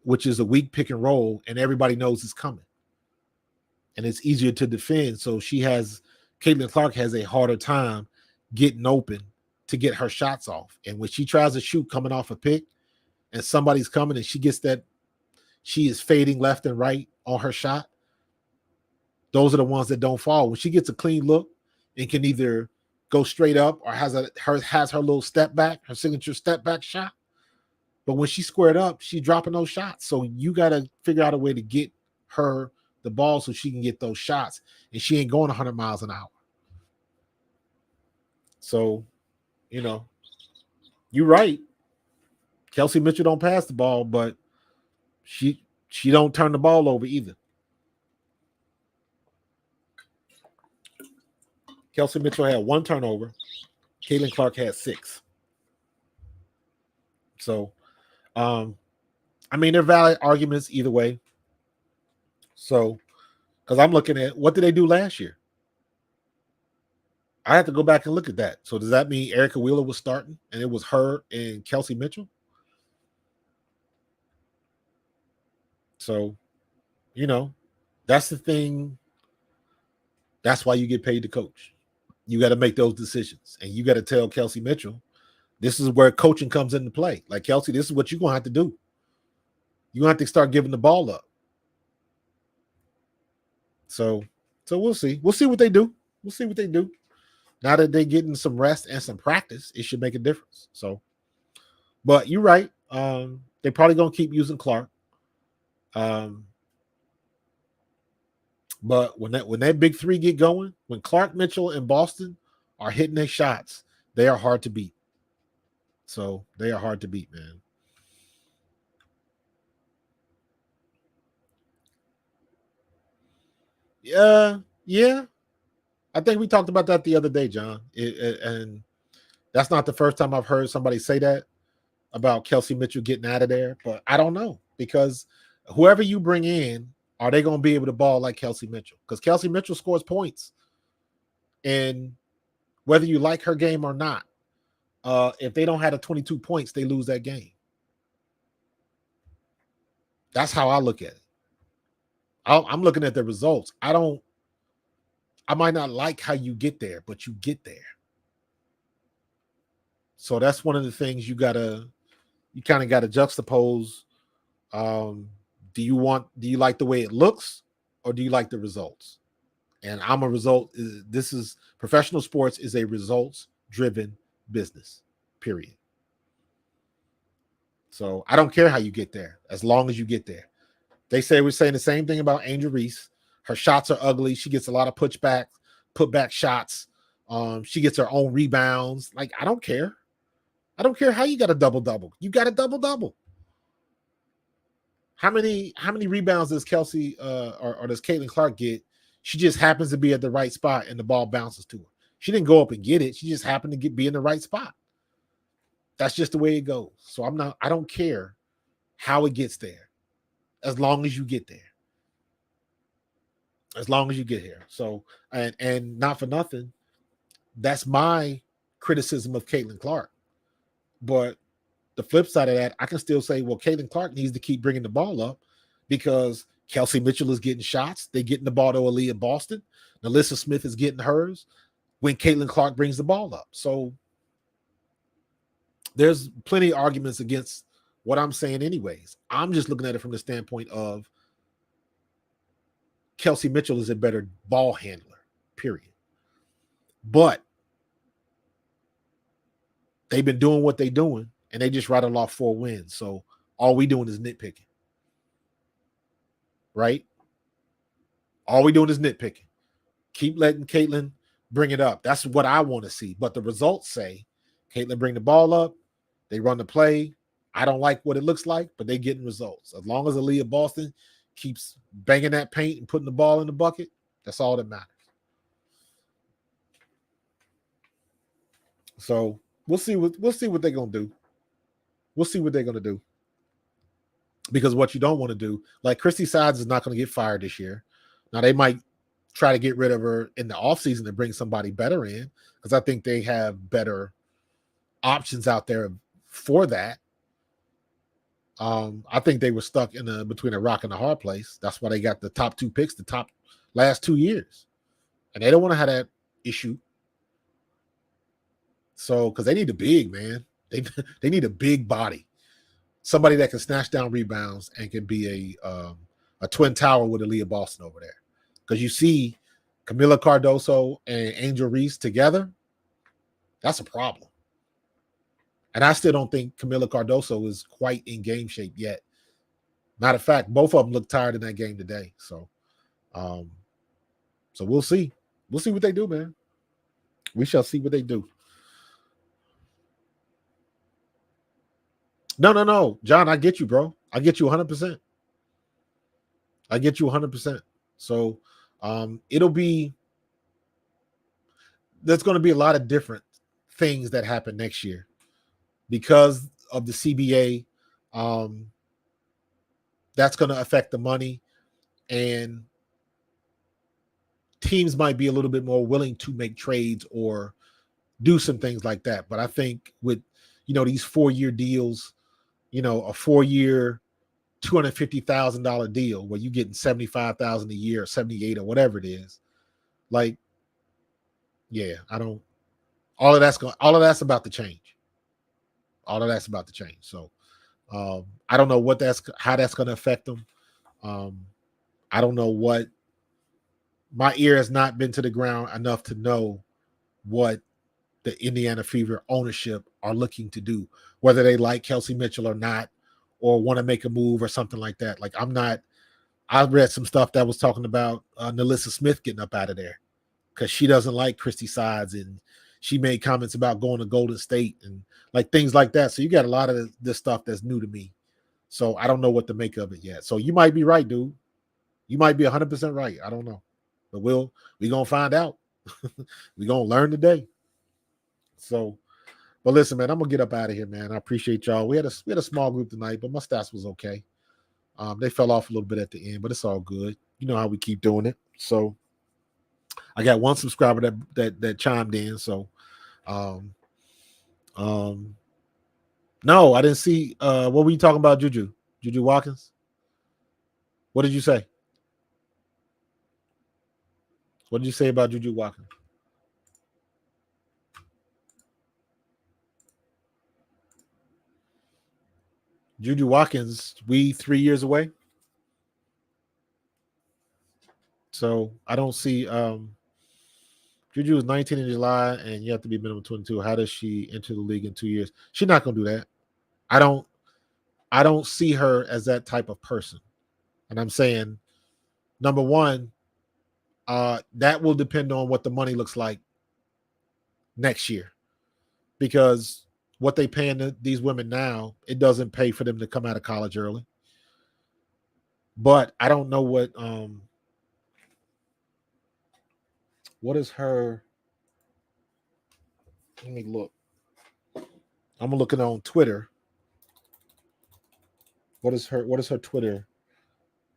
which is a weak pick and roll, and everybody knows it's coming. And it's easier to defend. So Caitlin Clark has a harder time getting open to get her shots off. And when she tries to shoot coming off a pick and somebody's coming and she gets that, she is fading left and right on her shot. Those are the ones that don't fall. When she gets a clean look and can either go straight up or has her little step back, her signature step back shot. But when she's squared up, she's dropping those shots. So you got to figure out a way to get her the ball so she can get those shots. And she ain't going 100 miles an hour. So, you're right. Kelsey Mitchell don't pass the ball, but she don't turn the ball over either. Kelsey Mitchell had 1 turnover. Caitlin Clark had 6. So, they're valid arguments either way. So, because I'm looking at what did they do last year? I have to go back and look at that. So does that mean Erica Wheeler was starting and it was her and Kelsey Mitchell? So, that's the thing. That's why you get paid to coach. You got to make those decisions. And you got to tell Kelsey Mitchell, this is where coaching comes into play. Like, Kelsey, this is what you're going to have to do. You're going to have to start giving the ball up. So we'll see. We'll see what they do. Now that they're getting some rest and some practice, it should make a difference. So, but you're right. They're probably going to keep using Clark. But when that big 3 get going, when Clark, Mitchell, and Boston are hitting their shots, they are hard to beat. So they are hard to beat, man. Yeah. I think we talked about that the other day, John. And that's not the first time I've heard somebody say that about Kelsey Mitchell getting out of there. But I don't know, because whoever you bring in, are they going to be able to ball like Kelsey Mitchell? Because Kelsey Mitchell scores points. And whether you like her game or not, if they don't have 22 points, they lose that game. That's how I look at it. I'm looking at the results. I might not like how you get there, but you get there. So that's one of the things you kind of got to juxtapose. Do you like the way it looks, or do you like the results? And I'm a result. Professional sports is a results driven business, period. So I don't care how you get there, as long as you get there. We're saying the same thing about Angel Reese. Her shots are ugly. She gets a lot of put back shots. She gets her own rebounds. Like, I don't care. I don't care how you got a double-double. You got a double-double. How many rebounds does Kelsey or does Caitlin Clark get? She just happens to be at the right spot and the ball bounces to her. She didn't go up and get it. She just happened to be in the right spot. That's just the way it goes. So I don't care how it gets there, as long as you get there. As long as you get here. So, and not for nothing, that's my criticism of Caitlin Clark. But the flip side of that, I can still say, well, Caitlin Clark needs to keep bringing the ball up, because Kelsey Mitchell is getting shots. They're getting the ball to Aaliyah Boston. Nalissa Smith is getting hers when Caitlin Clark brings the ball up. So there's plenty of arguments against what I'm saying anyways. I'm just looking at it from the standpoint of Kelsey Mitchell is a better ball handler, period. But they've been doing what they're doing, and they just rattled off 4 wins. So all we doing is nitpicking. Right? All we doing is nitpicking. Keep letting Caitlin bring it up. That's what I want to see. But the results say Caitlin bring the ball up, They run the play. I don't like what it looks like, but they getting results. As long as Aaliyah Boston keeps banging that paint and putting the ball in the bucket, that's all that matters. So we'll see what they're gonna do. We'll see what they're gonna do. Because what you don't want to do, like Christy Sides is not going to get fired this year. Now they might try to get rid of her in the offseason to bring somebody better in, because I think they have better options out there for that. I think they were stuck between a rock and a hard place. That's why they got the top 2 picks the top last 2 years. And they don't want to have that issue. So, because they need a big, man. They need a big body. Somebody that can snatch down rebounds and can be a twin tower with Aaliyah Boston over there. Because you see Camila Cardoso and Angel Reese together, that's a problem. And I still don't think Camila Cardoso is quite in game shape yet. Matter of fact, both of them look tired in that game today. So we'll see. We'll see what they do, man. We shall see what they do. No. John, I get you, bro. I get you 100%. I get you 100%. So there's going to be a lot of different things that happen next year because of the CBA. That's going to affect the money, and teams might be a little bit more willing to make trades or do some things like that. But I think with, these 4-year deals, a 4-year, $250,000 deal where you're getting $75,000 a year, or $78,000 or whatever it is. Like, yeah, all of that's about to change. All of that's about to change. So I don't know how that's going to affect them. I don't know what. My ear has not been to the ground enough to know what the Indiana Fever ownership are looking to do, whether they like Kelsey Mitchell or not, or want to make a move or something like that. Like, I read some stuff that was talking about Nalissa Smith getting up out of there because she doesn't like Christy Sides, and she made comments about going to Golden State and like things like that. So you got a lot of this stuff that's new to me. So I don't know what to make of it yet. So you might be right, dude. You might be 100% right. I don't know. But we're going to find out. We're going to learn today. So, but listen, man, I'm going to get up out of here, man. I appreciate y'all. We had a small group tonight, but my stats was okay. They fell off a little bit at the end, but it's all good. You know how we keep doing it. So I got one subscriber that chimed in. So, no, I didn't see. What were you talking about, Juju Watkins? What did you say? What did you say about Juju Watkins? Juju Watkins, we 3 years away. So I don't see Juju is 19 in July, and you have to be minimum 22. How does she enter the league in 2 years? She's not gonna do that. I don't see her as that type of person. And I'm saying, number one, that will depend on what the money looks like next year. Because what they paying these women now, it doesn't pay for them to come out of college early. But I don't know what is her. Let me look. I'm looking on Twitter. What does her Twitter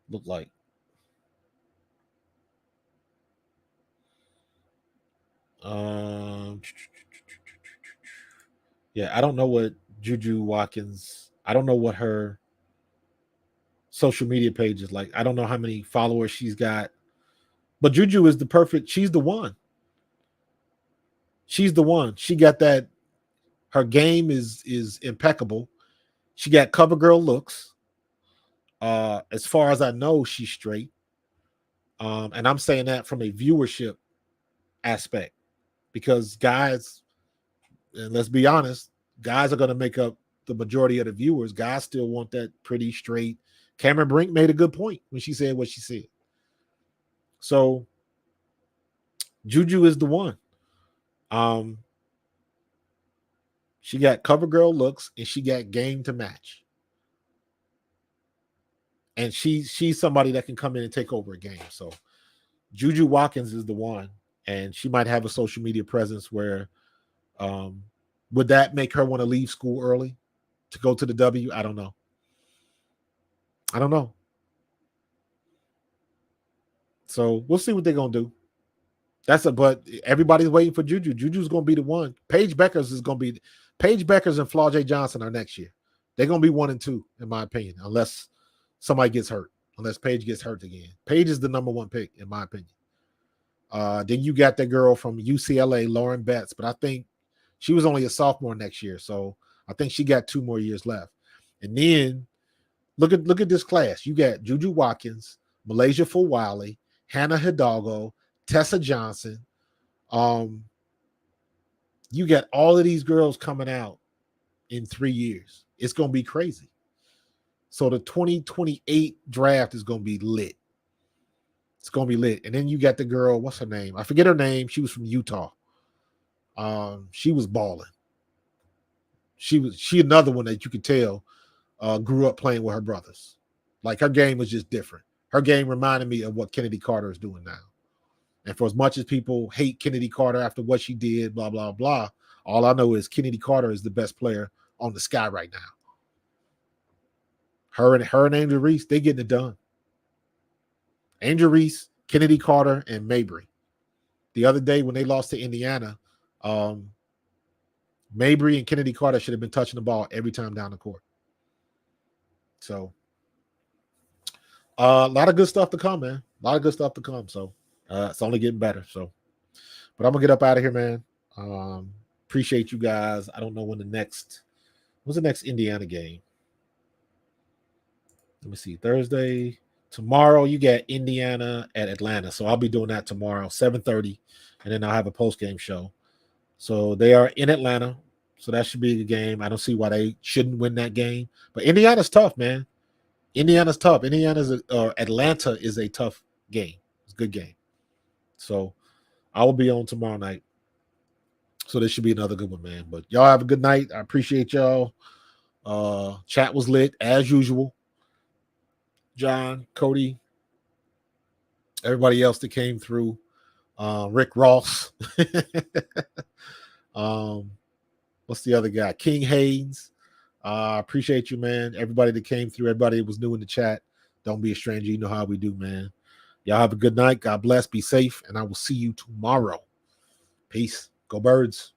look like? Yeah, I don't know what Juju Watkins. I don't know what her social media page is like. I don't know how many followers she's got. But Juju is she's the one. She's the one. She got that. Her game is impeccable. She got cover girl looks. As far as I know, she's straight. And I'm saying that from a viewership aspect, because guys, and let's be honest, guys are going to make up the majority of the viewers. Guys still want that pretty straight. Cameron Brink made a good point when she said what she said. So Juju is the one. She got cover girl looks and she got game to match. And she's somebody that can come in and take over a game. So Juju Watkins is the one, and she might have a social media presence where would that make her want to leave school early to go to the W? I don't know. So we'll see what they're gonna do. But everybody's waiting for Juju. Juju's gonna be the one. Paige Beckers and Flau'jae Johnson are next year. They're gonna be 1 and 2, in my opinion, unless somebody gets hurt. Unless Paige gets hurt again. Paige is the number 1 pick, in my opinion. Then you got that girl from UCLA, Lauren Betts, but I think she was only a sophomore next year, so I think she got 2 more years left. And then look at this class. You got Juju Watkins, Malaysia Fulwiley, Hannah Hidalgo, Tessa Johnson. You got all of these girls coming out in 3 years. It's going to be crazy. So the 2028 draft is going to be lit. It's going to be lit. And then you got the girl, what's her name? I forget her name. She was from Utah. She was balling. She another one that you could tell grew up playing with her brothers. Like her game was just different. Her game reminded me of what Kennedy Carter is doing now. And for as much as people hate Kennedy Carter after what she did, blah, blah, blah, all I know is Kennedy Carter is the best player on the sky right now. Her and Angel Reese, they getting it done. Angel Reese, Kennedy Carter, and Mabry. The other day when they lost to Indiana, Mabry and Kennedy Carter should have been touching the ball every time down the court. So a lot of good stuff to come, man. A lot of good stuff to come. So it's only getting better. So, but I'm gonna get up out of here, man. Appreciate you guys. I don't know when's the next Indiana game. Let me see. Thursday. Tomorrow you got Indiana at Atlanta. So I'll be doing that tomorrow, 7:30, and then I'll have a post-game show. So they are in Atlanta. So that should be a good game. I don't see why they shouldn't win that game. But Indiana's tough, man. Indiana's tough. Atlanta is a tough game. It's a good game. So I will be on tomorrow night. So this should be another good one, man. But y'all have a good night. I appreciate y'all. Chat was lit as usual. John, Cody, everybody else that came through. Rick Ross. What's the other guy? King Haynes. Appreciate you, man. Everybody that came through, everybody that was new in the chat. Don't be a stranger. You know how we do, man. Y'all have a good night. God bless. Be safe. And I will see you tomorrow. Peace. Go Birds.